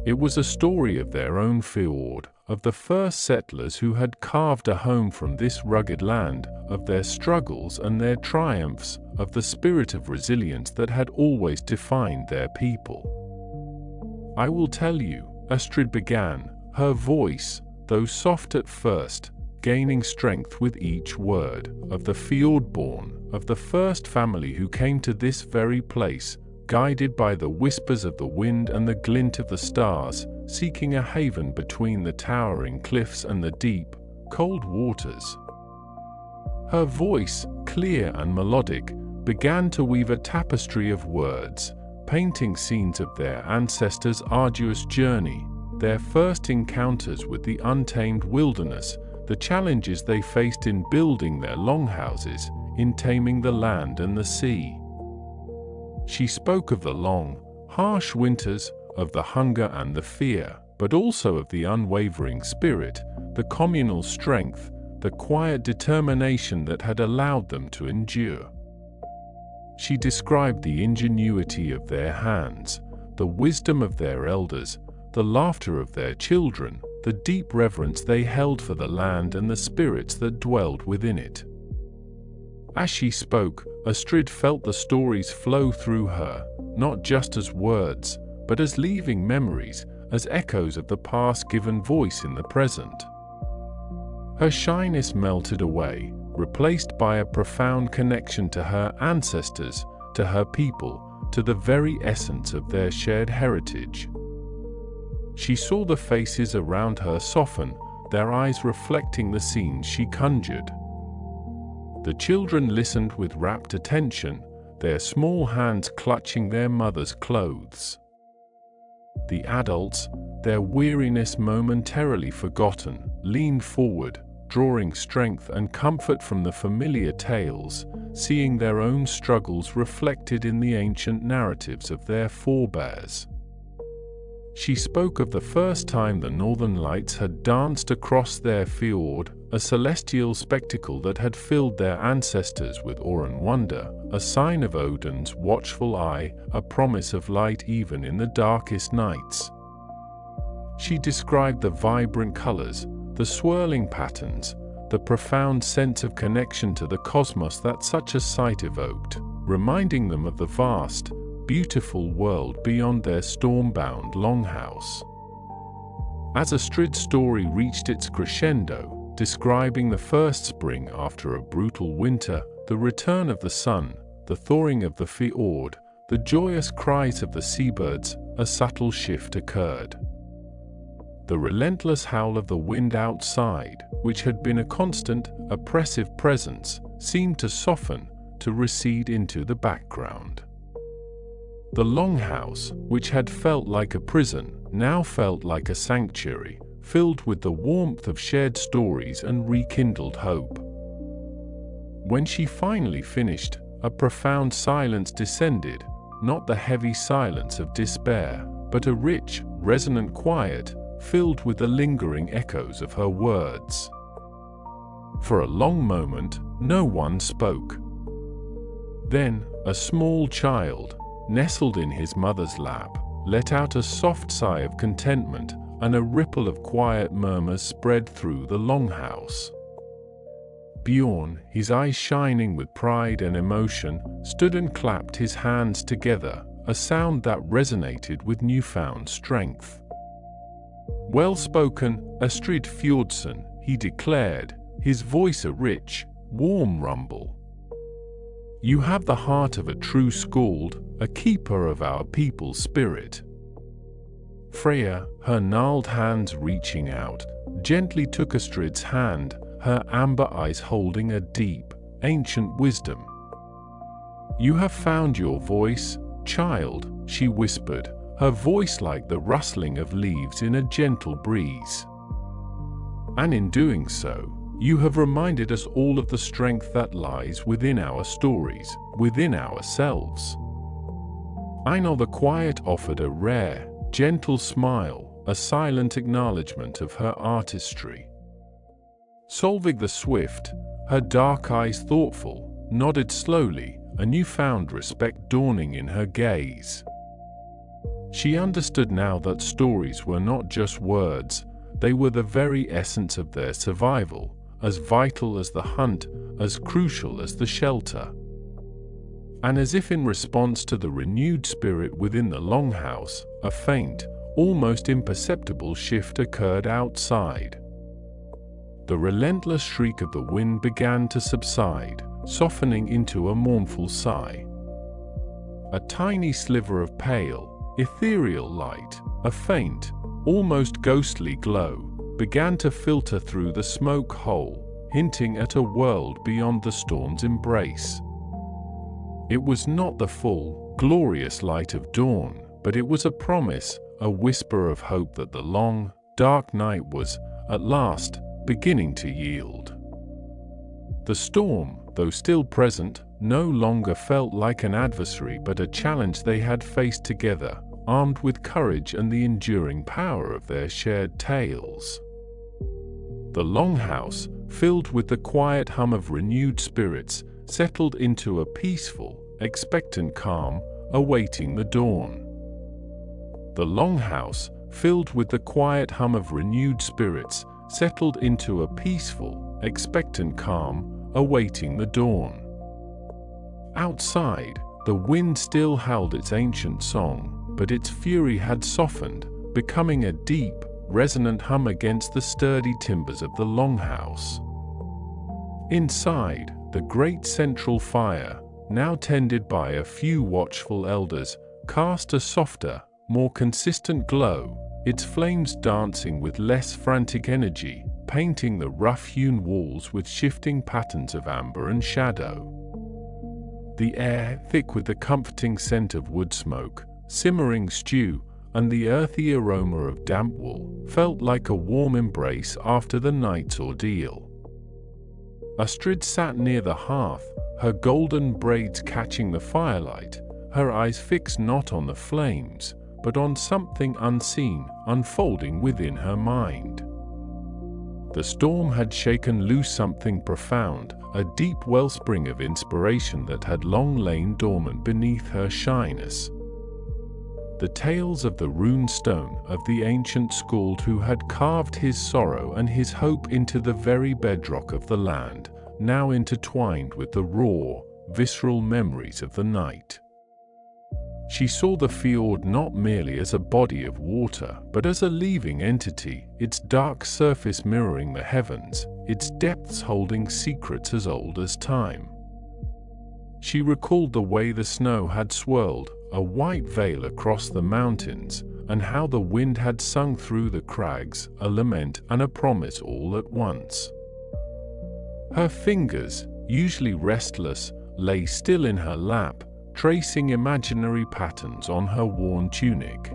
It was a story of their own fjord, of the first settlers who had carved a home from this rugged land, of their struggles and their triumphs, of the spirit of resilience that had always defined their people. "I will tell you," Astrid began, her voice, though soft at first, gaining strength with each word, "of the fjord-born, of the first family who came to this very place, guided by the whispers of the wind and the glint of the stars, seeking a haven between the towering cliffs and the deep, cold waters." Her voice, clear and melodic, began to weave a tapestry of words, painting scenes of their ancestors' arduous journey, their first encounters with the untamed wilderness, the challenges they faced in building their longhouses, in taming the land and the sea. She spoke of the long, harsh winters, of the hunger and the fear, but also of the unwavering spirit, the communal strength, the quiet determination that had allowed them to endure. She described the ingenuity of their hands, the wisdom of their elders, the laughter of their children, the deep reverence they held for the land and the spirits that dwelled within it. As she spoke, Astrid felt the stories flow through her, not just as words, but as living memories, as echoes of the past given voice in the present. Her shyness melted away, replaced by a profound connection to her ancestors, to her people, to the very essence of their shared heritage. She saw the faces around her soften, their eyes reflecting the scenes she conjured. The children listened with rapt attention, their small hands clutching their mother's clothes. The adults, their weariness momentarily forgotten, leaned forward, drawing strength and comfort from the familiar tales, seeing their own struggles reflected in the ancient narratives of their forebears. She spoke of the first time the northern lights had danced across their fjord, a celestial spectacle that had filled their ancestors with awe and wonder, a sign of Odin's watchful eye, a promise of light even in the darkest nights. She described the vibrant colors, the swirling patterns, the profound sense of connection to the cosmos that such a sight evoked, reminding them of the vast, beautiful world beyond their storm-bound longhouse. As Astrid's story reached its crescendo, describing the first spring after a brutal winter, the return of the sun, the thawing of the fjord, the joyous cries of the seabirds, a subtle shift occurred. The relentless howl of the wind outside, which had been a constant, oppressive presence, seemed to soften, to recede into the background. The longhouse, which had felt like a prison, now felt like a sanctuary, filled with the warmth of shared stories and rekindled hope. When she finally finished, a profound silence descended, not the heavy silence of despair, but a rich, resonant quiet, filled with the lingering echoes of her words. For a long moment, no one spoke. Then, a small child, nestled in his mother's lap, let out a soft sigh of contentment, and a ripple of quiet murmurs spread through the longhouse. Bjorn, his eyes shining with pride and emotion, stood and clapped his hands together, a sound that resonated with newfound strength. "Well spoken, Astrid Fjordsson," he declared, his voice a rich, warm rumble. "You have the heart of a true skald, a keeper of our people's spirit." Freya, her gnarled hands reaching out, gently took Astrid's hand, her amber eyes holding a deep, ancient wisdom. "You have found your voice, child," she whispered, her voice like the rustling of leaves in a gentle breeze. "And in doing so, you have reminded us all of the strength that lies within our stories, within ourselves." Einar the Quiet offered a rare, gentle smile, a silent acknowledgement of her artistry. Solveig the Swift, her dark eyes thoughtful, nodded slowly, a newfound respect dawning in her gaze. She understood now that stories were not just words, They were the very essence of their survival, as vital as the hunt, as crucial as the shelter. And as if in response to the renewed spirit within the longhouse, a faint, almost imperceptible shift occurred outside. The relentless shriek of the wind began to subside, softening into a mournful sigh. A tiny sliver of pale, ethereal light, a faint, almost ghostly glow, began to filter through the smoke hole, hinting at a world beyond the storm's embrace. It was not the full, glorious light of dawn, but it was a promise, a whisper of hope that the long, dark night was, at last, beginning to yield. The storm, though still present, no longer felt like an adversary but a challenge they had faced together, armed with courage and the enduring power of their shared tales. The longhouse, filled with the quiet hum of renewed spirits, settled into a peaceful, expectant calm, awaiting the dawn. The longhouse, filled with the quiet hum of renewed spirits, settled into a peaceful, expectant calm, awaiting the dawn. Outside, the wind still howled its ancient song, but its fury had softened, becoming a deep, resonant hum against the sturdy timbers of the longhouse. Inside, the great central fire, now tended by a few watchful elders, cast a softer, more consistent glow, its flames dancing with less frantic energy, painting the rough-hewn walls with shifting patterns of amber and shadow. The air, thick with the comforting scent of woodsmoke, simmering stew, and the earthy aroma of damp wool, felt like a warm embrace after the night's ordeal. Astrid sat near the hearth, her golden braids catching the firelight, her eyes fixed not on the flames, but on something unseen unfolding within her mind. The storm had shaken loose something profound, a deep wellspring of inspiration that had long lain dormant beneath her shyness. The tales of the rune stone of the ancient skald who had carved his sorrow and his hope into the very bedrock of the land, now intertwined with the raw, visceral memories of the night. She saw the fjord not merely as a body of water, but as a living entity, its dark surface mirroring the heavens, its depths holding secrets as old as time. She recalled the way the snow had swirled, a white veil across the mountains, and how the wind had sung through the crags, a lament and a promise all at once. Her fingers, usually restless, lay still in her lap, tracing imaginary patterns on her worn tunic.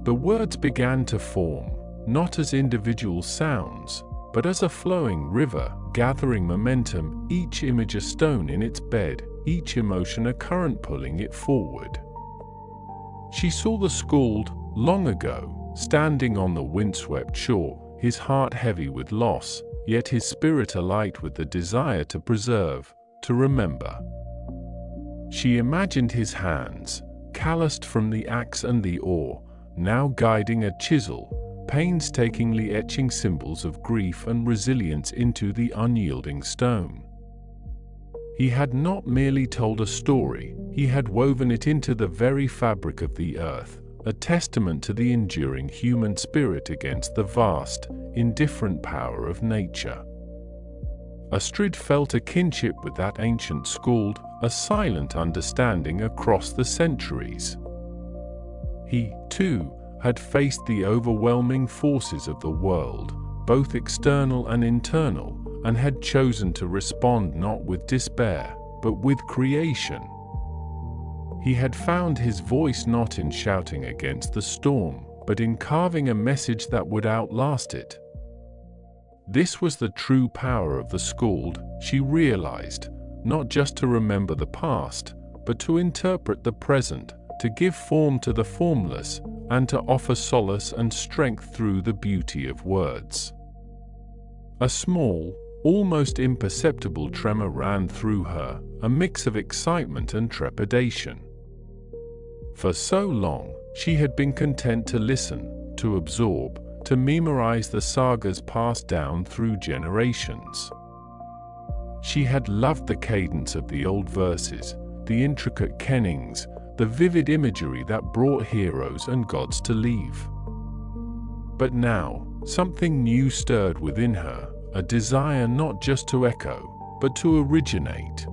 The words began to form, not as individual sounds, but as a flowing river, gathering momentum, each image a stone in its bed, each emotion a current pulling it forward. She saw the skald, long ago, standing on the windswept shore, his heart heavy with loss, yet his spirit alight with the desire to preserve, to remember. She imagined his hands, calloused from the axe and the oar, now guiding a chisel, painstakingly etching symbols of grief and resilience into the unyielding stone. He had not merely told a story, he had woven it into the very fabric of the earth, a testament to the enduring human spirit against the vast, indifferent power of nature. Astrid felt a kinship with that ancient skald, a silent understanding across the centuries. He, too, had faced the overwhelming forces of the world, both external and internal, and had chosen to respond not with despair, but with creation. He had found his voice not in shouting against the storm, but in carving a message that would outlast it. This was the true power of the skald, she realized, not just to remember the past, but to interpret the present, to give form to the formless, and to offer solace and strength through the beauty of words. A small, almost imperceptible tremor ran through her, a mix of excitement and trepidation. For so long, she had been content to listen, to absorb, to memorize the sagas passed down through generations. She had loved the cadence of the old verses, the intricate kennings, the vivid imagery that brought heroes and gods to life. But now, something new stirred within her, a desire not just to echo, but to originate.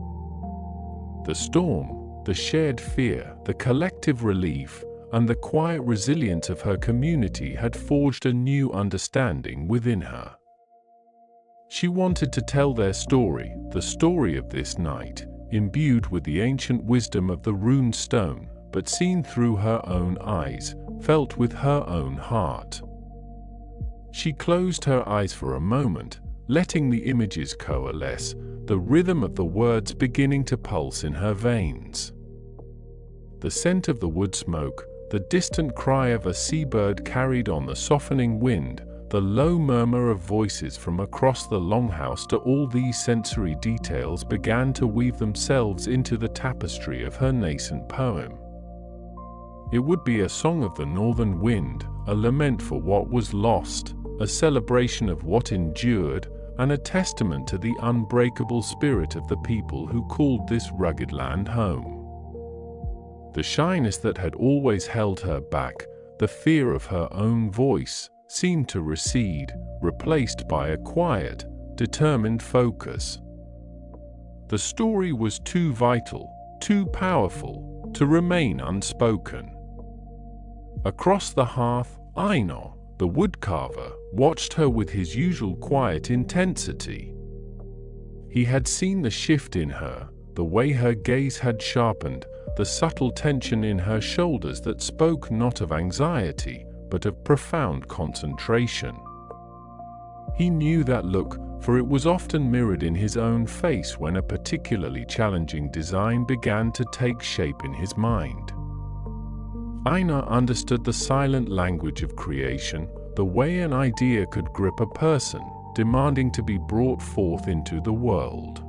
The storm, the shared fear, the collective relief, and the quiet resilience of her community had forged a new understanding within her. She wanted to tell their story, the story of this night, imbued with the ancient wisdom of the rune stone, but seen through her own eyes, felt with her own heart. She closed her eyes for a moment, letting the images coalesce, the rhythm of the words beginning to pulse in her veins. The scent of the wood smoke, the distant cry of a seabird carried on the softening wind, the low murmur of voices from across the longhouse, to all these sensory details began to weave themselves into the tapestry of her nascent poem. It would be a song of the northern wind, a lament for what was lost, a celebration of what endured, and a testament to the unbreakable spirit of the people who called this rugged land home. The shyness that had always held her back, the fear of her own voice, seemed to recede, replaced by a quiet, determined focus. The story was too vital, too powerful, to remain unspoken. Across the hearth, Einar, the woodcarver, watched her with his usual quiet intensity. He had seen the shift in her, the way her gaze had sharpened, the subtle tension in her shoulders that spoke not of anxiety, but of profound concentration. He knew that look, for it was often mirrored in his own face when a particularly challenging design began to take shape in his mind. Einar understood the silent language of creation, the way an idea could grip a person, demanding to be brought forth into the world.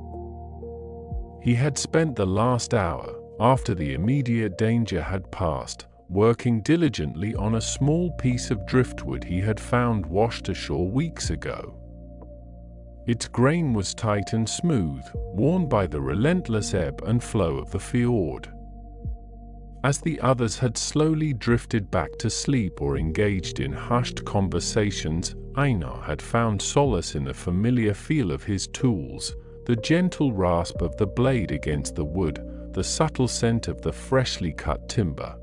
He had spent the last hour, after the immediate danger had passed, working diligently on a small piece of driftwood he had found washed ashore weeks ago. Its grain was tight and smooth, worn by the relentless ebb and flow of the fjord. As the others had slowly drifted back to sleep or engaged in hushed conversations, Einar had found solace in the familiar feel of his tools, the gentle rasp of the blade against the wood, the subtle scent of the freshly cut timber.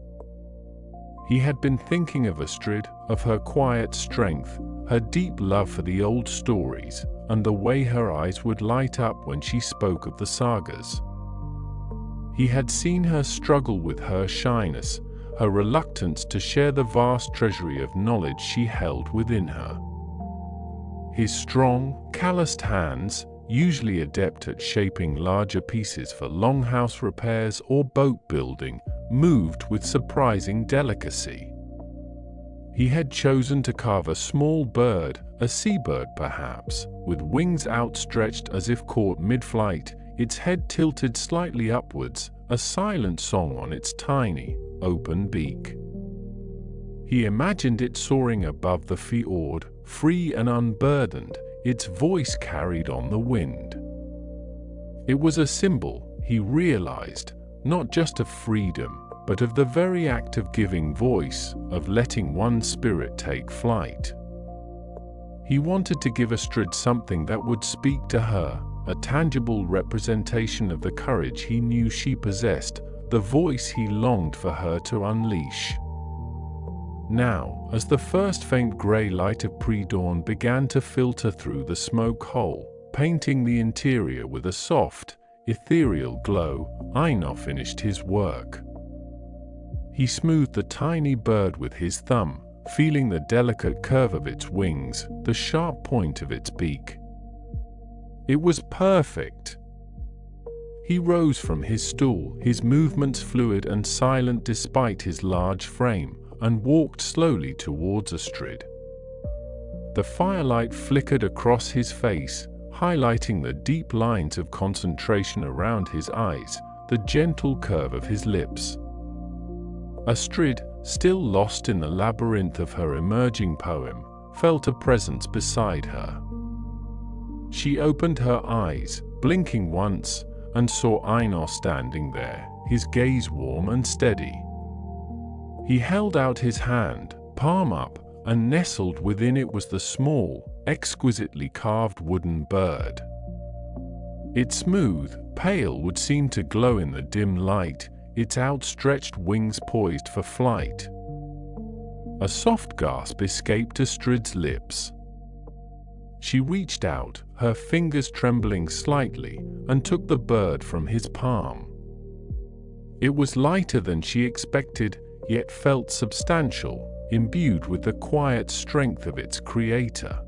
He had been thinking of Astrid, of her quiet strength, her deep love for the old stories, and the way her eyes would light up when she spoke of the sagas. He had seen her struggle with her shyness, her reluctance to share the vast treasury of knowledge she held within her. His strong, calloused hands, usually adept at shaping larger pieces for longhouse repairs or boat building, moved with surprising delicacy. He had chosen to carve a small bird, a seabird perhaps, with wings outstretched as if caught mid-flight, its head tilted slightly upwards, a silent song on its tiny, open beak. He imagined it soaring above the fjord, free and unburdened, its voice carried on the wind. It was a symbol, he realized, not just of freedom, but of the very act of giving voice, of letting one's spirit take flight. He wanted to give Astrid something that would speak to her, a tangible representation of the courage he knew she possessed, the voice he longed for her to unleash. Now, as the first faint grey light of pre-dawn began to filter through the smoke hole, painting the interior with a soft, ethereal glow, Einar finished his work. He smoothed the tiny bird with his thumb, feeling the delicate curve of its wings, the sharp point of its beak. It was perfect. He rose from his stool, his movements fluid and silent despite his large frame, and walked slowly towards Astrid. The firelight flickered across his face, highlighting the deep lines of concentration around his eyes, the gentle curve of his lips. Astrid, still lost in the labyrinth of her emerging poem, felt a presence beside her. She opened her eyes, blinking once, and saw Einar standing there, his gaze warm and steady. He held out his hand, palm up, and nestled within it was the small, exquisitely carved wooden bird. Its smooth, pale wood seemed to glow in the dim light, its outstretched wings poised for flight. A soft gasp escaped Astrid's lips. She reached out, her fingers trembling slightly, and took the bird from his palm. It was lighter than she expected, yet felt substantial, imbued with the quiet strength of its creator.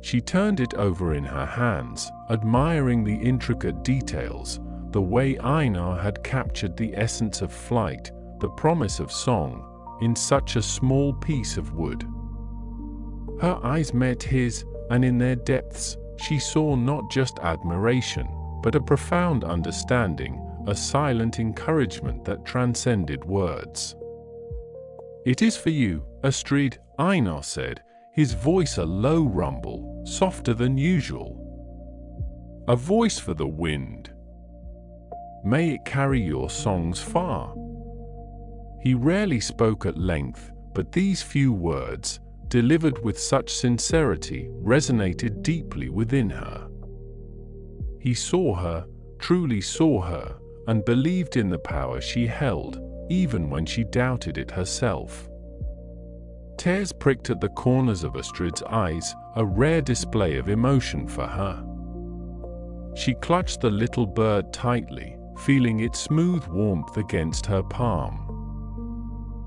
She turned it over in her hands, admiring the intricate details, the way Einar had captured the essence of flight, the promise of song, in such a small piece of wood. Her eyes met his, and in their depths, she saw not just admiration, but a profound understanding, a silent encouragement that transcended words. "It is for you, Astrid," Einar said, his voice a low rumble, softer than usual. "A voice for the wind. May it carry your songs far." He rarely spoke at length, but these few words, delivered with such sincerity, resonated deeply within her. He saw her, truly saw her, and believed in the power she held, even when she doubted it herself. Tears pricked at the corners of Astrid's eyes, a rare display of emotion for her. She clutched the little bird tightly, feeling its smooth warmth against her palm.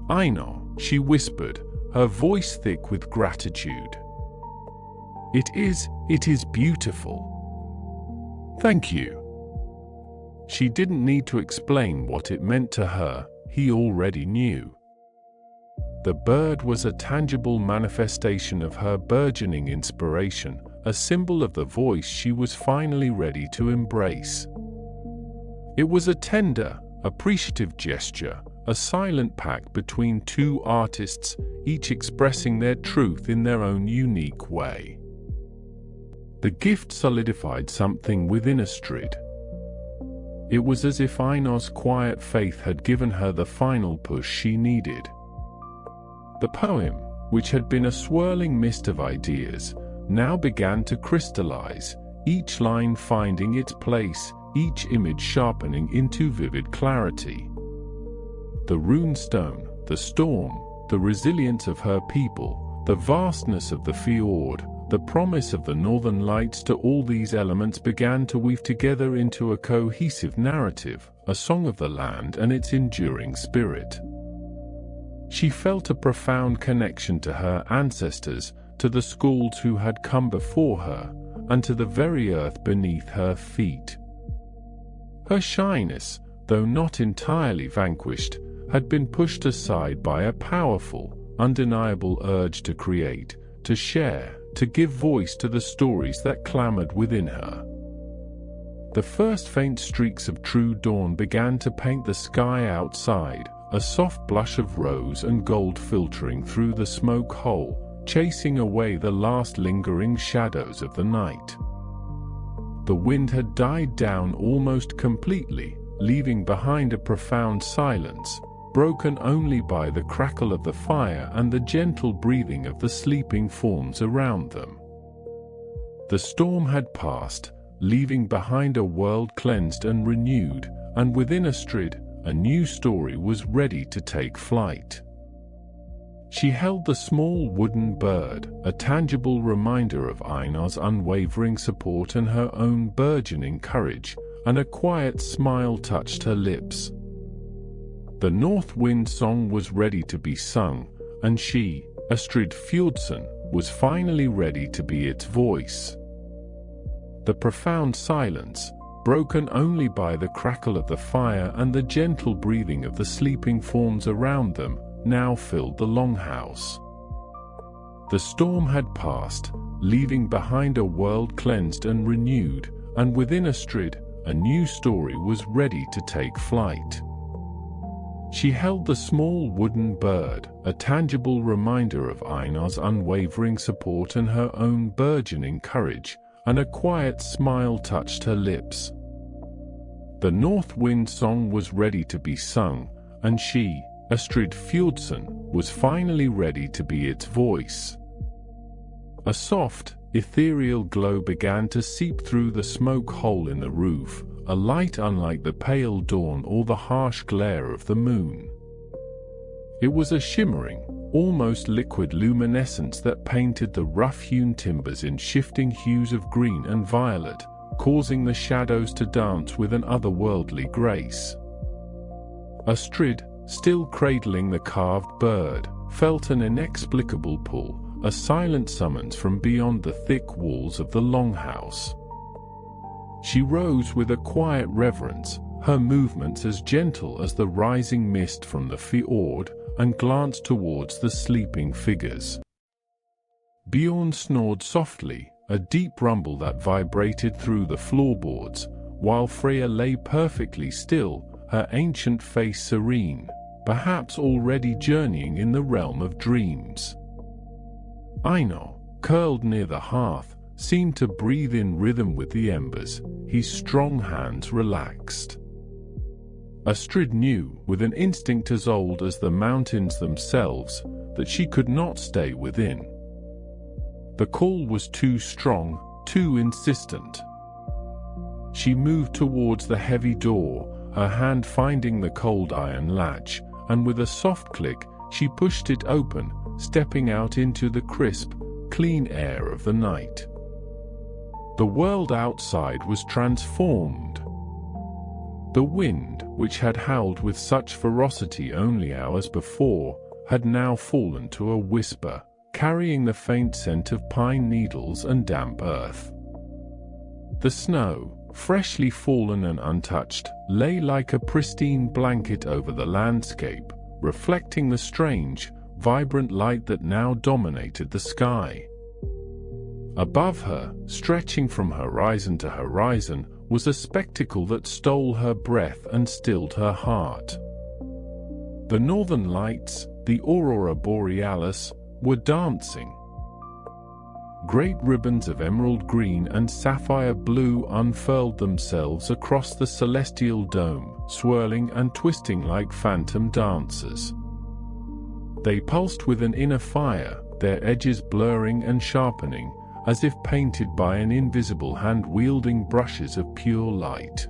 "Einar," she whispered, her voice thick with gratitude. It is beautiful. Thank you." She didn't need to explain what it meant to her, he already knew. The bird was a tangible manifestation of her burgeoning inspiration, a symbol of the voice she was finally ready to embrace. It was a tender, appreciative gesture, a silent pact between two artists, each expressing their truth in their own unique way. The gift solidified something within Astrid. It was as if Einar's quiet faith had given her the final push she needed. The poem, which had been a swirling mist of ideas, now began to crystallize, each line finding its place, each image sharpening into vivid clarity. The runestone, the storm, the resilience of her people, the vastness of the fjord, the promise of the northern lights, to all these elements began to weave together into a cohesive narrative, a song of the land and its enduring spirit. She felt a profound connection to her ancestors, to the schools who had come before her, and to the very earth beneath her feet. Her shyness, though not entirely vanquished, had been pushed aside by a powerful, undeniable urge to create, to share, to give voice to the stories that clamored within her. The first faint streaks of true dawn began to paint the sky outside, a soft blush of rose and gold filtering through the smoke hole, chasing away the last lingering shadows of the night. The wind had died down almost completely, leaving behind a profound silence, broken only by the crackle of the fire and the gentle breathing of the sleeping forms around them. The storm had passed, leaving behind a world cleansed and renewed, and within Astrid, a new story was ready to take flight. She held the small wooden bird, a tangible reminder of Einar's unwavering support and her own burgeoning courage, and a quiet smile touched her lips. The North Wind song was ready to be sung, and she, Astrid Fjordsson, was finally ready to be its voice. The profound silence, broken only by the crackle of the fire and the gentle breathing of the sleeping forms around them, now filled the Longhouse. The storm had passed, leaving behind a world cleansed and renewed, and within Astrid, a new story was ready to take flight. She held the small wooden bird, a tangible reminder of Einar's unwavering support and her own burgeoning courage, and a quiet smile touched her lips. The North Wind song was ready to be sung, and she, Astrid Fjordsson, was finally ready to be its voice. A soft, ethereal glow began to seep through the smoke hole in the roof, a light unlike the pale dawn or the harsh glare of the moon. It was a shimmering, almost liquid luminescence that painted the rough-hewn timbers in shifting hues of green and violet, causing the shadows to dance with an otherworldly grace. Astrid, still cradling the carved bird, felt an inexplicable pull, a silent summons from beyond the thick walls of the Longhouse. She rose with a quiet reverence, her movements as gentle as the rising mist from the fjord, and glanced towards the sleeping figures. Bjorn snored softly, a deep rumble that vibrated through the floorboards, while Freya lay perfectly still, her ancient face serene, perhaps already journeying in the realm of dreams. Einar, curled near the hearth, seemed to breathe in rhythm with the embers, his strong hands relaxed. Astrid knew, with an instinct as old as the mountains themselves, that she could not stay within. The call was too strong, too insistent. She moved towards the heavy door, her hand finding the cold iron latch, and with a soft click, she pushed it open, stepping out into the crisp, clean air of the night. The world outside was transformed. The wind, which had howled with such ferocity only hours before, had now fallen to a whisper, carrying the faint scent of pine needles and damp earth. The snow, freshly fallen and untouched, lay like a pristine blanket over the landscape, reflecting the strange, vibrant light that now dominated the sky. Above her, stretching from horizon to horizon, was a spectacle that stole her breath and stilled her heart. The northern lights, the aurora borealis, were dancing. Great ribbons of emerald green and sapphire blue unfurled themselves across the celestial dome, swirling and twisting like phantom dancers. They pulsed with an inner fire, their edges blurring and sharpening, as if painted by an invisible hand wielding brushes of pure light.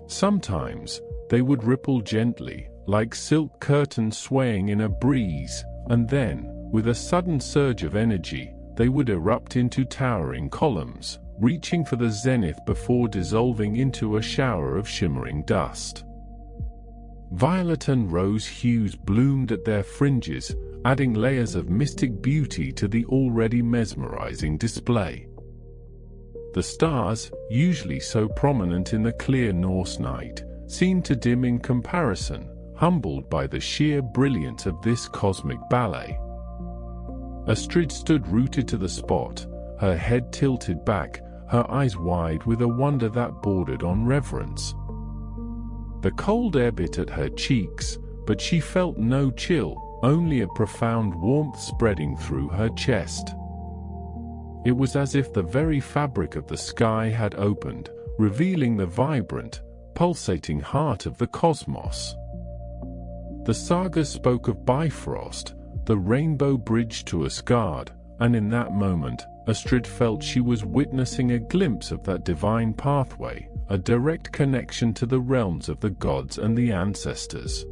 Sometimes, they would ripple gently, like silk curtains swaying in a breeze, and then, with a sudden surge of energy, they would erupt into towering columns, reaching for the zenith before dissolving into a shower of shimmering dust. Violet and rose hues bloomed at their fringes, adding layers of mystic beauty to the already mesmerizing display. The stars, usually so prominent in the clear Norse night, seemed to dim in comparison, humbled by the sheer brilliance of this cosmic ballet. Astrid stood rooted to the spot, her head tilted back, her eyes wide with a wonder that bordered on reverence. The cold air bit at her cheeks, but she felt no chill, only a profound warmth spreading through her chest. It was as if the very fabric of the sky had opened, revealing the vibrant, pulsating heart of the cosmos. The saga spoke of Bifrost, the rainbow bridge to Asgard, and in that moment, Astrid felt she was witnessing a glimpse of that divine pathway, a direct connection to the realms of the gods and the ancestors.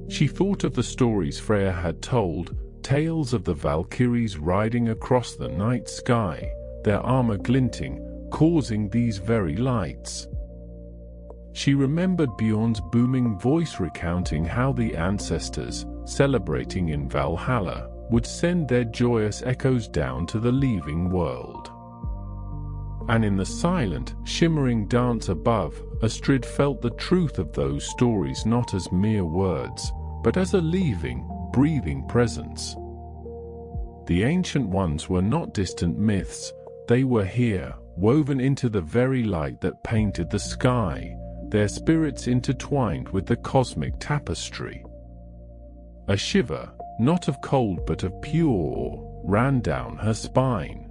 She thought of the stories Freya had told, tales of the Valkyries riding across the night sky, their armor glinting, causing these very lights. She remembered Bjorn's booming voice recounting how the ancestors, celebrating in Valhalla, would send their joyous echoes down to the leaving world. And in the silent, shimmering dance above, Astrid felt the truth of those stories not as mere words, but as a living, breathing presence. The ancient ones were not distant myths, they were here, woven into the very light that painted the sky, their spirits intertwined with the cosmic tapestry. A shiver, not of cold but of pure awe, ran down her spine.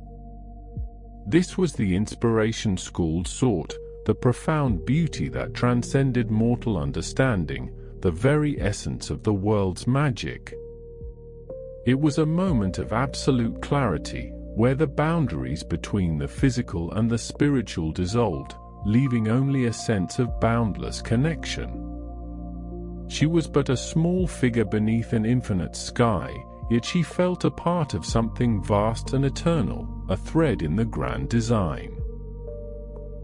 This was the inspiration school sought, the profound beauty that transcended mortal understanding, the very essence of the world's magic. It was a moment of absolute clarity, where the boundaries between the physical and the spiritual dissolved, leaving only a sense of boundless connection. She was but a small figure beneath an infinite sky, yet she felt a part of something vast and eternal, a thread in the grand design.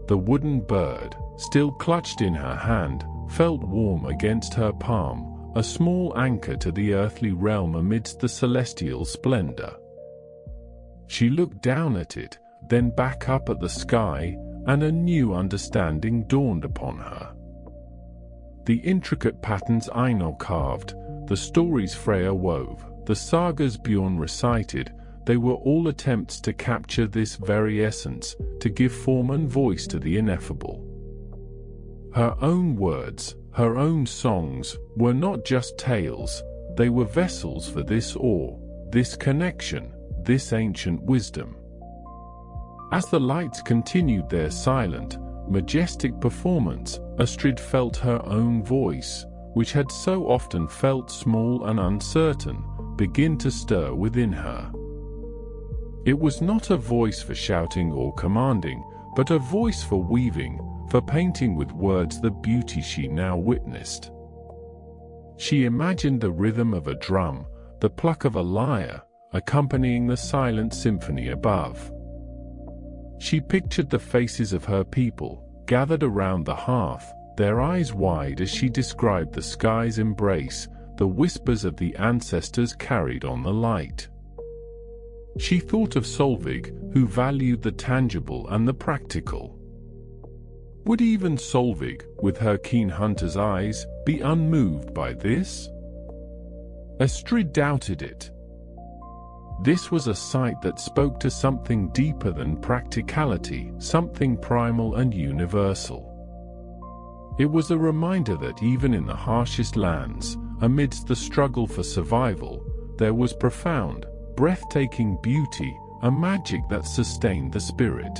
The wooden bird, still clutched in her hand, felt warm against her palm, a small anchor to the earthly realm amidst the celestial splendor. She looked down at it, then back up at the sky, and a new understanding dawned upon her. The intricate patterns Einar carved, the stories Freya wove, the sagas Bjorn recited, they were all attempts to capture this very essence, to give form and voice to the ineffable. Her own words, her own songs, were not just tales, they were vessels for this awe, this connection, this ancient wisdom. As the lights continued their silent, majestic performance, Astrid felt her own voice, which had so often felt small and uncertain, begin to stir within her. It was not a voice for shouting or commanding, but a voice for weaving, for painting with words the beauty she now witnessed. She imagined the rhythm of a drum, the pluck of a lyre, accompanying the silent symphony above. She pictured the faces of her people, gathered around the hearth, their eyes wide as she described the sky's embrace, the whispers of the ancestors carried on the light. She thought of Solveig, who valued the tangible and the practical. Would even Solveig, with her keen hunter's eyes, be unmoved by this? Astrid doubted it. This was a sight that spoke to something deeper than practicality, something primal and universal. It was a reminder that even in the harshest lands, amidst the struggle for survival, there was profound, breathtaking beauty, a magic that sustained the spirit.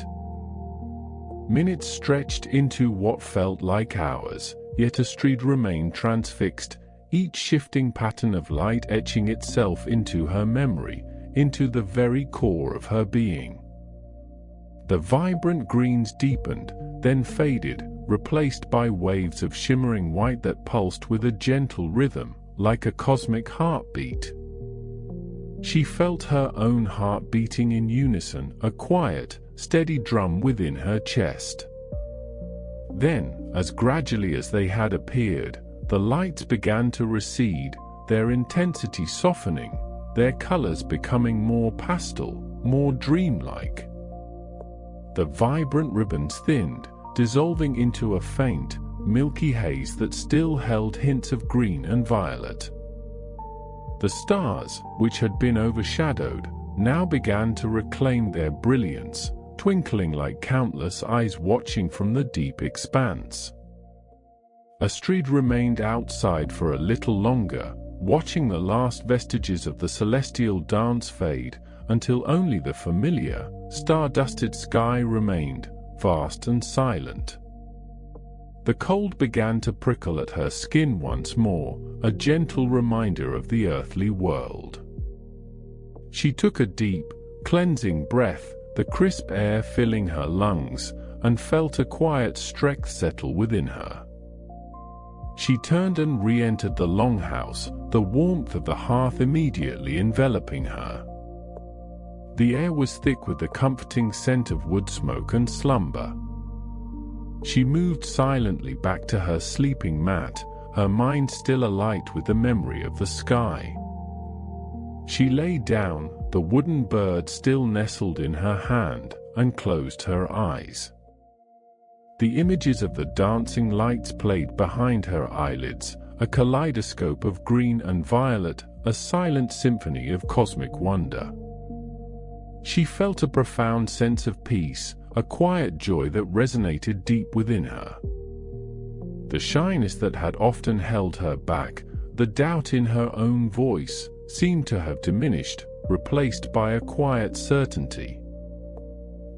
Minutes stretched into what felt like hours, yet Astrid remained transfixed, each shifting pattern of light etching itself into her memory, into the very core of her being. The vibrant greens deepened, then faded, replaced by waves of shimmering white that pulsed with a gentle rhythm, like a cosmic heartbeat. She felt her own heart beating in unison, a quiet, steady drum within her chest. Then, as gradually as they had appeared, the lights began to recede, their intensity softening, their colors becoming more pastel, more dreamlike. The vibrant ribbons thinned, dissolving into a faint, milky haze that still held hints of green and violet. The stars, which had been overshadowed, now began to reclaim their brilliance, twinkling like countless eyes watching from the deep expanse. Astrid remained outside for a little longer, watching the last vestiges of the celestial dance fade, until only the familiar, star-dusted sky remained, vast and silent. The cold began to prickle at her skin once more, a gentle reminder of the earthly world. She took a deep, cleansing breath, the crisp air filling her lungs, and felt a quiet strength settle within her. She turned and re-entered the longhouse, the warmth of the hearth immediately enveloping her. The air was thick with the comforting scent of woodsmoke and slumber. She moved silently back to her sleeping mat, her mind still alight with the memory of the sky. She lay down, the wooden bird still nestled in her hand, and closed her eyes. The images of the dancing lights played behind her eyelids, a kaleidoscope of green and violet, a silent symphony of cosmic wonder. She felt a profound sense of peace, a quiet joy that resonated deep within her. The shyness that had often held her back, the doubt in her own voice, seemed to have diminished, replaced by a quiet certainty.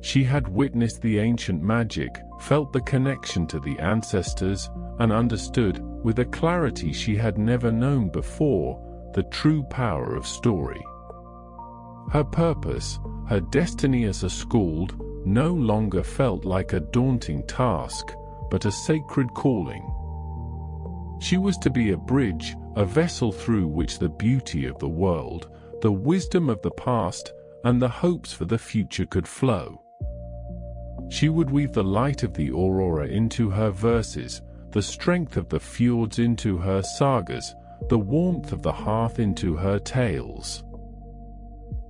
She had witnessed the ancient magic, felt the connection to the ancestors, and understood, with a clarity she had never known before, the true power of story. Her purpose, her destiny as a skald, no longer felt like a daunting task, but a sacred calling. She was to be a bridge, a vessel through which the beauty of the world, the wisdom of the past, and the hopes for the future could flow. She would weave the light of the aurora into her verses, the strength of the fjords into her sagas, the warmth of the hearth into her tales.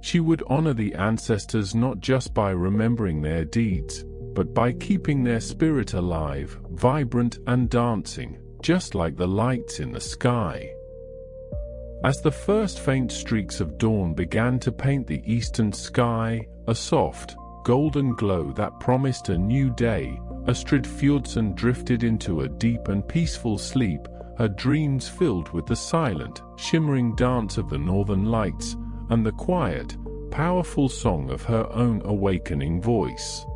She would honor the ancestors not just by remembering their deeds, but by keeping their spirit alive, vibrant and dancing, just like the lights in the sky. As the first faint streaks of dawn began to paint the eastern sky, a soft, golden glow that promised a new day, Astrid Fjordsson drifted into a deep and peaceful sleep, her dreams filled with the silent, shimmering dance of the northern lights, and the quiet, powerful song of her own awakening voice.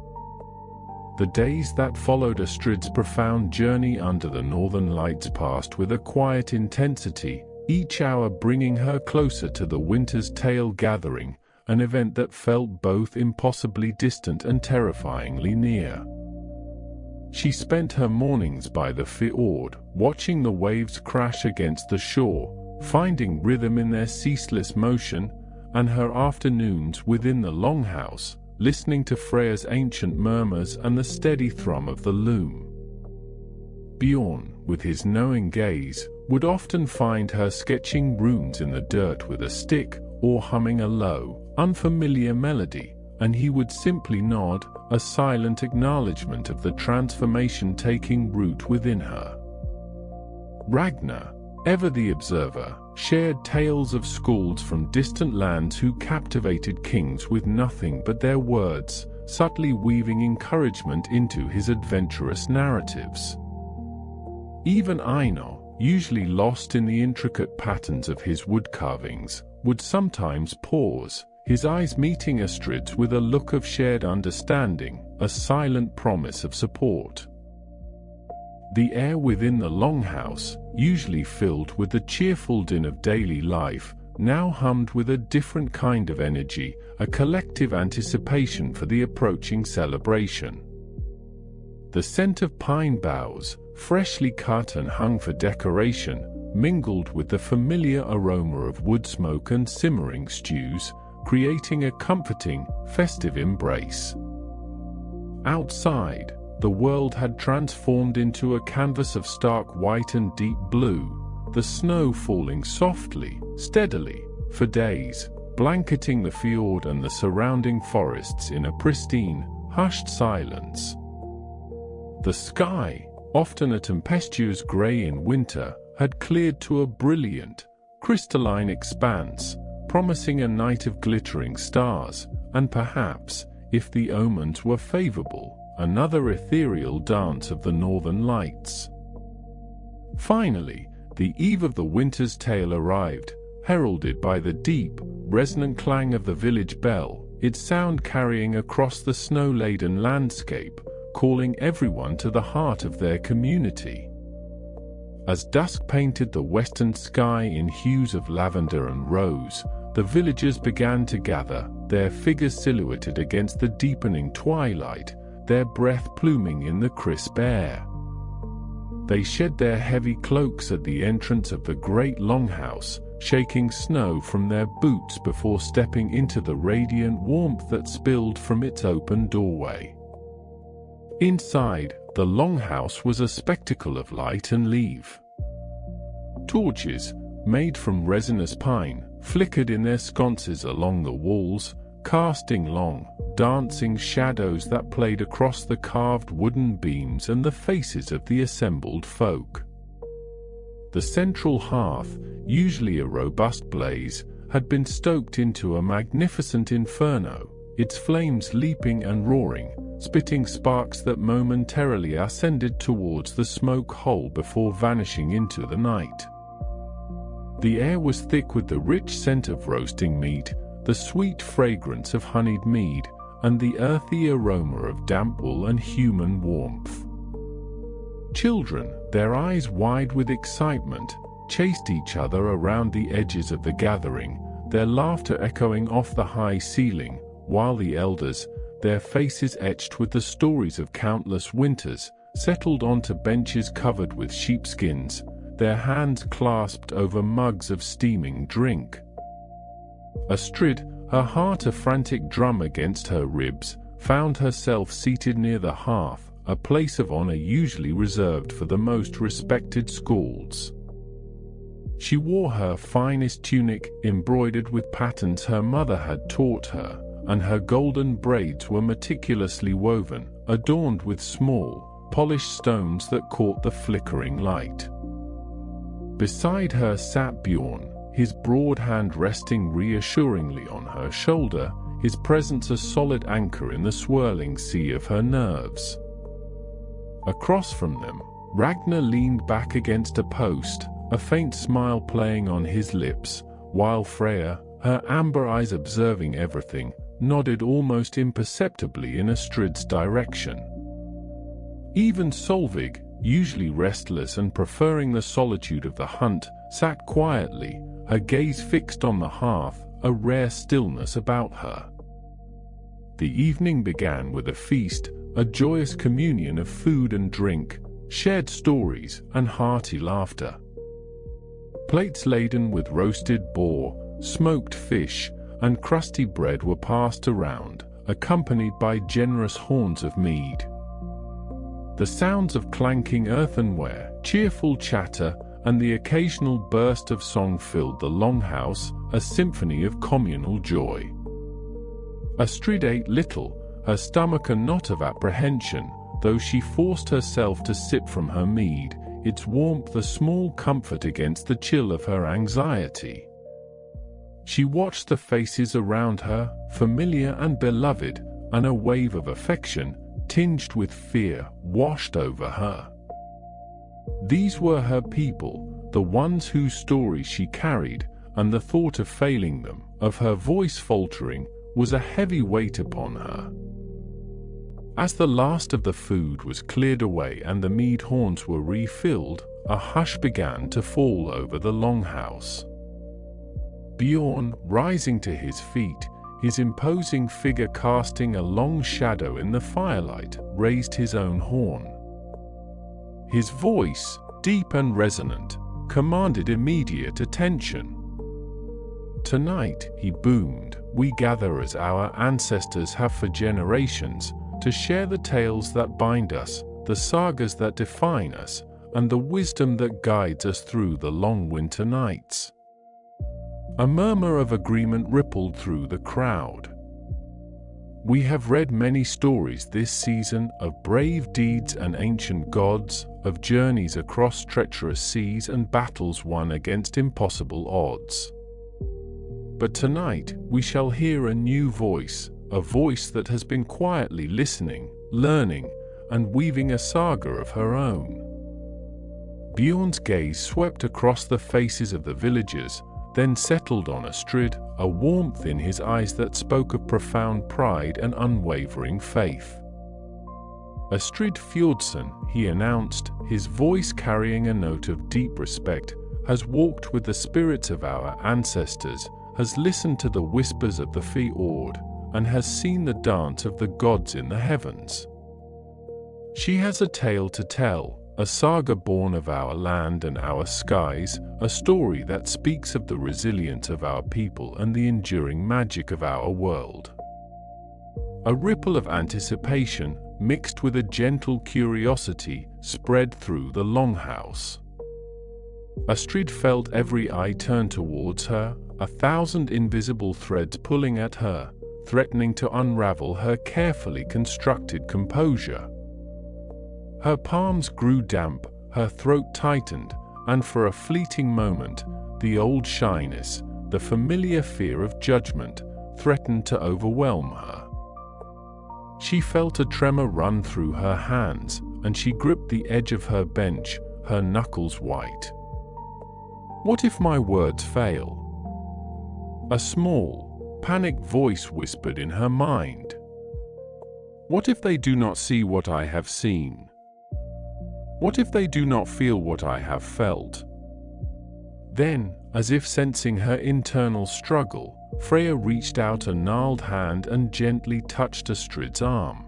The days that followed Astrid's profound journey under the northern lights passed with a quiet intensity, each hour bringing her closer to the winter's tale gathering, an event that felt both impossibly distant and terrifyingly near. She spent her mornings by the fjord, watching the waves crash against the shore, finding rhythm in their ceaseless motion, and her afternoons within the Longhouse, listening to Freya's ancient murmurs and the steady thrum of the loom. Bjorn, with his knowing gaze, would often find her sketching runes in the dirt with a stick, or humming a low, unfamiliar melody, and he would simply nod, a silent acknowledgement of the transformation taking root within her. Ragnar, ever the observer, shared tales of skalds from distant lands who captivated kings with nothing but their words, subtly weaving encouragement into his adventurous narratives. Even Einar, usually lost in the intricate patterns of his wood carvings, would sometimes pause, his eyes meeting Astrid's with a look of shared understanding, a silent promise of support. The air within the Longhouse, usually filled with the cheerful din of daily life, now hummed with a different kind of energy, a collective anticipation for the approaching celebration. The scent of pine boughs, freshly cut and hung for decoration, mingled with the familiar aroma of woodsmoke and simmering stews, creating a comforting, festive embrace. Outside, the world had transformed into a canvas of stark white and deep blue, the snow falling softly, steadily, for days, blanketing the fjord and the surrounding forests in a pristine, hushed silence. The sky, often a tempestuous grey in winter, had cleared to a brilliant, crystalline expanse, promising a night of glittering stars, and perhaps, if the omens were favorable, another ethereal dance of the northern lights. Finally, the eve of the winter's tale arrived, heralded by the deep, resonant clang of the village bell, its sound carrying across the snow-laden landscape, calling everyone to the heart of their community. As dusk painted the western sky in hues of lavender and rose, the villagers began to gather, their figures silhouetted against the deepening twilight, their breath pluming in the crisp air. They shed their heavy cloaks at the entrance of the great Longhouse, shaking snow from their boots before stepping into the radiant warmth that spilled from its open doorway. Inside, the Longhouse was a spectacle of light and leaf. Torches, made from resinous pine, flickered in their sconces along the walls, casting long, dancing shadows that played across the carved wooden beams and the faces of the assembled folk. The central hearth, usually a robust blaze, had been stoked into a magnificent inferno, its flames leaping and roaring, spitting sparks that momentarily ascended towards the smoke hole before vanishing into the night. The air was thick with the rich scent of roasting meat, the sweet fragrance of honeyed mead, and the earthy aroma of damp wool and human warmth. Children, their eyes wide with excitement, chased each other around the edges of the gathering, their laughter echoing off the high ceiling, while the elders, their faces etched with the stories of countless winters, settled onto benches covered with sheepskins, their hands clasped over mugs of steaming drink. Astrid, her heart a frantic drum against her ribs, found herself seated near the hearth, a place of honor usually reserved for the most respected skalds. She wore her finest tunic, embroidered with patterns her mother had taught her, and her golden braids were meticulously woven, adorned with small, polished stones that caught the flickering light. Beside her sat Bjorn, his broad hand resting reassuringly on her shoulder, his presence a solid anchor in the swirling sea of her nerves. Across from them, Ragnar leaned back against a post, a faint smile playing on his lips, while Freya, her amber eyes observing everything, nodded almost imperceptibly in Astrid's direction. Even Solvig, usually restless and preferring the solitude of the hunt, sat quietly, her gaze fixed on the hearth, a rare stillness about her. The evening began with a feast, a joyous communion of food and drink, shared stories, and hearty laughter. Plates laden with roasted boar, smoked fish, and crusty bread were passed around, accompanied by generous horns of mead. The sounds of clanking earthenware, cheerful chatter, and the occasional burst of song filled the Longhouse, a symphony of communal joy. Astrid ate little, her stomach a knot of apprehension, though she forced herself to sip from her mead, its warmth a small comfort against the chill of her anxiety. She watched the faces around her, familiar and beloved, and a wave of affection, tinged with fear, washed over her. These were her people, the ones whose stories she carried, and the thought of failing them, of her voice faltering, was a heavy weight upon her. As the last of the food was cleared away and the mead horns were refilled, a hush began to fall over the Longhouse. Bjorn, rising to his feet, his imposing figure casting a long shadow in the firelight, raised his own horn. His voice, deep and resonant, commanded immediate attention. "Tonight," he boomed, "we gather as our ancestors have for generations, to share the tales that bind us, the sagas that define us, and the wisdom that guides us through the long winter nights." A murmur of agreement rippled through the crowd. We have read many stories this season of brave deeds and ancient gods, of journeys across treacherous seas and battles won against impossible odds. But tonight we shall hear a new voice, a voice that has been quietly listening, learning, and weaving a saga of her own. Bjorn's gaze swept across the faces of the villagers, then settled on Astrid, a warmth in his eyes that spoke of profound pride and unwavering faith. "Astrid Fjordsson," he announced, his voice carrying a note of deep respect, "has walked with the spirits of our ancestors, has listened to the whispers of the fjord, and has seen the dance of the gods in the heavens. She has a tale to tell, a saga born of our land and our skies, a story that speaks of the resilience of our people and the enduring magic of our world." A ripple of anticipation, mixed with a gentle curiosity, spread through the Longhouse. Astrid felt every eye turn towards her, 1,000 invisible threads pulling at her, threatening to unravel her carefully constructed composure. Her palms grew damp, her throat tightened, and for a fleeting moment, the old shyness, the familiar fear of judgment, threatened to overwhelm her. She felt a tremor run through her hands, and she gripped the edge of her bench, her knuckles white. What if my words fail? A small, panicked voice whispered in her mind. What if they do not see what I have seen? What if they do not feel what I have felt? Then, as if sensing her internal struggle, Freya reached out a gnarled hand and gently touched Astrid's arm.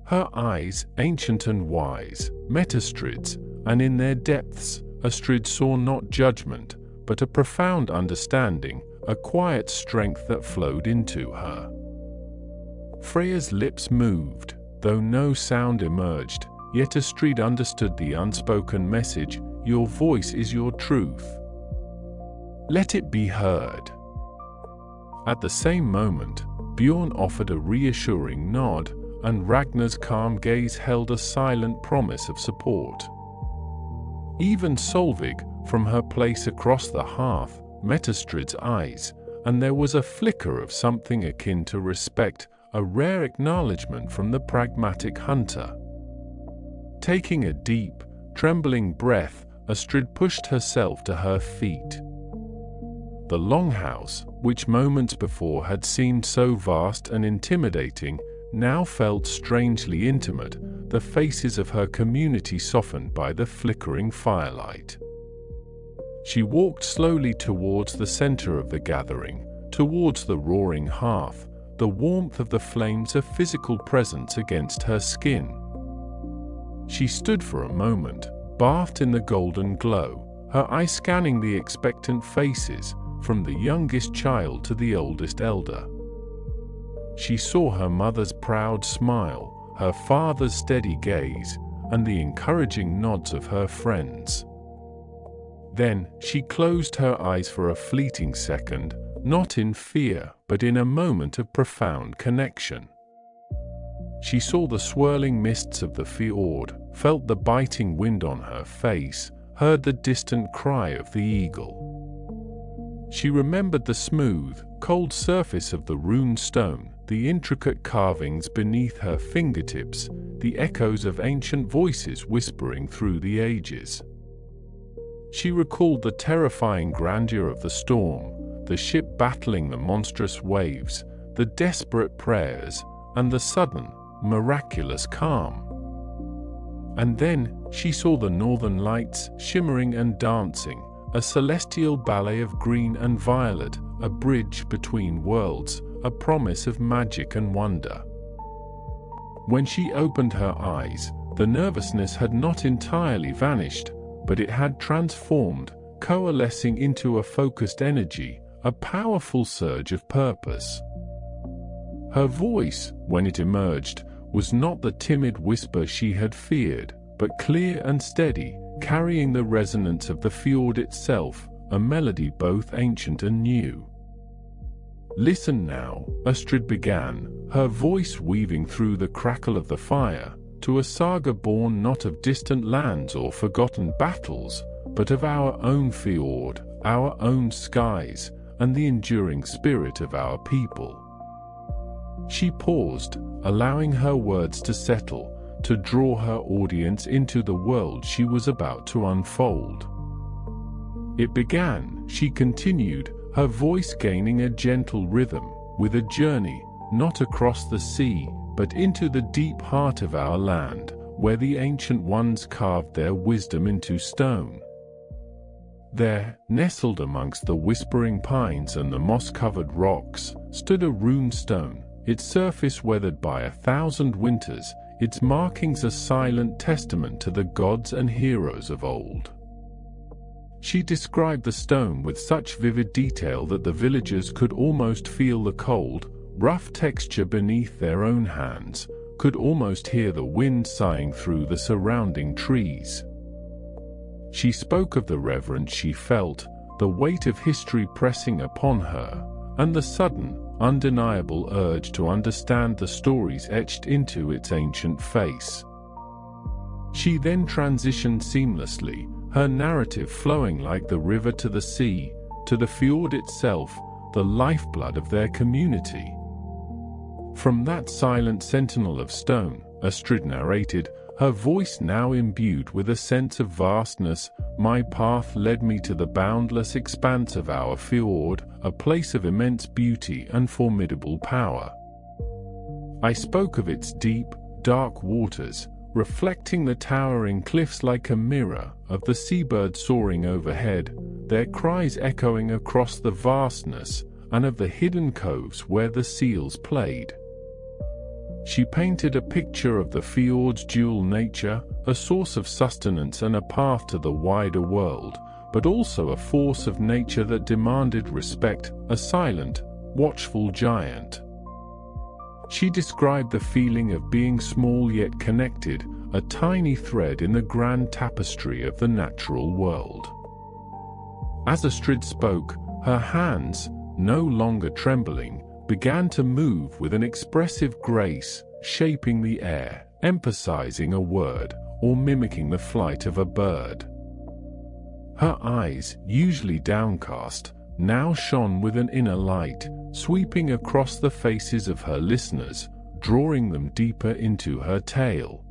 Her eyes, ancient and wise, met Astrid's, and in their depths, Astrid saw not judgment, but a profound understanding, a quiet strength that flowed into her. Freya's lips moved, though no sound emerged, yet Astrid understood the unspoken message, your voice is your truth. Let it be heard. At the same moment, Bjorn offered a reassuring nod, and Ragnar's calm gaze held a silent promise of support. Even Solvig, from her place across the hearth, met Astrid's eyes, and there was a flicker of something akin to respect, a rare acknowledgement from the pragmatic hunter. Taking a deep, trembling breath, Astrid pushed herself to her feet. The Longhouse, which moments before had seemed so vast and intimidating, now felt strangely intimate, the faces of her community softened by the flickering firelight. She walked slowly towards the center of the gathering, towards the roaring hearth, the warmth of the flames a physical presence against her skin. She stood for a moment, bathed in the golden glow, her eyes scanning the expectant faces, from the youngest child to the oldest elder. She saw her mother's proud smile, her father's steady gaze, and the encouraging nods of her friends. Then she closed her eyes for a fleeting second, not in fear, but in a moment of profound connection. She saw the swirling mists of the fjord, felt the biting wind on her face, heard the distant cry of the eagle. She remembered the smooth, cold surface of the runed stone, the intricate carvings beneath her fingertips, the echoes of ancient voices whispering through the ages. She recalled the terrifying grandeur of the storm, the ship battling the monstrous waves, the desperate prayers, and the sudden, miraculous calm. And then she saw the northern lights shimmering and dancing, a celestial ballet of green and violet, a bridge between worlds, a promise of magic and wonder. When she opened her eyes, the nervousness had not entirely vanished, but it had transformed, coalescing into a focused energy, a powerful surge of purpose. Her voice, when it emerged, was not the timid whisper she had feared, but clear and steady, carrying the resonance of the fjord itself, a melody both ancient and new. Listen now, Astrid began, her voice weaving through the crackle of the fire, to a saga born not of distant lands or forgotten battles, but of our own fjord, our own skies, and the enduring spirit of our people. She paused, allowing her words to settle, to draw her audience into the world she was about to unfold. It began, she continued, her voice gaining a gentle rhythm, with a journey, not across the sea, but into the deep heart of our land, where the ancient ones carved their wisdom into stone. There, nestled amongst the whispering pines and the moss-covered rocks, stood a runed stone, its surface weathered by 1,000 winters, its markings a silent testament to the gods and heroes of old. She described the stone with such vivid detail that the villagers could almost feel the cold, rough texture beneath their own hands, could almost hear the wind sighing through the surrounding trees. She spoke of the reverence she felt, the weight of history pressing upon her, and the sudden, undeniable urge to understand the stories etched into its ancient face. She then transitioned seamlessly, her narrative flowing like the river to the sea, to the fjord itself, the lifeblood of their community. From that silent sentinel of stone, Astrid narrated, her voice now imbued with a sense of vastness, my path led me to the boundless expanse of our fjord, a place of immense beauty and formidable power. I spoke of its deep, dark waters, reflecting the towering cliffs like a mirror, of the seabirds soaring overhead, their cries echoing across the vastness, and of the hidden coves where the seals played. She painted a picture of the fjord's dual nature, a source of sustenance and a path to the wider world, but also a force of nature that demanded respect, a silent, watchful giant. She described the feeling of being small yet connected, a tiny thread in the grand tapestry of the natural world. As Astrid spoke, her hands, no longer trembling, began to move with an expressive grace, shaping the air, emphasizing a word, or mimicking the flight of a bird. Her eyes, usually downcast, now shone with an inner light, sweeping across the faces of her listeners, drawing them deeper into her tale.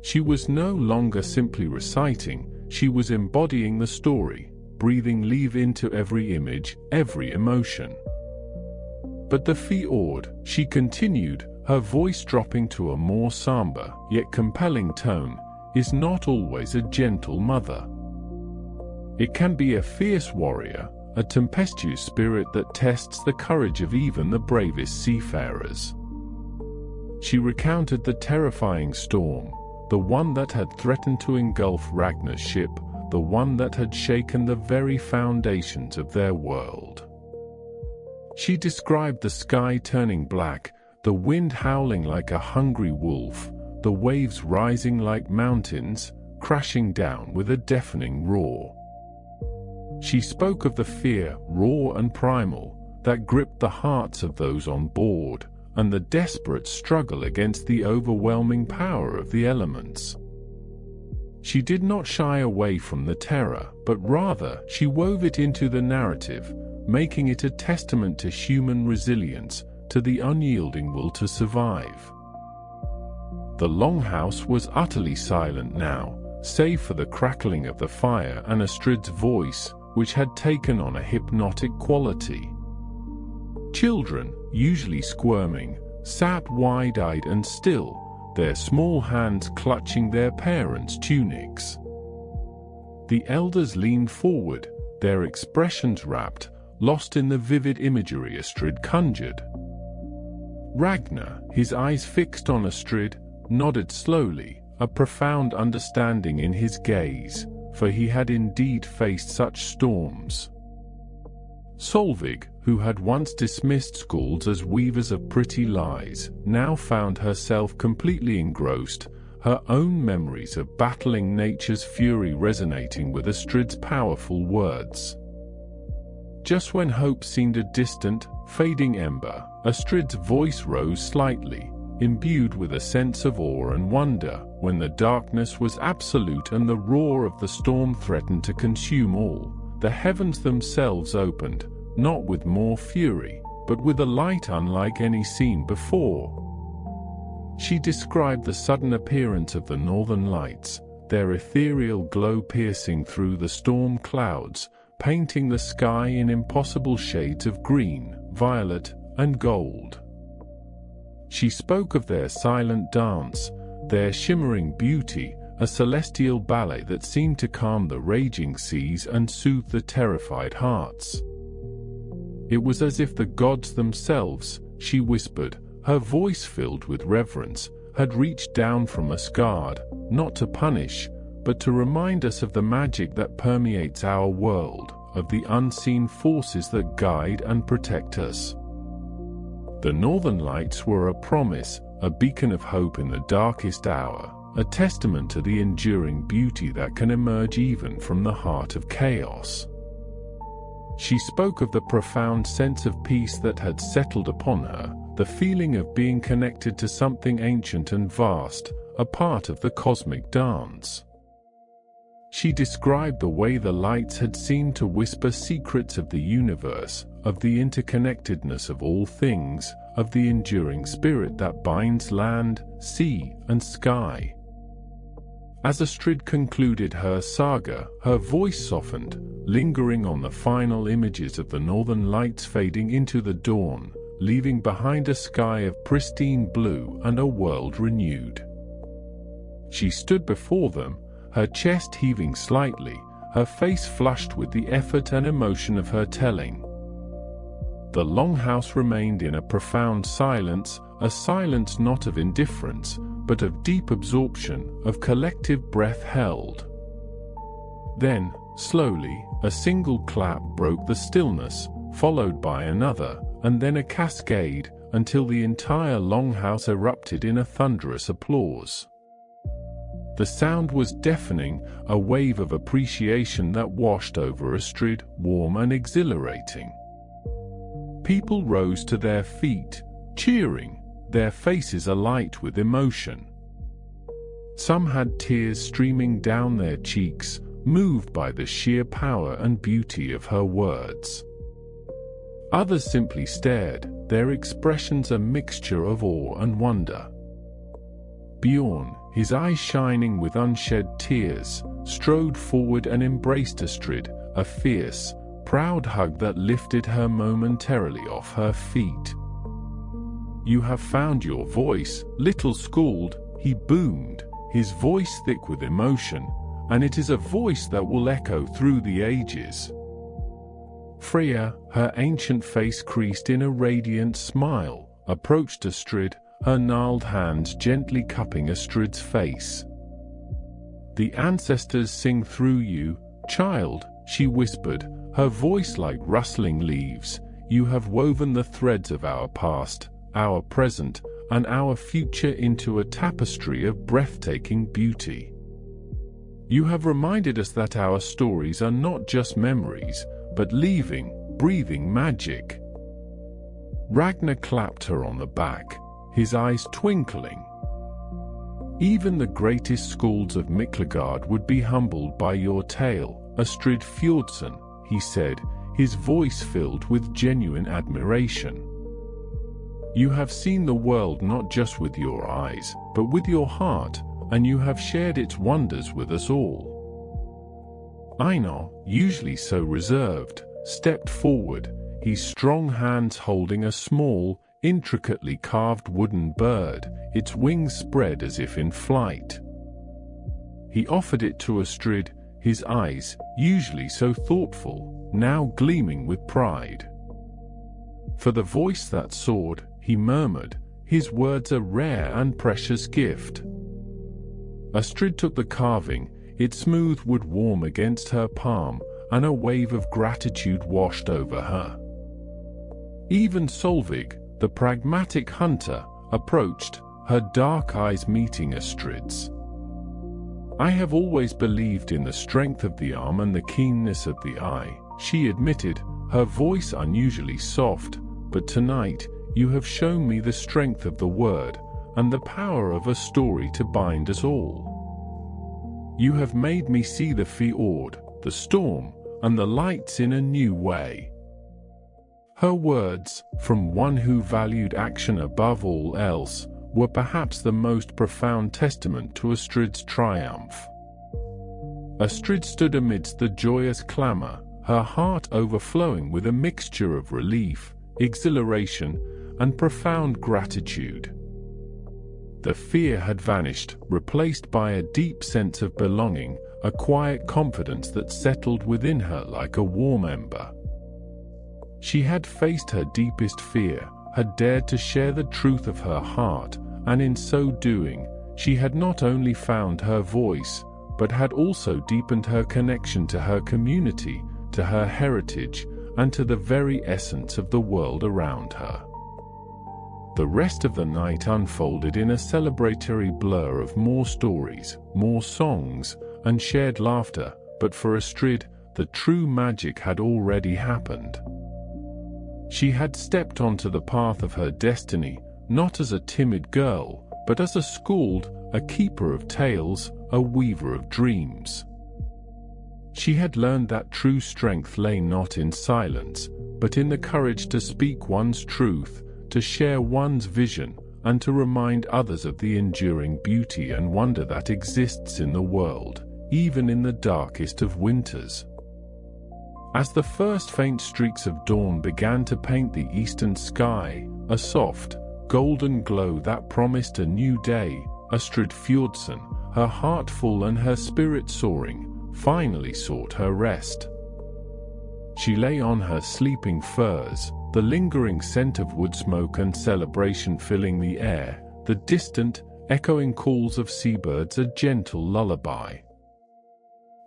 She was no longer simply reciting, she was embodying the story, breathing life into every image, every emotion. But the fjord, she continued, her voice dropping to a more somber, yet compelling tone, is not always a gentle mother. It can be a fierce warrior, a tempestuous spirit that tests the courage of even the bravest seafarers. She recounted the terrifying storm, the one that had threatened to engulf Ragnar's ship, the one that had shaken the very foundations of their world. She described the sky turning black, the wind howling like a hungry wolf, the waves rising like mountains, crashing down with a deafening roar. She spoke of the fear, raw and primal, that gripped the hearts of those on board, and the desperate struggle against the overwhelming power of the elements. She did not shy away from the terror, but rather she wove it into the narrative, making it a testament to human resilience, to the unyielding will to survive. The Longhouse was utterly silent now, save for the crackling of the fire and Astrid's voice, which had taken on a hypnotic quality. Children, usually squirming, sat wide-eyed and still, their small hands clutching their parents' tunics. The elders leaned forward, their expressions rapt, lost in the vivid imagery Astrid conjured. Ragnar, his eyes fixed on Astrid, nodded slowly, a profound understanding in his gaze, for he had indeed faced such storms. Solvig, who had once dismissed schools as weavers of pretty lies, now found herself completely engrossed, her own memories of battling nature's fury resonating with Astrid's powerful words. Just when hope seemed a distant, fading ember, Astrid's voice rose slightly, imbued with a sense of awe and wonder, when the darkness was absolute and the roar of the storm threatened to consume all. The heavens themselves opened, not with more fury, but with a light unlike any seen before. She described the sudden appearance of the northern lights, their ethereal glow piercing through the storm clouds, painting the sky in impossible shades of green, violet, and gold. She spoke of their silent dance, their shimmering beauty, a celestial ballet that seemed to calm the raging seas and soothe the terrified hearts. It was as if the gods themselves, she whispered, her voice filled with reverence, had reached down from Asgard, not to punish, but to remind us of the magic that permeates our world, of the unseen forces that guide and protect us. The Northern Lights were a promise, a beacon of hope in the darkest hour, a testament to the enduring beauty that can emerge even from the heart of chaos. She spoke of the profound sense of peace that had settled upon her, the feeling of being connected to something ancient and vast, a part of the cosmic dance. She described the way the lights had seemed to whisper secrets of the universe, of the interconnectedness of all things, of the enduring spirit that binds land, sea, and sky. As Astrid concluded her saga, her voice softened, lingering on the final images of the northern lights fading into the dawn, leaving behind a sky of pristine blue and a world renewed. She stood before them, her chest heaving slightly, her face flushed with the effort and emotion of her telling. The Longhouse remained in a profound silence, a silence not of indifference, but of deep absorption, of collective breath held. Then, slowly, a single clap broke the stillness, followed by another, and then a cascade, until the entire Longhouse erupted in a thunderous applause. The sound was deafening, a wave of appreciation that washed over Astrid, warm and exhilarating. People rose to their feet, cheering, their faces alight with emotion. Some had tears streaming down their cheeks, moved by the sheer power and beauty of her words. Others simply stared, their expressions a mixture of awe and wonder. Bjorn, his eyes shining with unshed tears, strode forward and embraced Astrid, a fierce, proud hug that lifted her momentarily off her feet. "You have found your voice, little Skald," he boomed, his voice thick with emotion, "and it is a voice that will echo through the ages." Freya, her ancient face creased in a radiant smile, approached Astrid, her gnarled hands gently cupping Astrid's face. "The ancestors sing through you, child," she whispered, her voice like rustling leaves. "You have woven the threads of our past, our present, and our future into a tapestry of breathtaking beauty. You have reminded us that our stories are not just memories, but living, breathing magic." Ragnar clapped her on the back, his eyes twinkling. "Even the greatest Skalds of Miklagard would be humbled by your tale, Astrid Fjordsson," he said, his voice filled with genuine admiration. "You have seen the world not just with your eyes, but with your heart, and you have shared its wonders with us all." Einar, usually so reserved, stepped forward, his strong hands holding a small, intricately carved wooden bird, its wings spread as if in flight. He offered it to Astrid, his eyes, usually so thoughtful, now gleaming with pride. "For the voice that soared," he murmured, his words a rare and precious gift. Astrid took the carving, its smooth wood warm against her palm, and a wave of gratitude washed over her. Even Solvig, the pragmatic hunter, approached, her dark eyes meeting Astrid's. "I have always believed in the strength of the arm and the keenness of the eye," she admitted, her voice unusually soft, "but tonight, you have shown me the strength of the word, and the power of a story to bind us all. You have made me see the fjord, the storm, and the lights in a new way." Her words, from one who valued action above all else, were perhaps the most profound testament to Astrid's triumph. Astrid stood amidst the joyous clamor, her heart overflowing with a mixture of relief, exhilaration, and profound gratitude. The fear had vanished, replaced by a deep sense of belonging, a quiet confidence that settled within her like a warm ember. She had faced her deepest fear, had dared to share the truth of her heart, and in so doing, she had not only found her voice, but had also deepened her connection to her community, to her heritage, and to the very essence of the world around her. The rest of the night unfolded in a celebratory blur of more stories, more songs, and shared laughter, but for Astrid, the true magic had already happened. She had stepped onto the path of her destiny, not as a timid girl, but as a Skald, a keeper of tales, a weaver of dreams. She had learned that true strength lay not in silence, but in the courage to speak one's truth, to share one's vision, and to remind others of the enduring beauty and wonder that exists in the world, even in the darkest of winters. As the first faint streaks of dawn began to paint the eastern sky, a soft, golden glow that promised a new day, Astrid Fjordsson, her heart full and her spirit soaring, finally sought her rest. She lay on her sleeping furs, the lingering scent of woodsmoke and celebration filling the air, the distant, echoing calls of seabirds a gentle lullaby.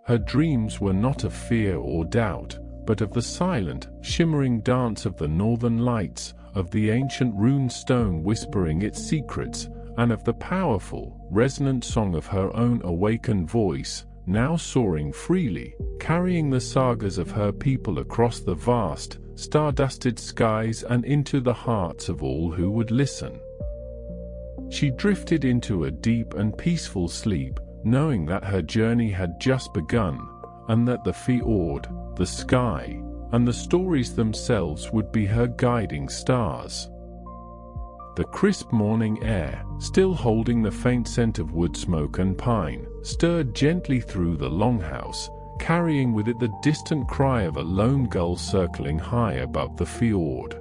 Her dreams were not of fear or doubt, but of the silent, shimmering dance of the northern lights, of the ancient rune stone whispering its secrets, and of the powerful, resonant song of her own awakened voice, now soaring freely, carrying the sagas of her people across the vast, star-dusted skies and into the hearts of all who would listen. She drifted into a deep and peaceful sleep, knowing that her journey had just begun, and that the fjord, the sky, and the stories themselves would be her guiding stars. The crisp morning air, still holding the faint scent of woodsmoke and pine, stirred gently through the longhouse, carrying with it the distant cry of a lone gull circling high above the fjord.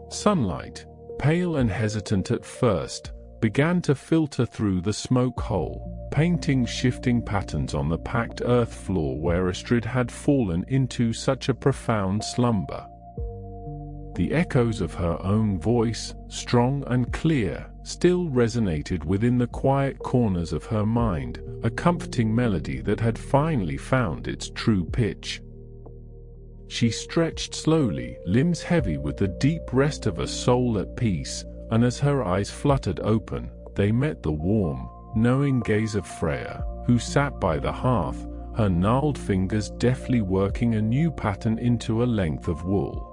Sunlight, pale and hesitant at first, began to filter through the smoke hole, painting shifting patterns on the packed earth floor where Astrid had fallen into such a profound slumber. The echoes of her own voice, strong and clear, still resonated within the quiet corners of her mind, a comforting melody that had finally found its true pitch. She stretched slowly, limbs heavy with the deep rest of a soul at peace, and as her eyes fluttered open, they met the warm, knowing gaze of Freya, who sat by the hearth, her gnarled fingers deftly working a new pattern into a length of wool.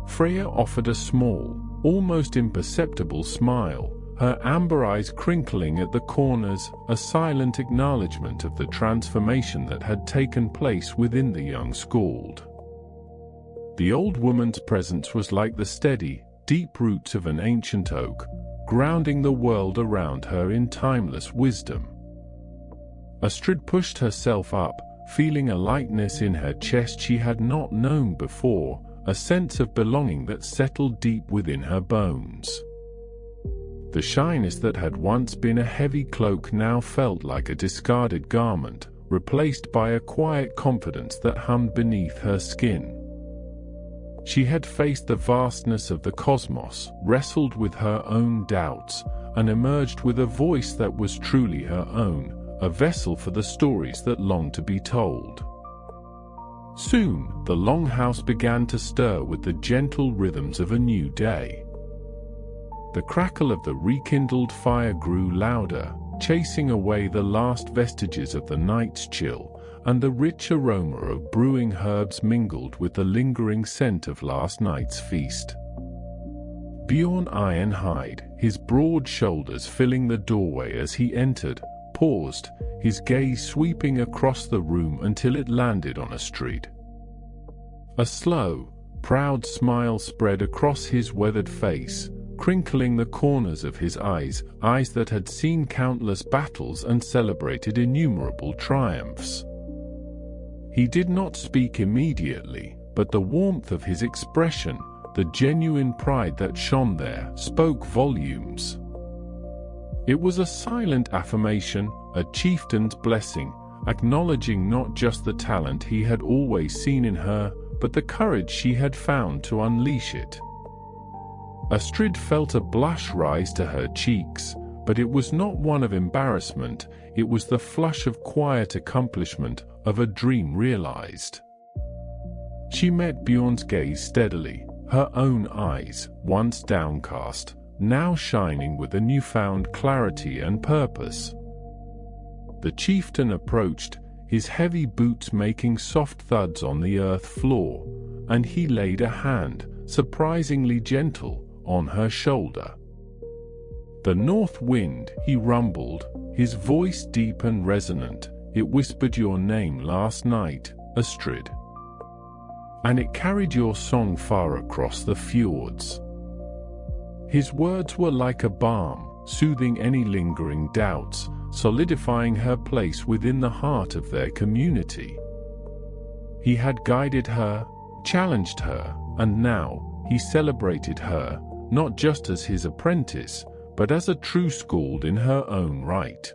Freya offered a small, almost imperceptible smile, her amber eyes crinkling at the corners, a silent acknowledgement of the transformation that had taken place within the young skald. The old woman's presence was like the steady, deep roots of an ancient oak, grounding the world around her in timeless wisdom. Astrid pushed herself up, feeling a lightness in her chest she had not known before, a sense of belonging that settled deep within her bones. The shyness that had once been a heavy cloak now felt like a discarded garment, replaced by a quiet confidence that hummed beneath her skin. She had faced the vastness of the cosmos, wrestled with her own doubts, and emerged with a voice that was truly her own, a vessel for the stories that longed to be told. Soon, the longhouse began to stir with the gentle rhythms of a new day. The crackle of the rekindled fire grew louder, chasing away the last vestiges of the night's chill, and the rich aroma of brewing herbs mingled with the lingering scent of last night's feast. Bjorn Ironhide, his broad shoulders filling the doorway as he entered, paused, his gaze sweeping across the room until it landed on Astrid. A slow, proud smile spread across his weathered face, crinkling the corners of his eyes that had seen countless battles and celebrated innumerable triumphs. He did not speak immediately, but the warmth of his expression, the genuine pride that shone there, spoke volumes. It was a silent affirmation, a chieftain's blessing, acknowledging not just the talent he had always seen in her, but the courage she had found to unleash it. Astrid felt a blush rise to her cheeks, but it was not one of embarrassment, it was the flush of quiet accomplishment, of a dream realized. She met Bjorn's gaze steadily, her own eyes, once downcast, now shining with a newfound clarity and purpose. The chieftain approached, his heavy boots making soft thuds on the earth floor, and he laid a hand, surprisingly gentle, on her shoulder. "The north wind," he rumbled, his voice deep and resonant, "it whispered your name last night, Astrid." and it carried your song far across the fjords. His words were like a balm, soothing any lingering doubts, solidifying her place within the heart of their community. He had guided her, challenged her, and now he celebrated her, not just as his apprentice, but as a true skald in her own right.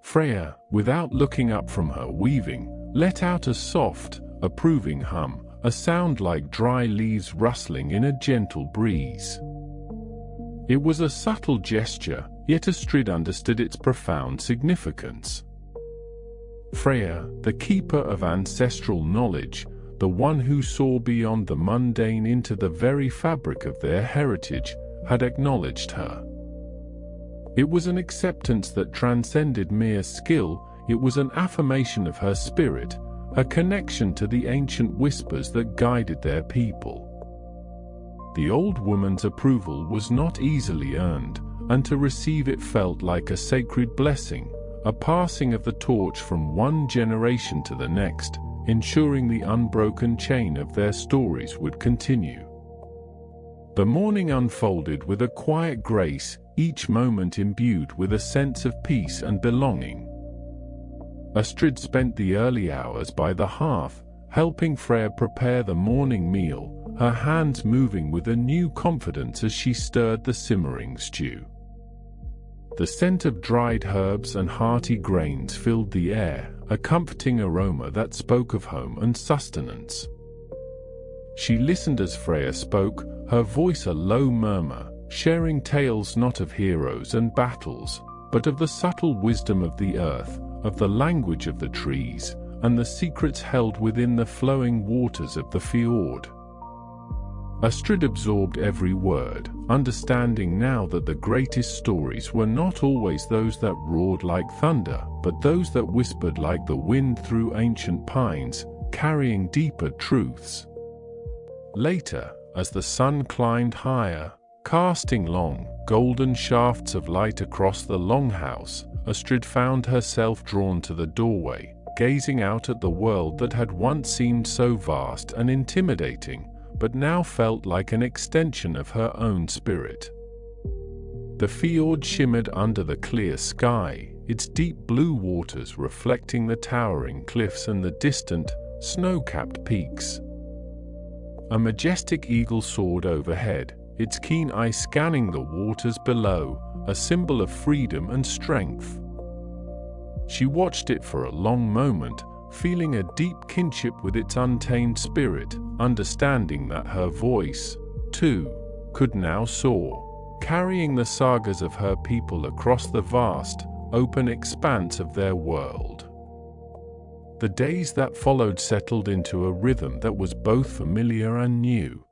Freya, without looking up from her weaving, let out a soft, approving hum, a sound like dry leaves rustling in a gentle breeze. It was a subtle gesture, yet Astrid understood its profound significance. Freya, the keeper of ancestral knowledge, the one who saw beyond the mundane into the very fabric of their heritage, had acknowledged her. It was an acceptance that transcended mere skill. It was an affirmation of her spirit, a connection to the ancient whispers that guided their people. The old woman's approval was not easily earned, and to receive it felt like a sacred blessing, a passing of the torch from one generation to the next, ensuring the unbroken chain of their stories would continue. The morning unfolded with a quiet grace, each moment imbued with a sense of peace and belonging. Astrid spent the early hours by the hearth, helping Freya prepare the morning meal, her hands moving with a new confidence as she stirred the simmering stew. The scent of dried herbs and hearty grains filled the air, a comforting aroma that spoke of home and sustenance. She listened as Freya spoke, her voice a low murmur, sharing tales not of heroes and battles, but of the subtle wisdom of the earth, of the language of the trees, and the secrets held within the flowing waters of the fjord. Astrid absorbed every word, understanding now that the greatest stories were not always those that roared like thunder, but those that whispered like the wind through ancient pines, carrying deeper truths. Later, as the sun climbed higher, casting long, golden shafts of light across the Longhouse, Astrid found herself drawn to the doorway, gazing out at the world that had once seemed so vast and intimidating, but now felt like an extension of her own spirit. The fjord shimmered under the clear sky, its deep blue waters reflecting the towering cliffs and the distant, snow-capped peaks. A majestic eagle soared overhead, its keen eye scanning the waters below, a symbol of freedom and strength. She watched it for a long moment, feeling a deep kinship with its untamed spirit, understanding that her voice, too, could now soar, carrying the sagas of her people across the vast, open expanse of their world. The days that followed settled into a rhythm that was both familiar and new.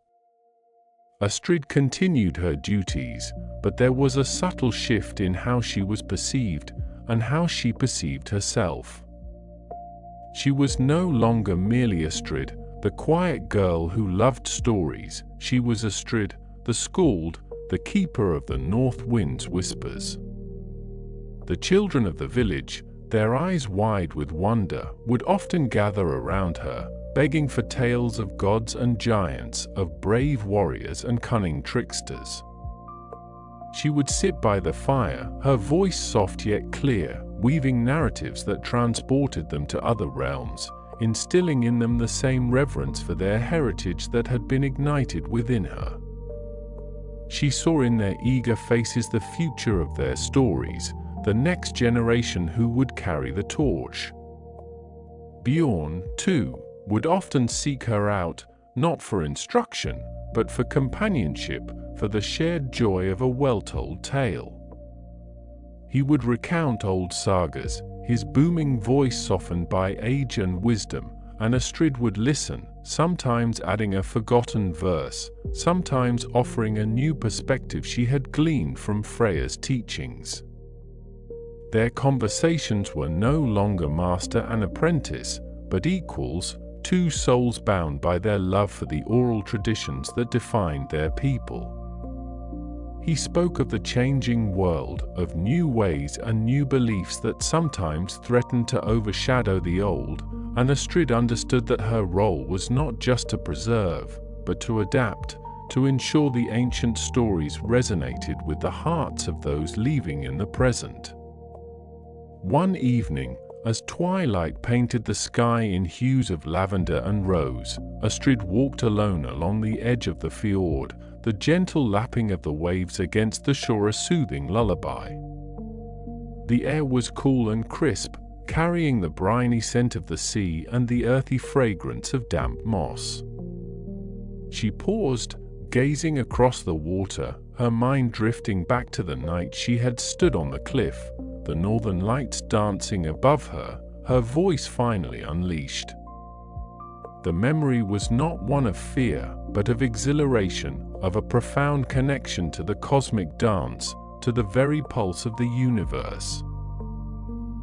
Astrid continued her duties, but there was a subtle shift in how she was perceived and how she perceived herself. She was no longer merely Astrid, the quiet girl who loved stories. She was Astrid, the skald, the keeper of the north wind's whispers. The children of the village, their eyes wide with wonder, would often gather around her, begging for tales of gods and giants, of brave warriors and cunning tricksters. She would sit by the fire, her voice soft yet clear, weaving narratives that transported them to other realms, instilling in them the same reverence for their heritage that had been ignited within her. She saw in their eager faces the future of their stories, the next generation who would carry the torch. Bjorn, too, would often seek her out, not for instruction, but for companionship, for the shared joy of a well-told tale. He would recount old sagas, his booming voice softened by age and wisdom, and Astrid would listen, sometimes adding a forgotten verse, sometimes offering a new perspective she had gleaned from Freya's teachings. Their conversations were no longer master and apprentice, but equals, two souls bound by their love for the oral traditions that defined their people. He spoke of the changing world, of new ways and new beliefs that sometimes threatened to overshadow the old, and Astrid understood that her role was not just to preserve, but to adapt, to ensure the ancient stories resonated with the hearts of those living in the present. One evening, as twilight painted the sky in hues of lavender and rose, Astrid walked alone along the edge of the fjord, the gentle lapping of the waves against the shore a soothing lullaby. The air was cool and crisp, carrying the briny scent of the sea and the earthy fragrance of damp moss. She paused, gazing across the water, her mind drifting back to the night she had stood on the cliff, the northern lights dancing above her, her voice finally unleashed. The memory was not one of fear, but of exhilaration, of a profound connection to the cosmic dance, to the very pulse of the universe.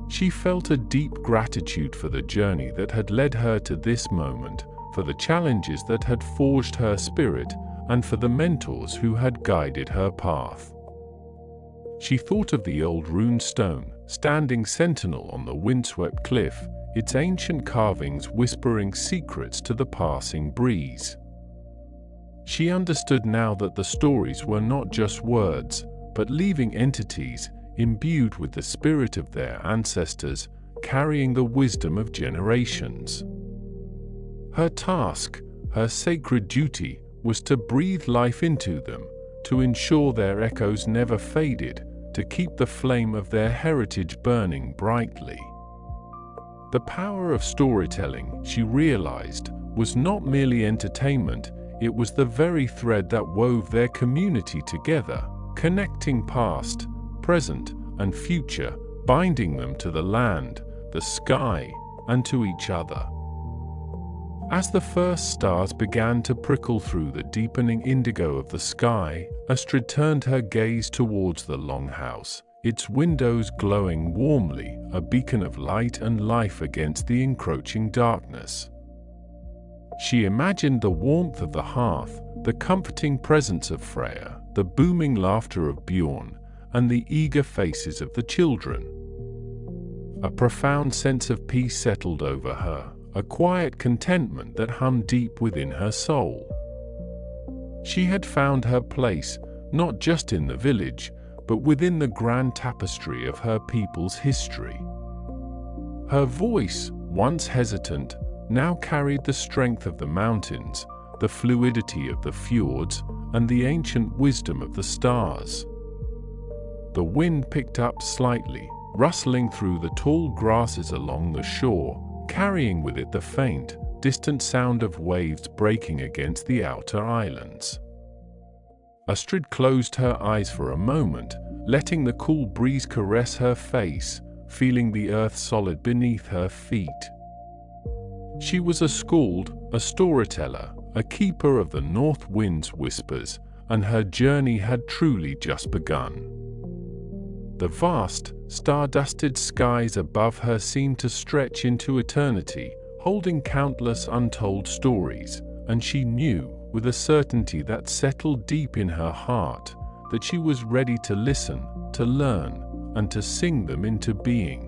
She felt a deep gratitude for the journey that had led her to this moment, for the challenges that had forged her spirit, and for the mentors who had guided her path. She thought of the old rune stone, standing sentinel on the windswept cliff, its ancient carvings whispering secrets to the passing breeze. She understood now that the stories were not just words, but living entities, imbued with the spirit of their ancestors, carrying the wisdom of generations. Her task, her sacred duty, was to breathe life into them, to ensure their echoes never faded, to keep the flame of their heritage burning brightly. The power of storytelling, she realized, was not merely entertainment, it was the very thread that wove their community together, connecting past, present, and future, binding them to the land, the sky, and to each other. As the first stars began to prickle through the deepening indigo of the sky, Astrid turned her gaze towards the Longhouse, its windows glowing warmly, a beacon of light and life against the encroaching darkness. She imagined the warmth of the hearth, the comforting presence of Freya, the booming laughter of Bjorn, and the eager faces of the children. A profound sense of peace settled over her, a quiet contentment that hummed deep within her soul. She had found her place, not just in the village, but within the grand tapestry of her people's history. Her voice, once hesitant, now carried the strength of the mountains, the fluidity of the fjords, and the ancient wisdom of the stars. The wind picked up slightly, rustling through the tall grasses along the shore, carrying with it the faint, distant sound of waves breaking against the outer islands. Astrid closed her eyes for a moment, letting the cool breeze caress her face, feeling the earth solid beneath her feet. She was a skald, a storyteller, a keeper of the north wind's whispers, and her journey had truly just begun. The vast, star-dusted skies above her seemed to stretch into eternity, holding countless untold stories, and she knew, with a certainty that settled deep in her heart, that she was ready to listen, to learn, and to sing them into being.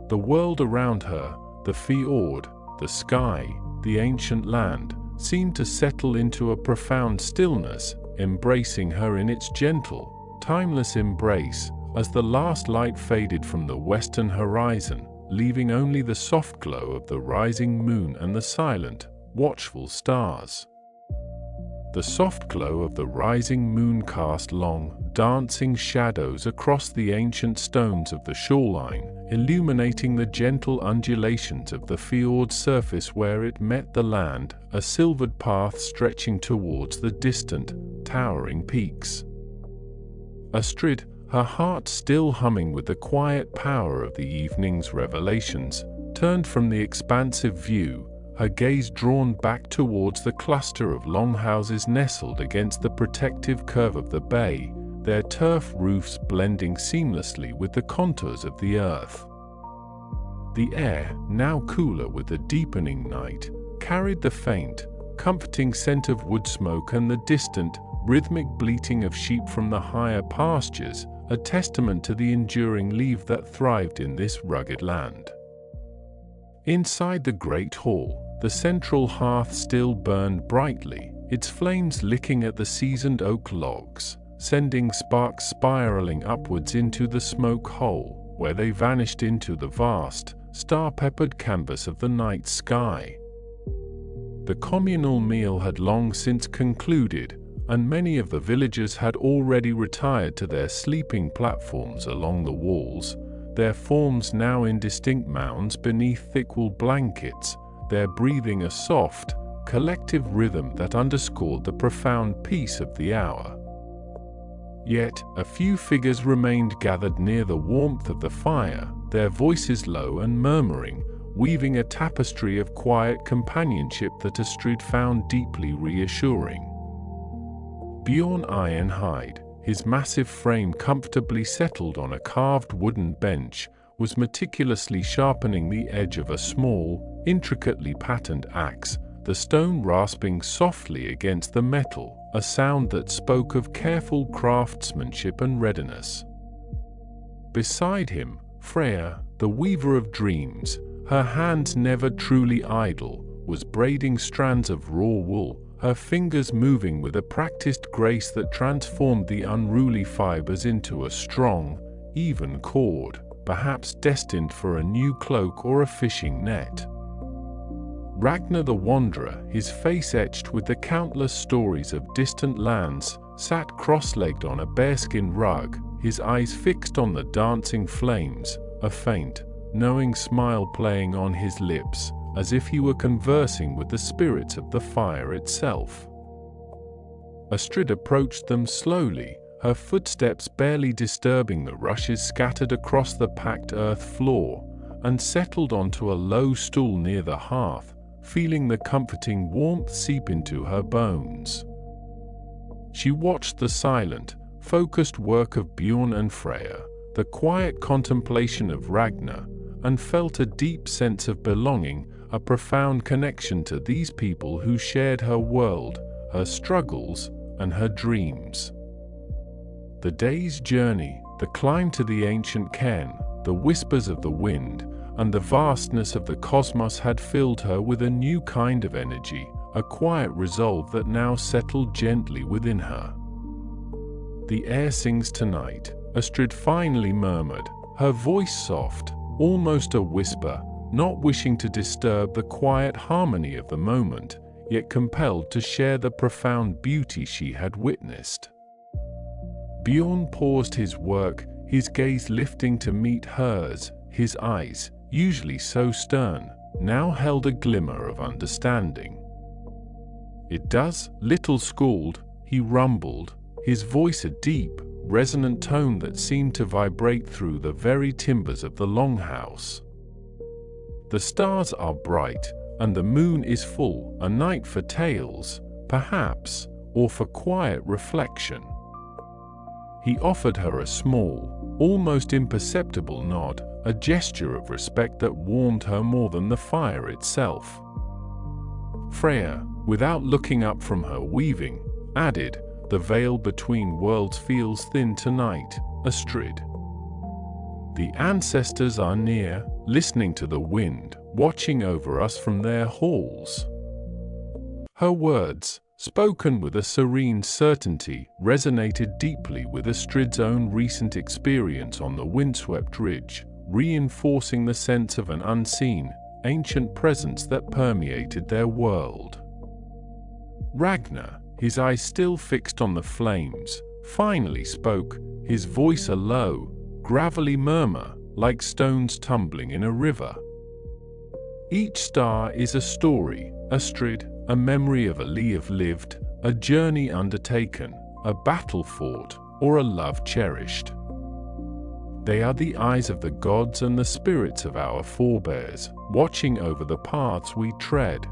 The world around her, the fjord, the sky, the ancient land, seemed to settle into a profound stillness, embracing her in its gentle, timeless embrace, as the last light faded from the western horizon, leaving only the soft glow of the rising moon and the silent, watchful stars. The soft glow of the rising moon cast long, dancing shadows across the ancient stones of the shoreline, illuminating the gentle undulations of the fjord's surface where it met the land, a silvered path stretching towards the distant, towering peaks. Astrid, her heart still humming with the quiet power of the evening's revelations, turned from the expansive view, her gaze drawn back towards the cluster of longhouses nestled against the protective curve of the bay, their turf roofs blending seamlessly with the contours of the earth. The air, now cooler with the deepening night, carried the faint, comforting scent of woodsmoke and the distant, rhythmic bleating of sheep from the higher pastures, a testament to the enduring life that thrived in this rugged land. Inside the great hall, the central hearth still burned brightly, its flames licking at the seasoned oak logs, sending sparks spiraling upwards into the smoke hole, where they vanished into the vast, star-peppered canvas of the night sky. The communal meal had long since concluded, and many of the villagers had already retired to their sleeping platforms along the walls, their forms now indistinct mounds beneath thick wool blankets, their breathing a soft, collective rhythm that underscored the profound peace of the hour. Yet, a few figures remained gathered near the warmth of the fire, their voices low and murmuring, weaving a tapestry of quiet companionship that Astrid found deeply reassuring. Bjorn Ironhide, his massive frame comfortably settled on a carved wooden bench, was meticulously sharpening the edge of a small, intricately patterned axe, the stone rasping softly against the metal, a sound that spoke of careful craftsmanship and readiness. Beside him, Freya, the weaver of dreams, her hands never truly idle, was braiding strands of raw wool, her fingers moving with a practiced grace that transformed the unruly fibers into a strong, even cord, perhaps destined for a new cloak or a fishing net. Ragnar the Wanderer, his face etched with the countless stories of distant lands, sat cross-legged on a bearskin rug, his eyes fixed on the dancing flames, a faint, knowing smile playing on his lips, as if he were conversing with the spirits of the fire itself. Astrid approached them slowly, her footsteps barely disturbing the rushes scattered across the packed earth floor, and settled onto a low stool near the hearth, feeling the comforting warmth seep into her bones. She watched the silent, focused work of Bjorn and Freya, the quiet contemplation of Ragnar, and felt a deep sense of belonging, a profound connection to these people who shared her world, her struggles, and her dreams. The day's journey, the climb to the ancient cairn, the whispers of the wind, and the vastness of the cosmos had filled her with a new kind of energy, a quiet resolve that now settled gently within her. "The air sings tonight," Astrid finally murmured, her voice soft, almost a whisper, not wishing to disturb the quiet harmony of the moment, yet compelled to share the profound beauty she had witnessed. Bjorn paused his work, his gaze lifting to meet hers, his eyes, usually so stern, now held a glimmer of understanding. "It does, little Skald," he rumbled, his voice a deep, resonant tone that seemed to vibrate through the very timbers of the Longhouse. "The stars are bright, and the moon is full, a night for tales, perhaps, or for quiet reflection." He offered her a small, almost imperceptible nod, a gesture of respect that warmed her more than the fire itself. Freya, without looking up from her weaving, added, "The veil between worlds feels thin tonight, Astrid. The ancestors are near, listening to the wind, watching over us from their halls." Her words, spoken with a serene certainty, resonated deeply with Astrid's own recent experience on the windswept ridge, reinforcing the sense of an unseen, ancient presence that permeated their world. Ragnar, his eyes still fixed on the flames, finally spoke, his voice a low, gravelly murmur, like stones tumbling in a river. "Each star is a story, Astrid, a memory of a life lived, a journey undertaken, a battle fought, or a love cherished. They are the eyes of the gods and the spirits of our forebears, watching over the paths we tread."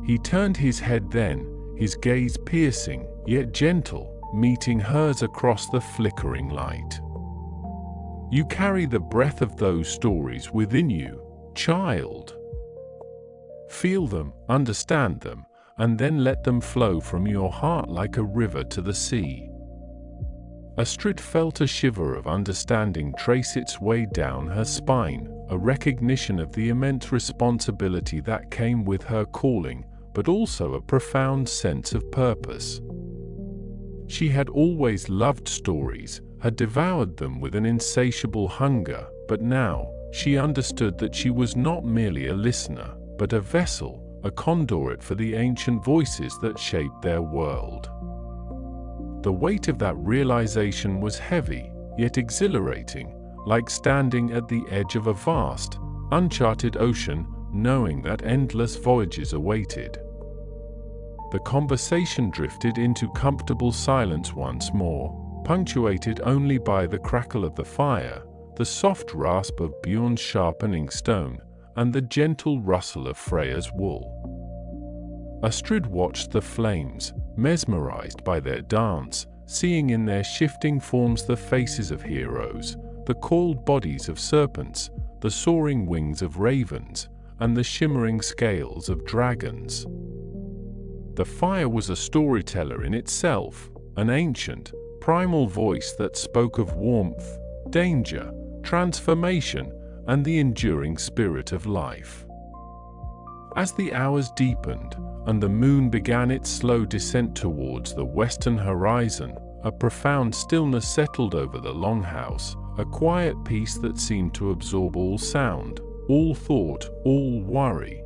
He turned his head then, his gaze piercing, yet gentle, meeting hers across the flickering light. "You carry the breath of those stories within you, child. Feel them, understand them, and then let them flow from your heart like a river to the sea." Astrid felt a shiver of understanding trace its way down her spine, a recognition of the immense responsibility that came with her calling, but also a profound sense of purpose. She had always loved stories, had devoured them with an insatiable hunger, but now she understood that she was not merely a listener, but a vessel, a conduit for the ancient voices that shaped their world. The weight of that realization was heavy, yet exhilarating, like standing at the edge of a vast, uncharted ocean, knowing that endless voyages awaited. The conversation drifted into comfortable silence once more, punctuated only by the crackle of the fire, the soft rasp of Bjorn's sharpening stone, and the gentle rustle of Freya's wool. Astrid watched the flames, mesmerized by their dance, seeing in their shifting forms the faces of heroes, the coiled bodies of serpents, the soaring wings of ravens, and the shimmering scales of dragons. The fire was a storyteller in itself, an ancient, primal voice that spoke of warmth, danger, transformation, and the enduring spirit of life. As the hours deepened, and the moon began its slow descent towards the western horizon, a profound stillness settled over the Longhouse, a quiet peace that seemed to absorb all sound, all thought, all worry.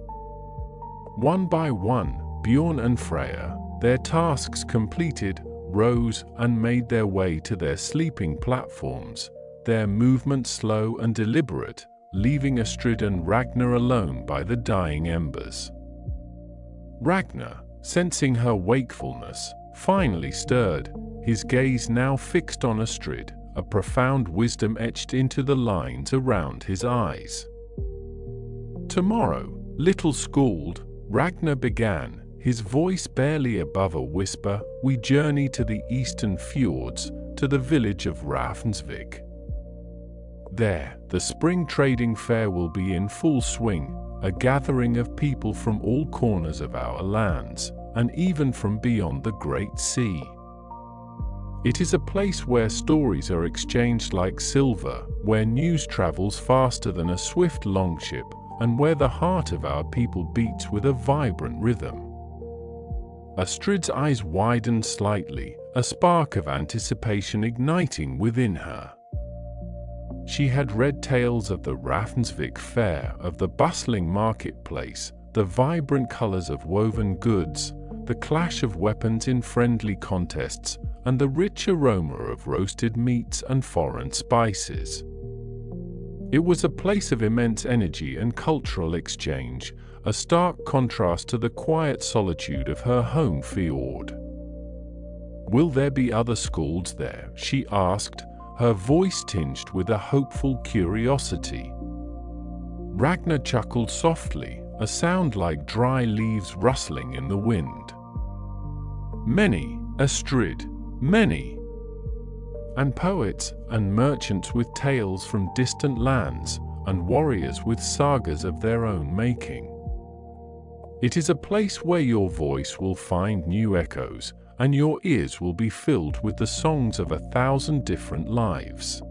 One by one, Bjorn and Freya, their tasks completed, rose and made their way to their sleeping platforms, their movement slow and deliberate, leaving Astrid and Ragnar alone by the dying embers. Ragnar, sensing her wakefulness, finally stirred, his gaze now fixed on Astrid, a profound wisdom etched into the lines around his eyes. "Tomorrow, little Skald," Ragnar began, his voice barely above a whisper, "we journey to the eastern fjords, to the village of Ravnsvik. There, the spring trading fair will be in full swing, a gathering of people from all corners of our lands, and even from beyond the Great Sea. It is a place where stories are exchanged like silver, where news travels faster than a swift longship, and where the heart of our people beats with a vibrant rhythm." Astrid's eyes widened slightly, a spark of anticipation igniting within her. She had read tales of the Ravnsvik fair, of the bustling marketplace, the vibrant colors of woven goods, the clash of weapons in friendly contests, and the rich aroma of roasted meats and foreign spices. It was a place of immense energy and cultural exchange, a stark contrast to the quiet solitude of her home fjord. "Will there be other Skalds there?" she asked, her voice tinged with a hopeful curiosity. Ragnar chuckled softly, a sound like dry leaves rustling in the wind. "Many, Astrid, many. And poets, and merchants with tales from distant lands, and warriors with sagas of their own making. It is a place where your voice will find new echoes, and your ears will be filled with the songs of 1,000 different lives."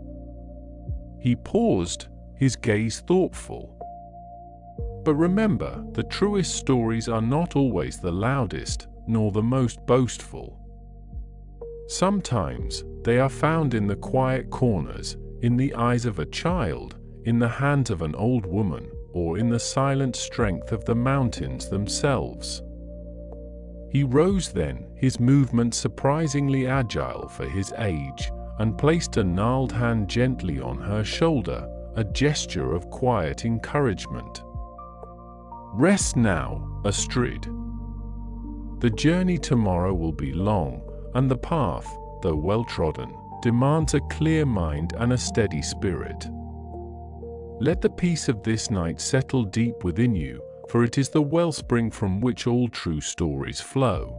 He paused, his gaze thoughtful. "But remember, the truest stories are not always the loudest, nor the most boastful. Sometimes, they are found in the quiet corners, in the eyes of a child, in the hands of an old woman, or in the silent strength of the mountains themselves." He rose then, his movement surprisingly agile for his age, and placed a gnarled hand gently on her shoulder, a gesture of quiet encouragement. "Rest now, Astrid. The journey tomorrow will be long, and the path, though well-trodden, demands a clear mind and a steady spirit. Let the peace of this night settle deep within you, for it is the wellspring from which all true stories flow."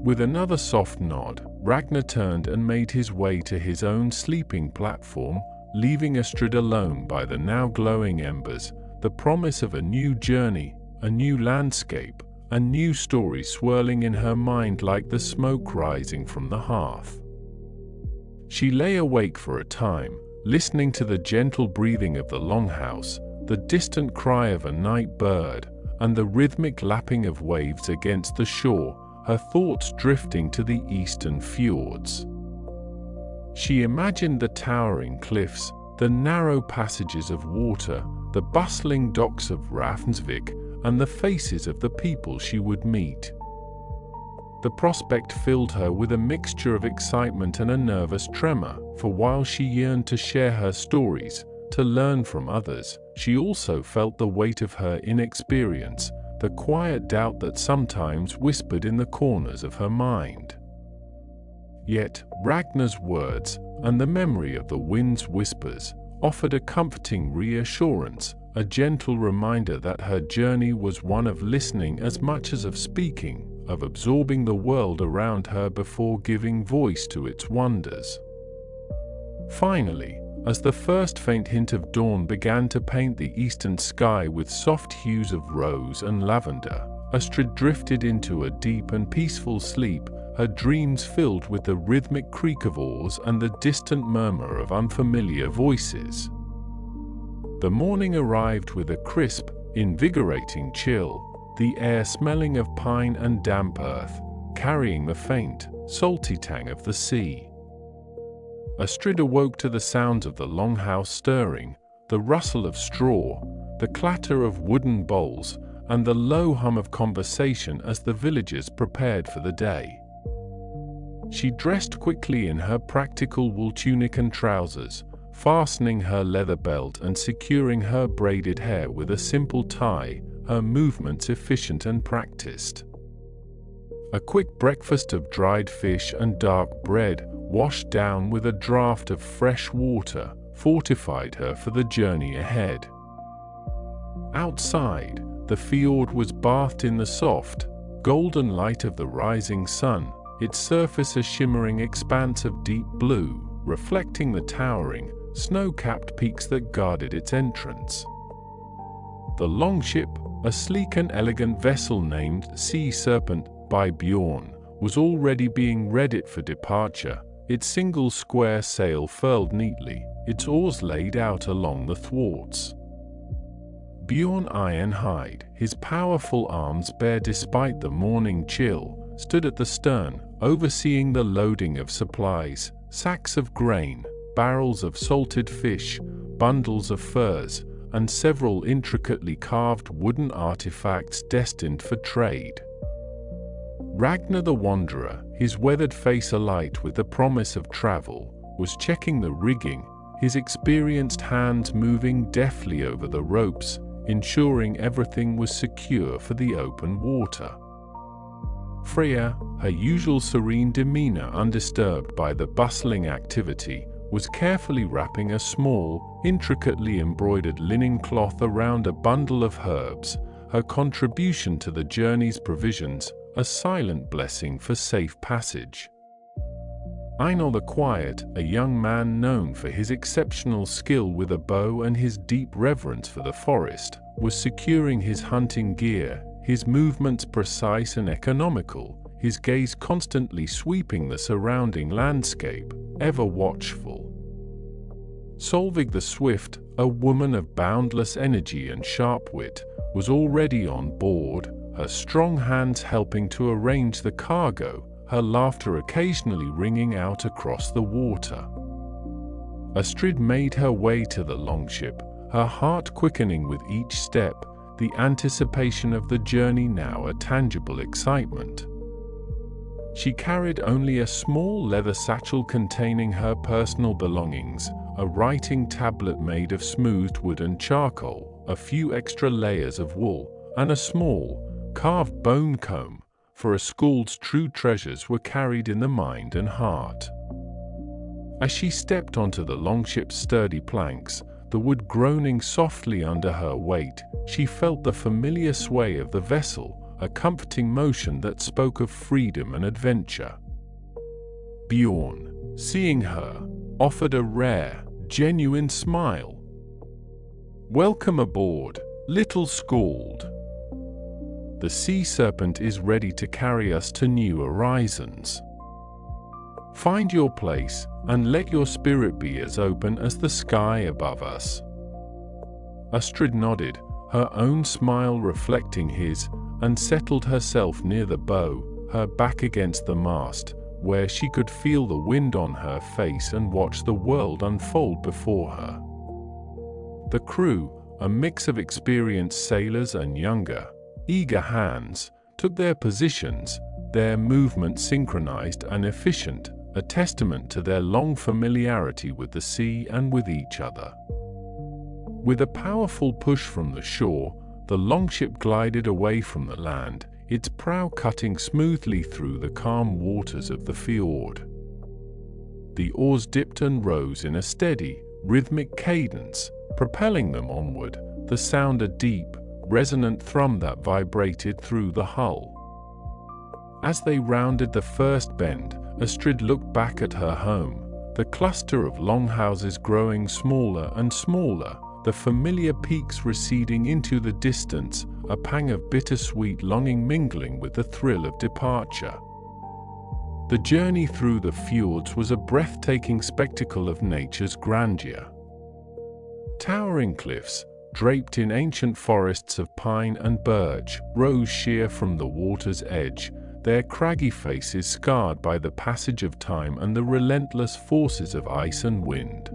With another soft nod, Ragnar turned and made his way to his own sleeping platform, leaving Astrid alone by the now glowing embers, the promise of a new journey, a new landscape, and new stories swirling in her mind like the smoke rising from the hearth. She lay awake for a time, listening to the gentle breathing of the Longhouse, the distant cry of a night bird, and the rhythmic lapping of waves against the shore, her thoughts drifting to the eastern fjords. She imagined the towering cliffs, the narrow passages of water, the bustling docks of Ravnsvik, and the faces of the people she would meet. The prospect filled her with a mixture of excitement and a nervous tremor, for while she yearned to share her stories, to learn from others, she also felt the weight of her inexperience, the quiet doubt that sometimes whispered in the corners of her mind. Yet, Ragnar's words, and the memory of the wind's whispers, offered a comforting reassurance, a gentle reminder that her journey was one of listening as much as of speaking, of absorbing the world around her before giving voice to its wonders. Finally, as the first faint hint of dawn began to paint the eastern sky with soft hues of rose and lavender, Astrid drifted into a deep and peaceful sleep, her dreams filled with the rhythmic creak of oars and the distant murmur of unfamiliar voices. The morning arrived with a crisp, invigorating chill, the air smelling of pine and damp earth, carrying the faint, salty tang of the sea. Astrid awoke to the sounds of the Longhouse stirring, the rustle of straw, the clatter of wooden bowls, and the low hum of conversation as the villagers prepared for the day. She dressed quickly in her practical wool tunic and trousers, fastening her leather belt and securing her braided hair with a simple tie, her movements efficient and practiced. A quick breakfast of dried fish and dark bread, washed down with a draught of fresh water, fortified her for the journey ahead. Outside, the fjord was bathed in the soft, golden light of the rising sun, its surface a shimmering expanse of deep blue, reflecting the towering, snow-capped peaks that guarded its entrance. The longship, a sleek and elegant vessel named Sea Serpent by Bjorn, was already being readied for departure, its single square sail furled neatly, its oars laid out along the thwarts. Bjorn Ironhide, his powerful arms bare despite the morning chill, stood at the stern, overseeing the loading of supplies, sacks of grain, barrels of salted fish, bundles of furs, and several intricately carved wooden artifacts destined for trade. Ragnar the Wanderer, his weathered face alight with the promise of travel, was checking the rigging, his experienced hands moving deftly over the ropes, ensuring everything was secure for the open water. Freya, her usual serene demeanor undisturbed by the bustling activity, was carefully wrapping a small, intricately embroidered linen cloth around a bundle of herbs, her contribution to the journey's provisions, a silent blessing for safe passage. Einar the Quiet, a young man known for his exceptional skill with a bow and his deep reverence for the forest, was securing his hunting gear, his movements precise and economical, his gaze constantly sweeping the surrounding landscape, ever watchful. Solvig the Swift, a woman of boundless energy and sharp wit, was already on board, her strong hands helping to arrange the cargo, her laughter occasionally ringing out across the water. Astrid made her way to the longship, her heart quickening with each step, the anticipation of the journey now a tangible excitement. She carried only a small leather satchel containing her personal belongings, a writing tablet made of smoothed wood and charcoal, a few extra layers of wool, and a small, carved bone comb, for a Skald's true treasures were carried in the mind and heart. As she stepped onto the longship's sturdy planks, the wood groaning softly under her weight, she felt the familiar sway of the vessel, a comforting motion that spoke of freedom and adventure. Bjorn, seeing her, offered a rare, genuine smile. "Welcome aboard, little Skald. The Sea Serpent is ready to carry us to new horizons. Find your place, and let your spirit be as open as the sky above us." Astrid nodded, her own smile reflecting his, and settled herself near the bow, her back against the mast, where she could feel the wind on her face and watch the world unfold before her. The crew, a mix of experienced sailors and younger, eager hands, took their positions, their movements synchronized and efficient, a testament to their long familiarity with the sea and with each other. With a powerful push from the shore, the longship glided away from the land, its prow cutting smoothly through the calm waters of the fjord. The oars dipped and rose in a steady, rhythmic cadence, propelling them onward, the sound a deep, resonant thrum that vibrated through the hull. As they rounded the first bend, Astrid looked back at her home, the cluster of longhouses growing smaller and smaller, the familiar peaks receding into the distance, a pang of bittersweet longing mingling with the thrill of departure. The journey through the fjords was a breathtaking spectacle of nature's grandeur. Towering cliffs, draped in ancient forests of pine and birch, rose sheer from the water's edge, their craggy faces scarred by the passage of time and the relentless forces of ice and wind.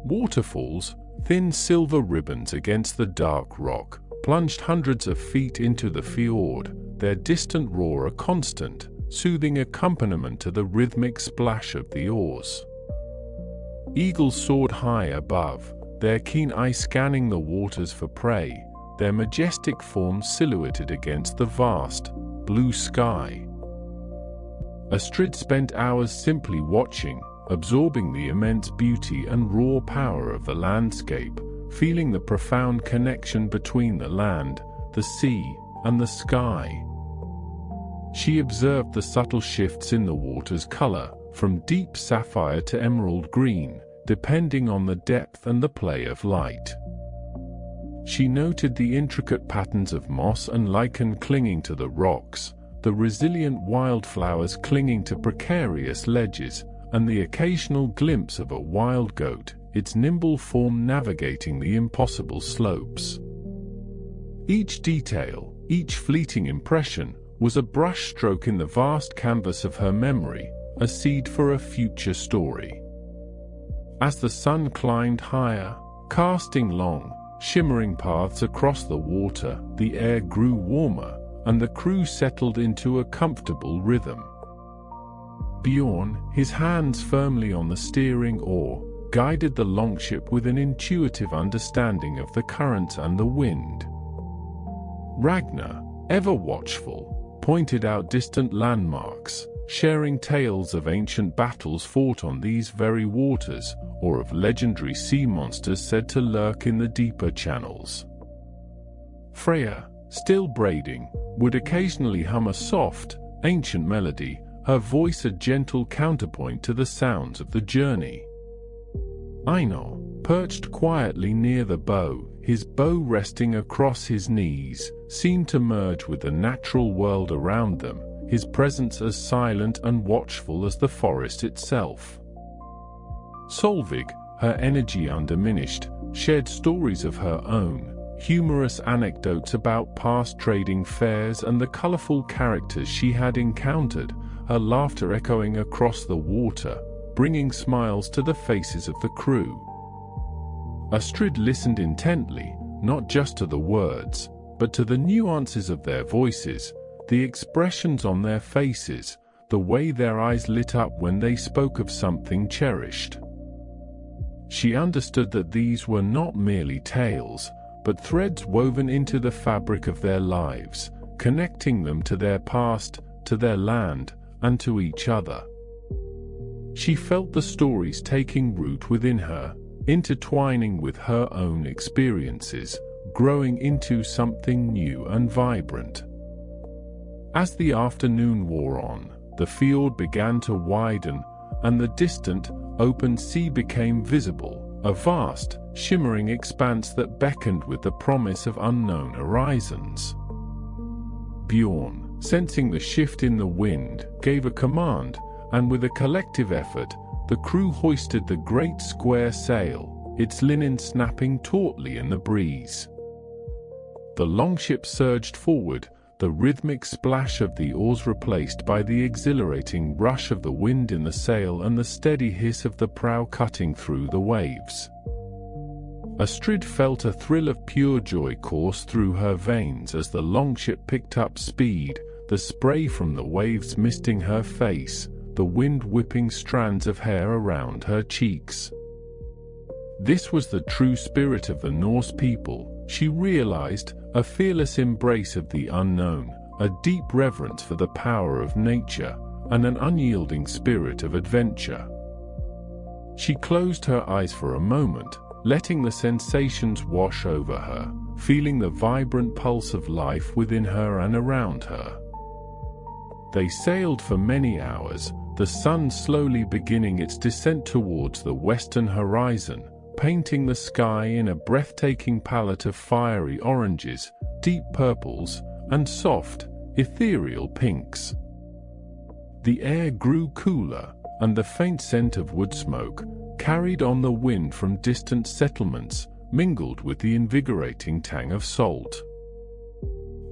Waterfalls, thin silver ribbons against the dark rock, plunged hundreds of feet into the fjord, their distant roar a constant, soothing accompaniment to the rhythmic splash of the oars. Eagles soared high above, their keen eyes scanning the waters for prey, their majestic forms silhouetted against the vast, blue sky. Astrid spent hours simply watching, absorbing the immense beauty and raw power of the landscape, feeling the profound connection between the land, the sea, and the sky. She observed the subtle shifts in the water's color, from deep sapphire to emerald green, depending on the depth and the play of light. She noted the intricate patterns of moss and lichen clinging to the rocks, the resilient wildflowers clinging to precarious ledges, and the occasional glimpse of a wild goat, its nimble form navigating the impossible slopes. Each detail, each fleeting impression, was a brushstroke in the vast canvas of her memory, a seed for a future story. As the sun climbed higher, casting long, shimmering paths across the water, the air grew warmer, and the crew settled into a comfortable rhythm. Bjorn, his hands firmly on the steering oar, guided the longship with an intuitive understanding of the currents and the wind. Ragnar, ever watchful, pointed out distant landmarks, sharing tales of ancient battles fought on these very waters, or of legendary sea monsters said to lurk in the deeper channels. Freya, still braiding, would occasionally hum a soft, ancient melody, her voice a gentle counterpoint to the sounds of the journey. Einar, perched quietly near the bow, his bow resting across his knees, seemed to merge with the natural world around them, his presence as silent and watchful as the forest itself. Solvig, her energy undiminished, shared stories of her own, humorous anecdotes about past trading fairs and the colorful characters she had encountered, her laughter echoing across the water, bringing smiles to the faces of the crew. Astrid listened intently, not just to the words, but to the nuances of their voices, the expressions on their faces, the way their eyes lit up when they spoke of something cherished. She understood that these were not merely tales, but threads woven into the fabric of their lives, connecting them to their past, to their land, and to each other. She felt the stories taking root within her, intertwining with her own experiences, growing into something new and vibrant. As the afternoon wore on, the fjord began to widen, and the distant, open sea became visible, a vast, shimmering expanse that beckoned with the promise of unknown horizons. Bjorn, sensing the shift in the wind, gave a command, and with a collective effort, the crew hoisted the great square sail, its linen snapping tautly in the breeze. The longship surged forward, the rhythmic splash of the oars replaced by the exhilarating rush of the wind in the sail and the steady hiss of the prow cutting through the waves. Astrid felt a thrill of pure joy course through her veins as the longship picked up speed, the spray from the waves misting her face, the wind whipping strands of hair around her cheeks. This was the true spirit of the Norse people, she realized, a fearless embrace of the unknown, a deep reverence for the power of nature, and an unyielding spirit of adventure. She closed her eyes for a moment, letting the sensations wash over her, feeling the vibrant pulse of life within her and around her. They sailed for many hours, the sun slowly beginning its descent towards the western horizon, painting the sky in a breathtaking palette of fiery oranges, deep purples, and soft, ethereal pinks. The air grew cooler, and the faint scent of wood smoke, carried on the wind from distant settlements, mingled with the invigorating tang of salt.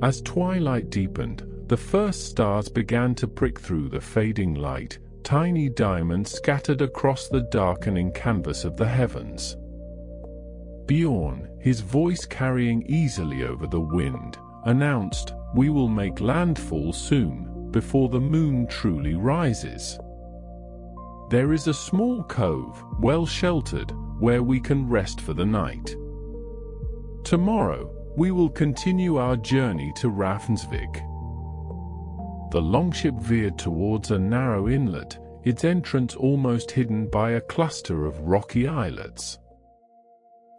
As twilight deepened, the first stars began to prick through the fading light, tiny diamonds scattered across the darkening canvas of the heavens. Bjorn, his voice carrying easily over the wind, announced, "We will make landfall soon, before the moon truly rises. There is a small cove, well sheltered, where we can rest for the night. Tomorrow, we will continue our journey to Ravnsvik." The longship veered towards a narrow inlet, its entrance almost hidden by a cluster of rocky islets.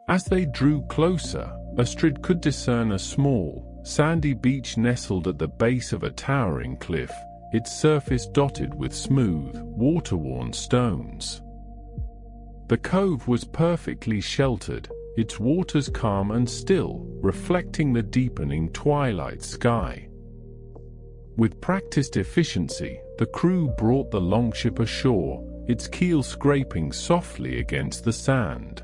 As they drew closer, Astrid could discern a small, sandy beach nestled at the base of a towering cliff, its surface dotted with smooth, water-worn stones. The cove was perfectly sheltered, its waters calm and still, reflecting the deepening twilight sky. With practiced efficiency, the crew brought the longship ashore, its keel scraping softly against the sand.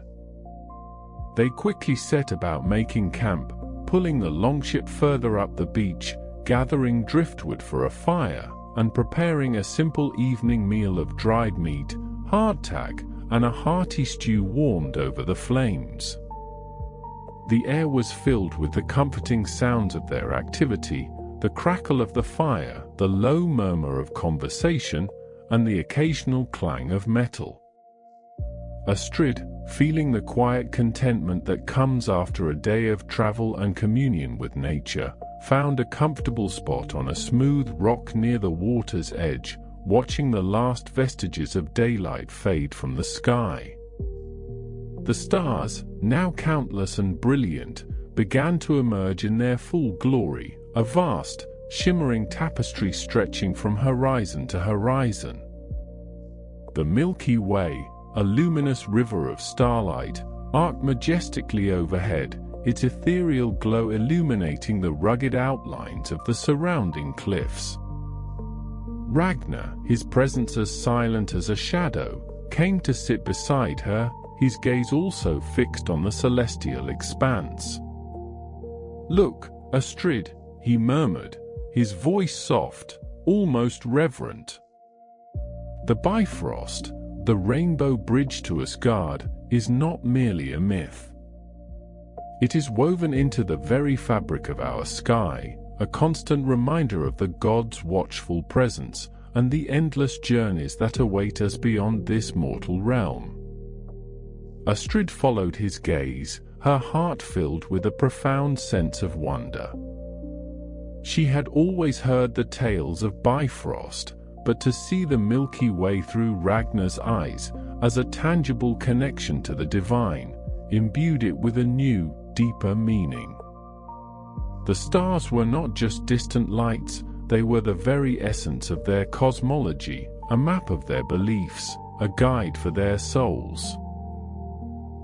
They quickly set about making camp, pulling the longship further up the beach, gathering driftwood for a fire, and preparing a simple evening meal of dried meat, hardtack, and a hearty stew warmed over the flames. The air was filled with the comforting sounds of their activity, the crackle of the fire, the low murmur of conversation, and the occasional clang of metal. Astrid, feeling the quiet contentment that comes after a day of travel and communion with nature, found a comfortable spot on a smooth rock near the water's edge, watching the last vestiges of daylight fade from the sky. The stars, now countless and brilliant, began to emerge in their full glory, a vast, shimmering tapestry stretching from horizon to horizon. The Milky Way, a luminous river of starlight, arced majestically overhead, its ethereal glow illuminating the rugged outlines of the surrounding cliffs. Ragnar, his presence as silent as a shadow, came to sit beside her, his gaze also fixed on the celestial expanse. "Look, Astrid," he murmured, his voice soft, almost reverent. "The Bifrost, the rainbow bridge to Asgard, is not merely a myth. It is woven into the very fabric of our sky, a constant reminder of the gods' watchful presence, and the endless journeys that await us beyond this mortal realm." Astrid followed his gaze, her heart filled with a profound sense of wonder. She had always heard the tales of Bifrost, but to see the Milky Way through Ragnar's eyes, as a tangible connection to the divine, imbued it with a new, deeper meaning. The stars were not just distant lights, they were the very essence of their cosmology, a map of their beliefs, a guide for their souls.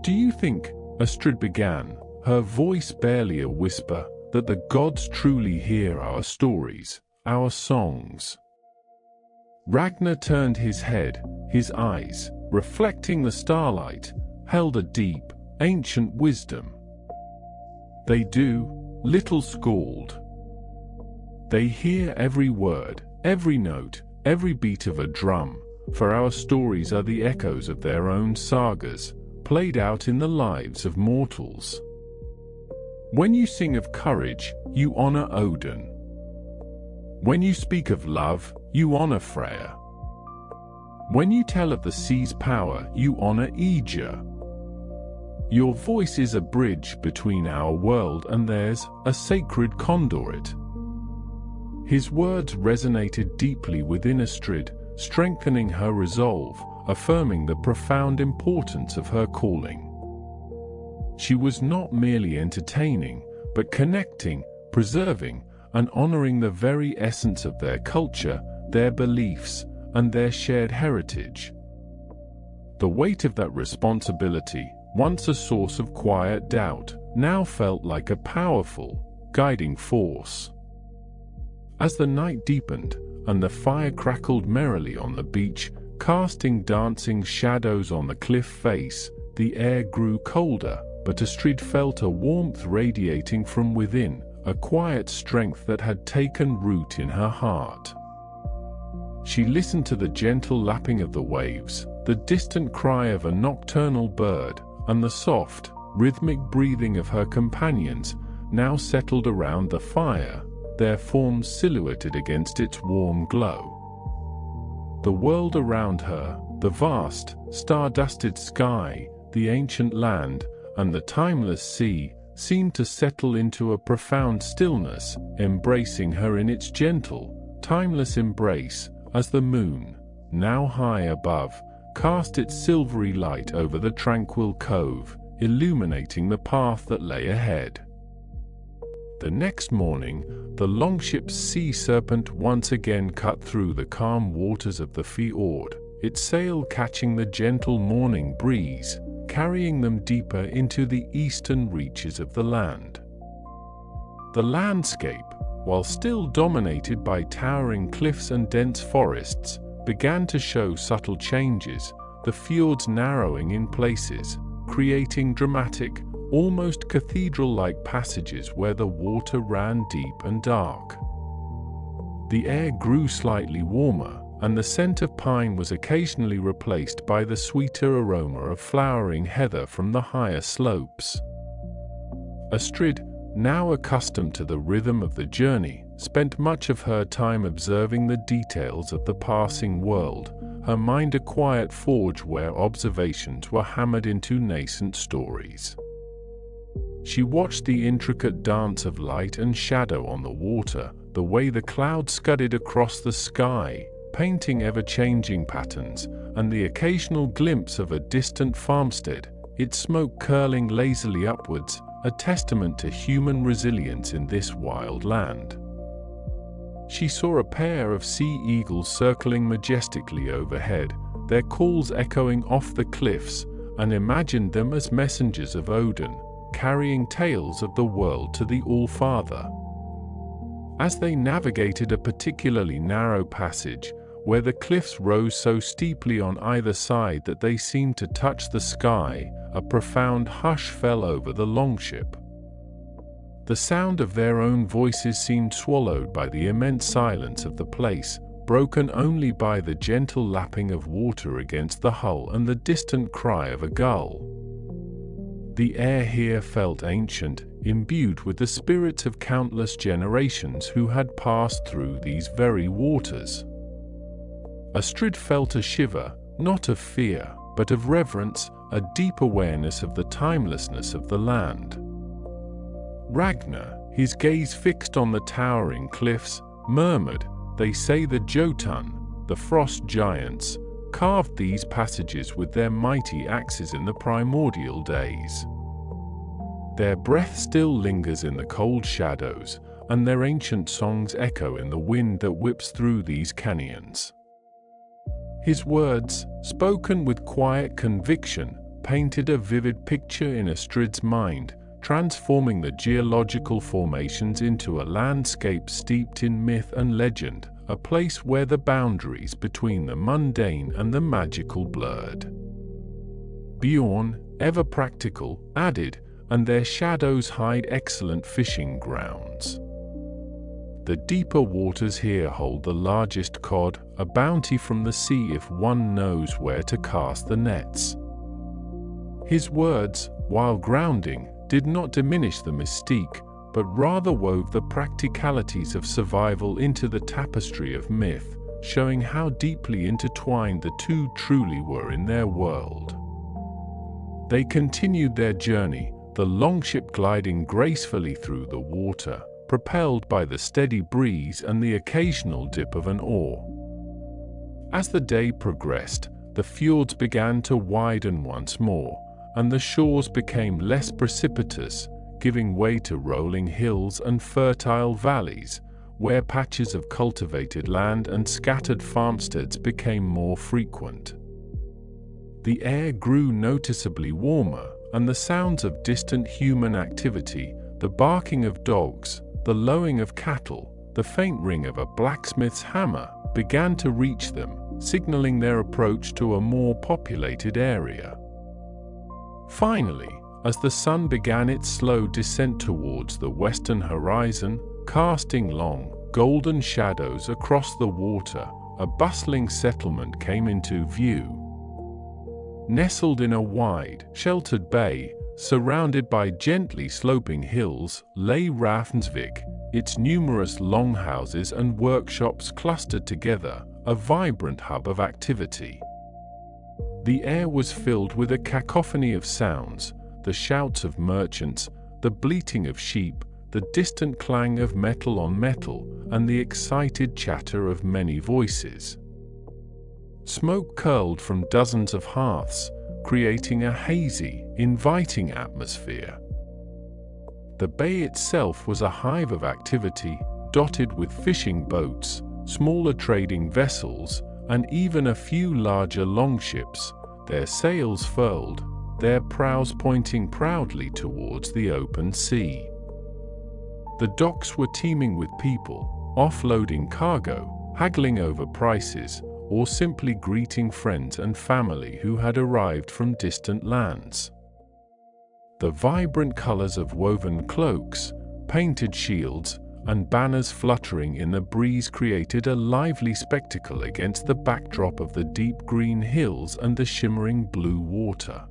"Do you think," Astrid began, her voice barely a whisper, "that the gods truly hear our stories, our songs?" Ragnar turned his head, his eyes, reflecting the starlight, held a deep, ancient wisdom. They do, little Scald. They hear every word, every note, every beat of a drum, for our stories are the echoes of their own sagas, played out in the lives of mortals. When you sing of courage, you honor Odin. When you speak of love, you honor Freya. When you tell of the sea's power, you honor Aegir. Your voice is a bridge between our world and theirs, a sacred conduit. His words resonated deeply within Astrid, strengthening her resolve, affirming the profound importance of her calling. She was not merely entertaining, but connecting, preserving, and honoring the very essence of their culture, their beliefs, and their shared heritage. The weight of that responsibility, once a source of quiet doubt, now felt like a powerful, guiding force. As the night deepened, and the fire crackled merrily on the beach, casting dancing shadows on the cliff face, the air grew colder, but Astrid felt a warmth radiating from within, a quiet strength that had taken root in her heart. She listened to the gentle lapping of the waves, the distant cry of a nocturnal bird, and the soft, rhythmic breathing of her companions, now settled around the fire, their forms silhouetted against its warm glow. The world around her, the vast, star-dusted sky, the ancient land, and the timeless sea, seemed to settle into a profound stillness, embracing her in its gentle, timeless embrace, as the moon, now high above, cast its silvery light over the tranquil cove, illuminating the path that lay ahead. The next morning, the longship's sea serpent once again cut through the calm waters of the fjord, its sail catching the gentle morning breeze, carrying them deeper into the eastern reaches of the land. The landscape, while still dominated by towering cliffs and dense forests, began to show subtle changes, the fjords narrowing in places, creating dramatic, almost cathedral-like passages where the water ran deep and dark. The air grew slightly warmer, and the scent of pine was occasionally replaced by the sweeter aroma of flowering heather from the higher slopes. Astrid, now accustomed to the rhythm of the journey, spent much of her time observing the details of the passing world, her mind a quiet forge where observations were hammered into nascent stories. She watched the intricate dance of light and shadow on the water, the way the clouds scudded across the sky, painting ever-changing patterns, and the occasional glimpse of a distant farmstead, its smoke curling lazily upwards, a testament to human resilience in this wild land. She saw a pair of sea eagles circling majestically overhead, their calls echoing off the cliffs, and imagined them as messengers of Odin, carrying tales of the world to the All-Father. As they navigated a particularly narrow passage, where the cliffs rose so steeply on either side that they seemed to touch the sky, a profound hush fell over the longship. The sound of their own voices seemed swallowed by the immense silence of the place, broken only by the gentle lapping of water against the hull and the distant cry of a gull. The air here felt ancient, imbued with the spirits of countless generations who had passed through these very waters. Astrid felt a shiver, not of fear, but of reverence, a deep awareness of the timelessness of the land. Ragnar, his gaze fixed on the towering cliffs, murmured, "They say the Jotun, the frost giants, carved these passages with their mighty axes in the primordial days. Their breath still lingers in the cold shadows, and their ancient songs echo in the wind that whips through these canyons." His words, spoken with quiet conviction, painted a vivid picture in Astrid's mind, transforming the geological formations into a landscape steeped in myth and legend, a place where the boundaries between the mundane and the magical blurred. Bjorn, ever practical, added, and their shadows hide excellent fishing grounds. The deeper waters here hold the largest cod, a bounty from the sea if one knows where to cast the nets. His words, while grounding, did not diminish the mystique, but rather wove the practicalities of survival into the tapestry of myth, showing how deeply intertwined the two truly were in their world. They continued their journey, the longship gliding gracefully through the water, propelled by the steady breeze and the occasional dip of an oar. As the day progressed, the fjords began to widen once more, and the shores became less precipitous, giving way to rolling hills and fertile valleys, where patches of cultivated land and scattered farmsteads became more frequent. The air grew noticeably warmer, and the sounds of distant human activity, the barking of dogs, the lowing of cattle, the faint ring of a blacksmith's hammer, began to reach them, signaling their approach to a more populated area. Finally, as the sun began its slow descent towards the western horizon, casting long, golden shadows across the water, a bustling settlement came into view. Nestled in a wide, sheltered bay, surrounded by gently sloping hills, lay Ravnsvik, its numerous longhouses and workshops clustered together, a vibrant hub of activity. The air was filled with a cacophony of sounds, the shouts of merchants, the bleating of sheep, the distant clang of metal on metal, and the excited chatter of many voices. Smoke curled from dozens of hearths, creating a hazy, inviting atmosphere. The bay itself was a hive of activity, dotted with fishing boats, smaller trading vessels, and even a few larger longships, their sails furled, their prows pointing proudly towards the open sea. The docks were teeming with people, offloading cargo, haggling over prices, or simply greeting friends and family who had arrived from distant lands. The vibrant colors of woven cloaks, painted shields, and banners fluttering in the breeze created a lively spectacle against the backdrop of the deep green hills and the shimmering blue water.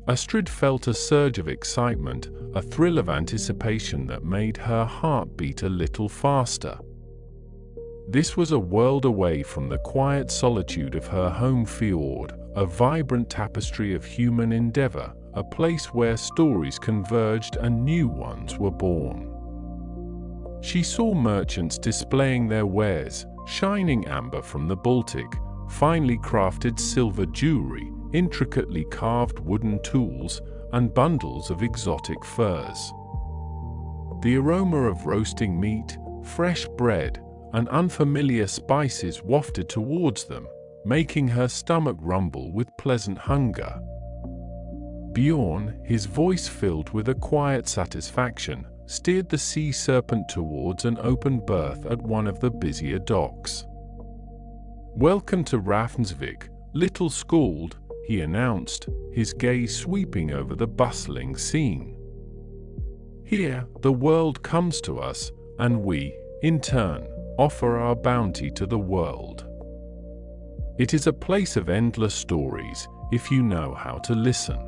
Astrid felt a surge of excitement, a thrill of anticipation that made her heart beat a little faster. This was a world away from the quiet solitude of her home fjord, a vibrant tapestry of human endeavor, a place where stories converged and new ones were born. She saw merchants displaying their wares, shining amber from the Baltic, finely crafted silver jewelry, intricately carved wooden tools, and bundles of exotic furs. The aroma of roasting meat, fresh bread, and unfamiliar spices wafted towards them, making her stomach rumble with pleasant hunger. Bjorn, his voice filled with a quiet satisfaction, steered the sea serpent towards an open berth at one of the busier docks. "Welcome to Ravnsvik, little Skald," he announced, his gaze sweeping over the bustling scene. "Here, the world comes to us, and we, in turn, offer our bounty to the world. It is a place of endless stories, if you know how to listen."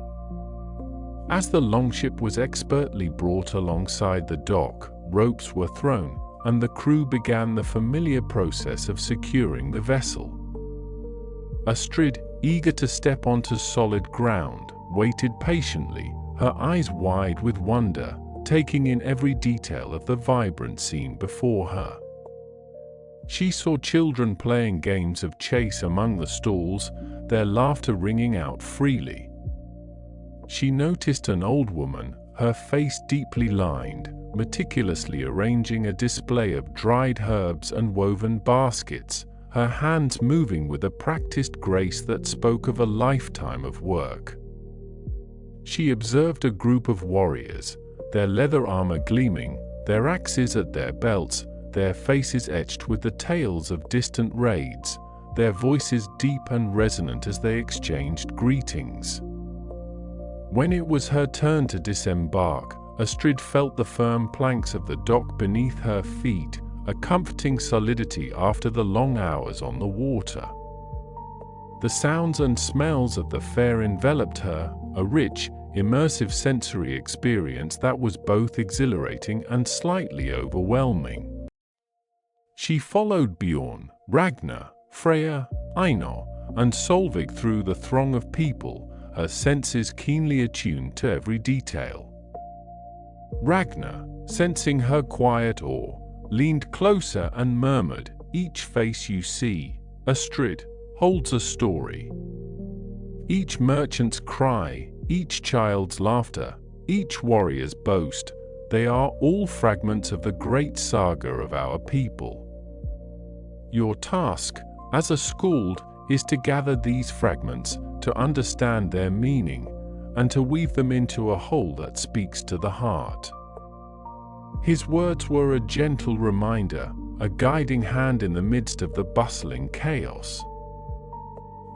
As the longship was expertly brought alongside the dock, ropes were thrown, and the crew began the familiar process of securing the vessel. Astrid, eager to step onto solid ground, waited patiently, her eyes wide with wonder, taking in every detail of the vibrant scene before her. She saw children playing games of chase among the stalls, their laughter ringing out freely. She noticed an old woman, her face deeply lined, meticulously arranging a display of dried herbs and woven baskets, her hands moving with a practiced grace that spoke of a lifetime of work. She observed a group of warriors, their leather armor gleaming, their axes at their belts, their faces etched with the tales of distant raids, their voices deep and resonant as they exchanged greetings. When it was her turn to disembark, Astrid felt the firm planks of the dock beneath her feet, a comforting solidity after the long hours on the water. The sounds and smells of the fair enveloped her, a rich, immersive sensory experience that was both exhilarating and slightly overwhelming. She followed Bjorn, Ragnar, Freya, Einar, and Solveig through the throng of people, her senses keenly attuned to every detail. Ragnar, sensing her quiet awe, leaned closer and murmured, "Each face you see, Astrid, holds a story. Each merchant's cry, each child's laughter, each warrior's boast, they are all fragments of the great saga of our people. Your task, as a skald, is to gather these fragments, to understand their meaning, and to weave them into a whole that speaks to the heart." His words were a gentle reminder, a guiding hand in the midst of the bustling chaos.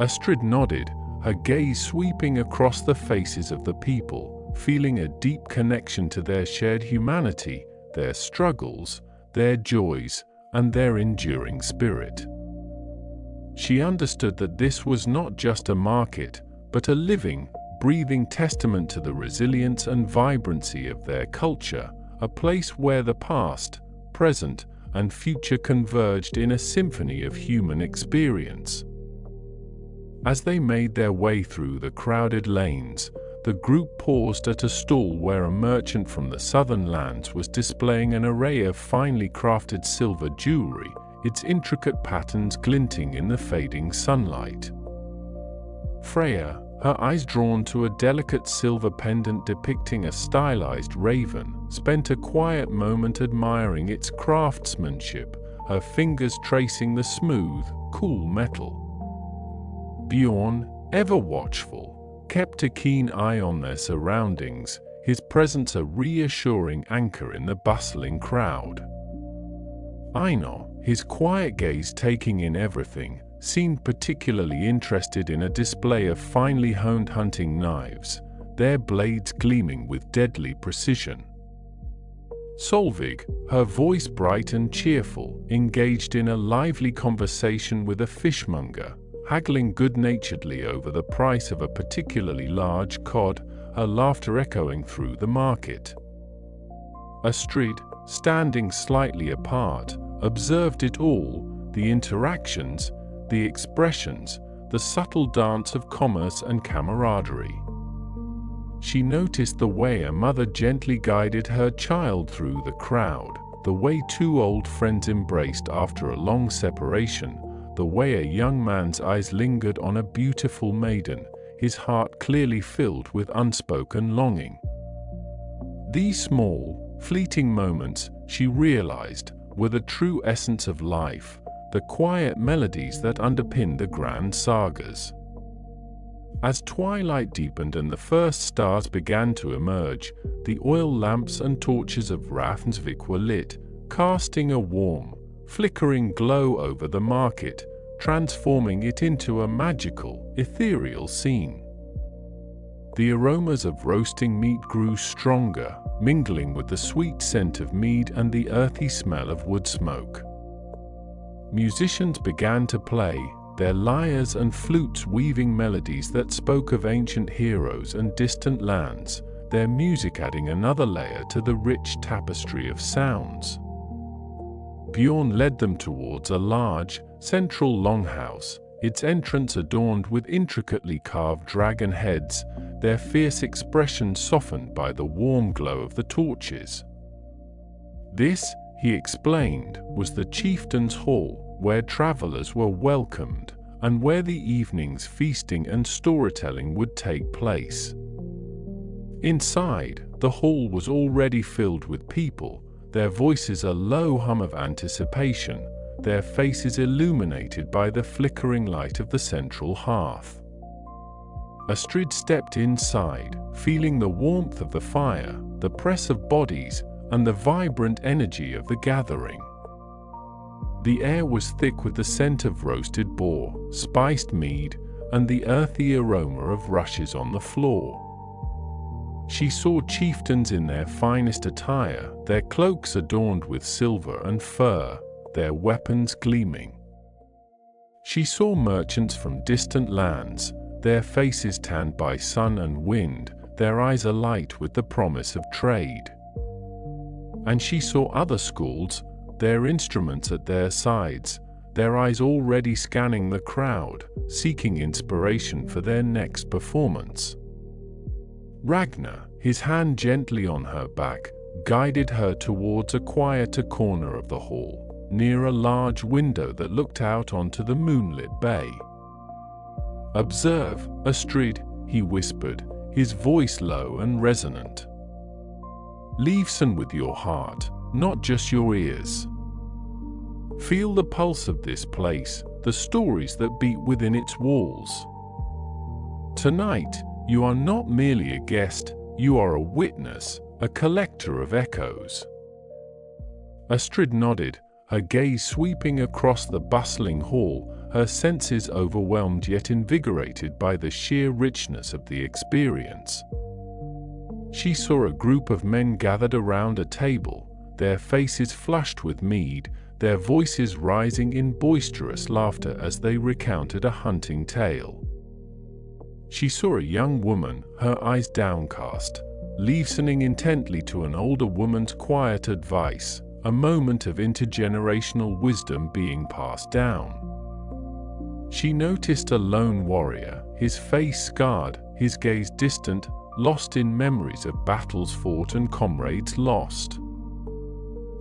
Astrid nodded, her gaze sweeping across the faces of the people, feeling a deep connection to their shared humanity, their struggles, their joys, and their enduring spirit. She understood that this was not just a market, but a living, breathing testament to the resilience and vibrancy of their culture, a place where the past, present, and future converged in a symphony of human experience. As they made their way through the crowded lanes, the group paused at a stall where a merchant from the southern lands was displaying an array of finely crafted silver jewelry, its intricate patterns glinting in the fading sunlight. Freya, her eyes drawn to a delicate silver pendant depicting a stylized raven, spent a quiet moment admiring its craftsmanship, her fingers tracing the smooth, cool metal. Bjorn, ever watchful, kept a keen eye on their surroundings, his presence a reassuring anchor in the bustling crowd. Einar, his quiet gaze taking in everything, seemed particularly interested in a display of finely honed hunting knives, their blades gleaming with deadly precision. Solveig, her voice bright and cheerful, engaged in a lively conversation with a fishmonger, haggling good-naturedly over the price of a particularly large cod, her laughter echoing through the market. Astrid, standing slightly apart, observed it all, the interactions, the expressions, the subtle dance of commerce and camaraderie. She noticed the way a mother gently guided her child through the crowd, the way two old friends embraced after a long separation, the way a young man's eyes lingered on a beautiful maiden, his heart clearly filled with unspoken longing. These small, fleeting moments, she realized, were the true essence of life, the quiet melodies that underpin the grand sagas. As twilight deepened and the first stars began to emerge, the oil lamps and torches of Ravnsvik were lit, casting a warm, flickering glow over the market, transforming it into a magical, ethereal scene. The aromas of roasting meat grew stronger, mingling with the sweet scent of mead and the earthy smell of wood smoke. Musicians began to play, their lyres and flutes weaving melodies that spoke of ancient heroes and distant lands, their music adding another layer to the rich tapestry of sounds. Bjorn led them towards a large, central longhouse, its entrance adorned with intricately carved dragon heads, their fierce expressions softened by the warm glow of the torches. This, he explained, was the chieftain's hall, where travelers were welcomed, and where the evening's feasting and storytelling would take place. Inside, the hall was already filled with people, their voices a low hum of anticipation, their faces illuminated by the flickering light of the central hearth. Astrid stepped inside, feeling the warmth of the fire, the press of bodies, and the vibrant energy of the gathering. The air was thick with the scent of roasted boar, spiced mead, and the earthy aroma of rushes on the floor. She saw chieftains in their finest attire, their cloaks adorned with silver and fur, their weapons gleaming. She saw merchants from distant lands, their faces tanned by sun and wind, their eyes alight with the promise of trade. And she saw other schools, their instruments at their sides, their eyes already scanning the crowd, seeking inspiration for their next performance. Ragnar, his hand gently on her back, guided her towards a quieter corner of the hall, near a large window that looked out onto the moonlit bay. "Observe, Astrid," he whispered, his voice low and resonant. "Listen with your heart, not just your ears. Feel the pulse of this place, the stories that beat within its walls. Tonight, you are not merely a guest, you are a witness, a collector of echoes." Astrid nodded, her gaze sweeping across the bustling hall, her senses overwhelmed yet invigorated by the sheer richness of the experience. She saw a group of men gathered around a table, their faces flushed with mead, their voices rising in boisterous laughter as they recounted a hunting tale. She saw a young woman, her eyes downcast, listening intently to an older woman's quiet advice, a moment of intergenerational wisdom being passed down. She noticed a lone warrior, his face scarred, his gaze distant, lost in memories of battles fought and comrades lost.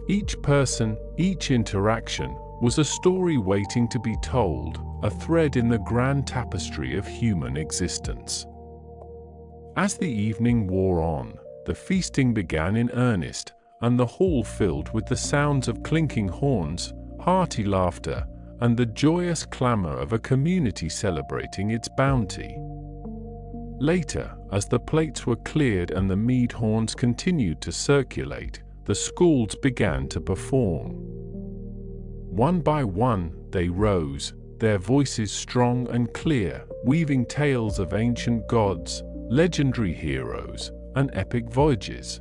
Each person, each interaction, was a story waiting to be told, a thread in the grand tapestry of human existence. As the evening wore on, the feasting began in earnest, and the hall filled with the sounds of clinking horns, hearty laughter, and the joyous clamor of a community celebrating its bounty. Later, as the plates were cleared and the mead horns continued to circulate, the skalds began to perform. One by one, they rose, their voices strong and clear, weaving tales of ancient gods, legendary heroes, and epic voyages.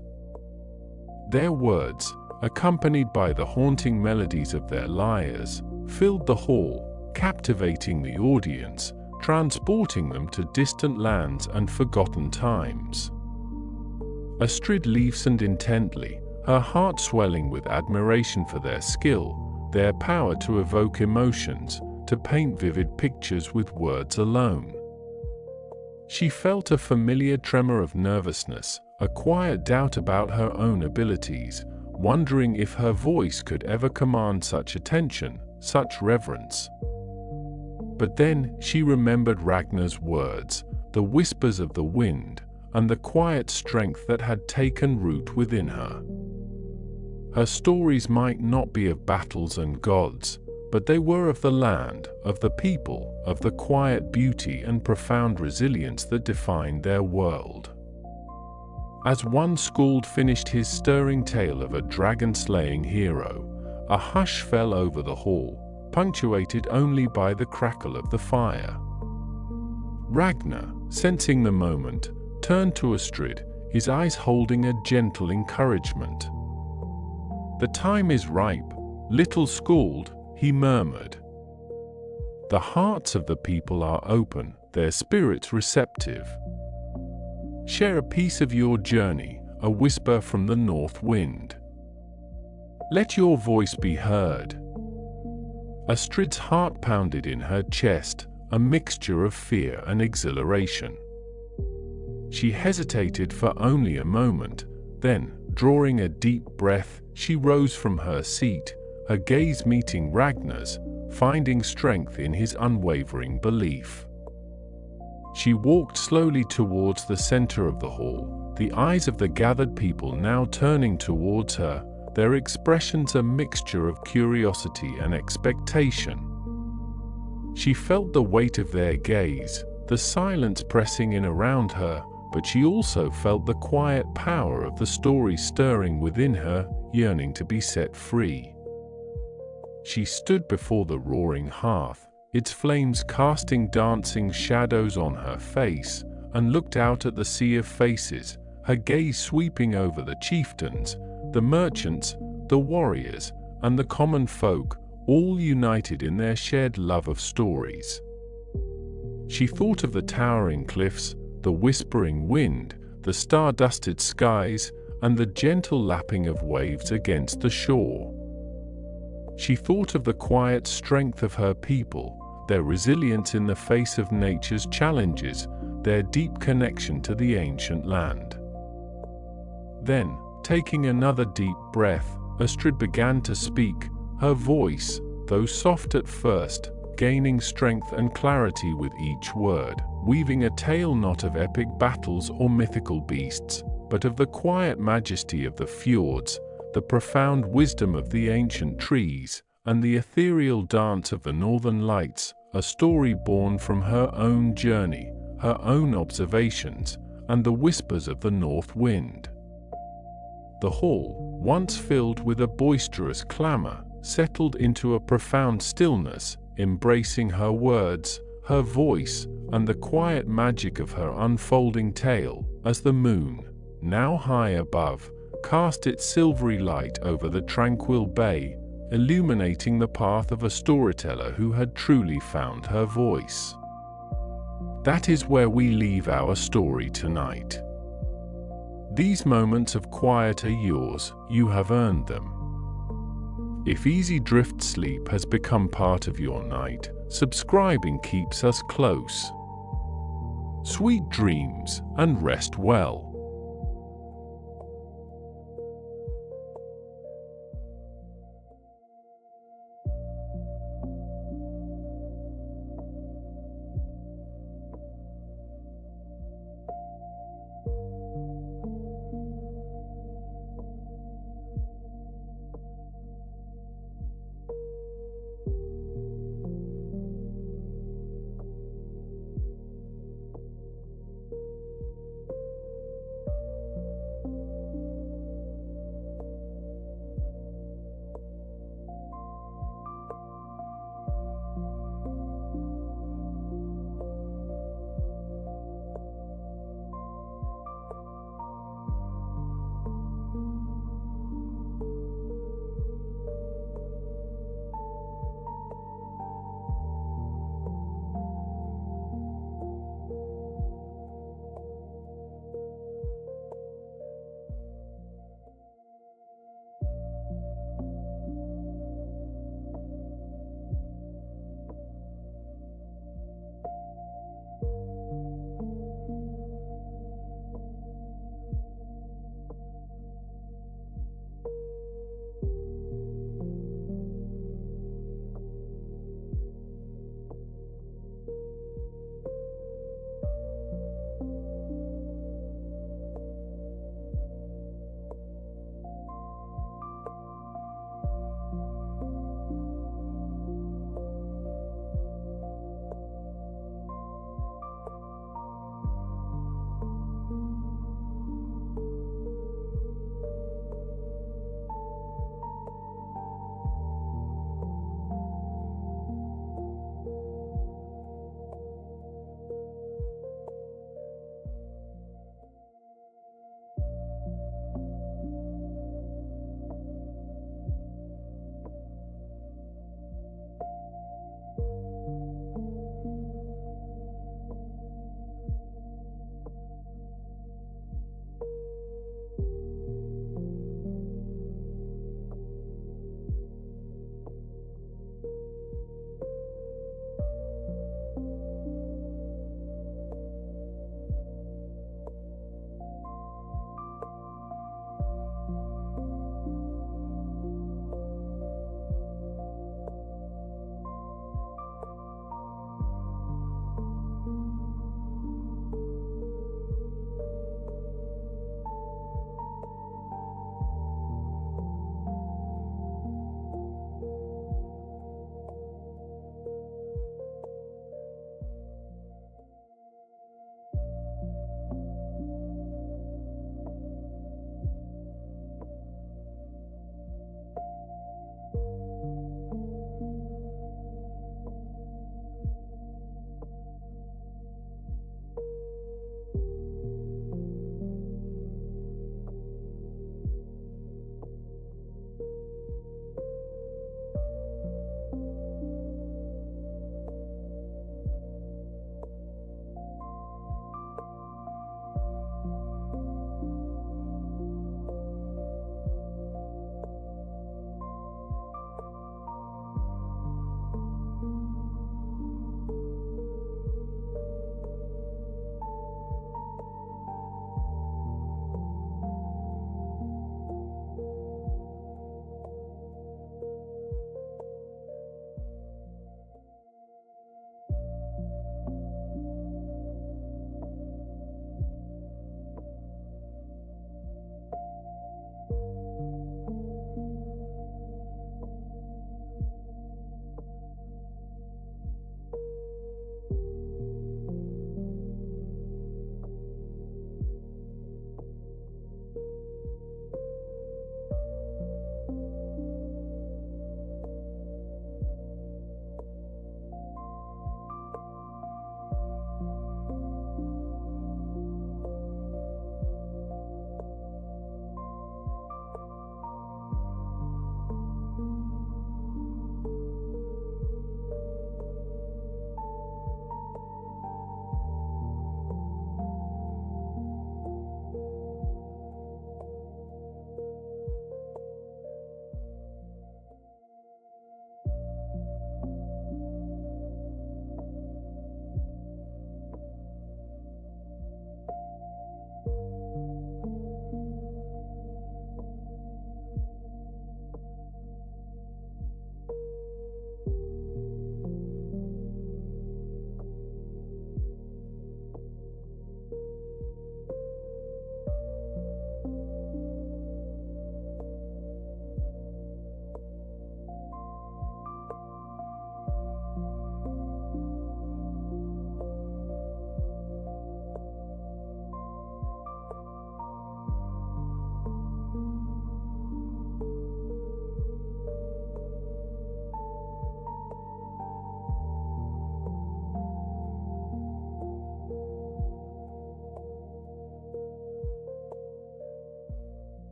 Their words, accompanied by the haunting melodies of their lyres, filled the hall, captivating the audience, transporting them to distant lands and forgotten times. Astrid listened intently, her heart swelling with admiration for their skill, their power to evoke emotions, to paint vivid pictures with words alone. She felt a familiar tremor of nervousness, a quiet doubt about her own abilities, wondering if her voice could ever command such attention, such reverence. But then she remembered Ragnar's words, the whispers of the wind, and the quiet strength that had taken root within her. Her stories might not be of battles and gods, but they were of the land, of the people, of the quiet beauty and profound resilience that defined their world. As one skald finished his stirring tale of a dragon-slaying hero, a hush fell over the hall, punctuated only by the crackle of the fire. Ragnar, sensing the moment, turned to Astrid, his eyes holding a gentle encouragement. "The time is ripe, little skald," he murmured. "The hearts of the people are open, their spirits receptive. Share a piece of your journey, a whisper from the north wind. Let your voice be heard." Astrid's heart pounded in her chest, a mixture of fear and exhilaration. She hesitated for only a moment, then, drawing a deep breath, she rose from her seat, her gaze meeting Ragnar's, finding strength in his unwavering belief. She walked slowly towards the center of the hall, the eyes of the gathered people now turning towards her, their expressions a mixture of curiosity and expectation. She felt the weight of their gaze, the silence pressing in around her, but she also felt the quiet power of the story stirring within her, yearning to be set free. She stood before the roaring hearth, its flames casting dancing shadows on her face, and looked out at the sea of faces, her gaze sweeping over the chieftains, the merchants, the warriors, and the common folk, all united in their shared love of stories. She thought of the towering cliffs, the whispering wind, the star-dusted skies, and the gentle lapping of waves against the shore. She thought of the quiet strength of her people, their resilience in the face of nature's challenges, their deep connection to the ancient land. Then, taking another deep breath, Astrid began to speak, her voice, though soft at first, gaining strength and clarity with each word, weaving a tale not of epic battles or mythical beasts, but of the quiet majesty of the fjords, the profound wisdom of the ancient trees, and the ethereal dance of the northern lights, a story born from her own journey, her own observations, and the whispers of the north wind. The hall, once filled with a boisterous clamor, settled into a profound stillness, embracing her words, her voice, and the quiet magic of her unfolding tale, as the moon, now high above, cast its silvery light over the tranquil bay, illuminating the path of a storyteller who had truly found her voice. That is where we leave our story tonight. These moments of quiet are yours, you have earned them. If easy drift sleep has become part of your night, subscribing keeps us close. Sweet dreams and rest well.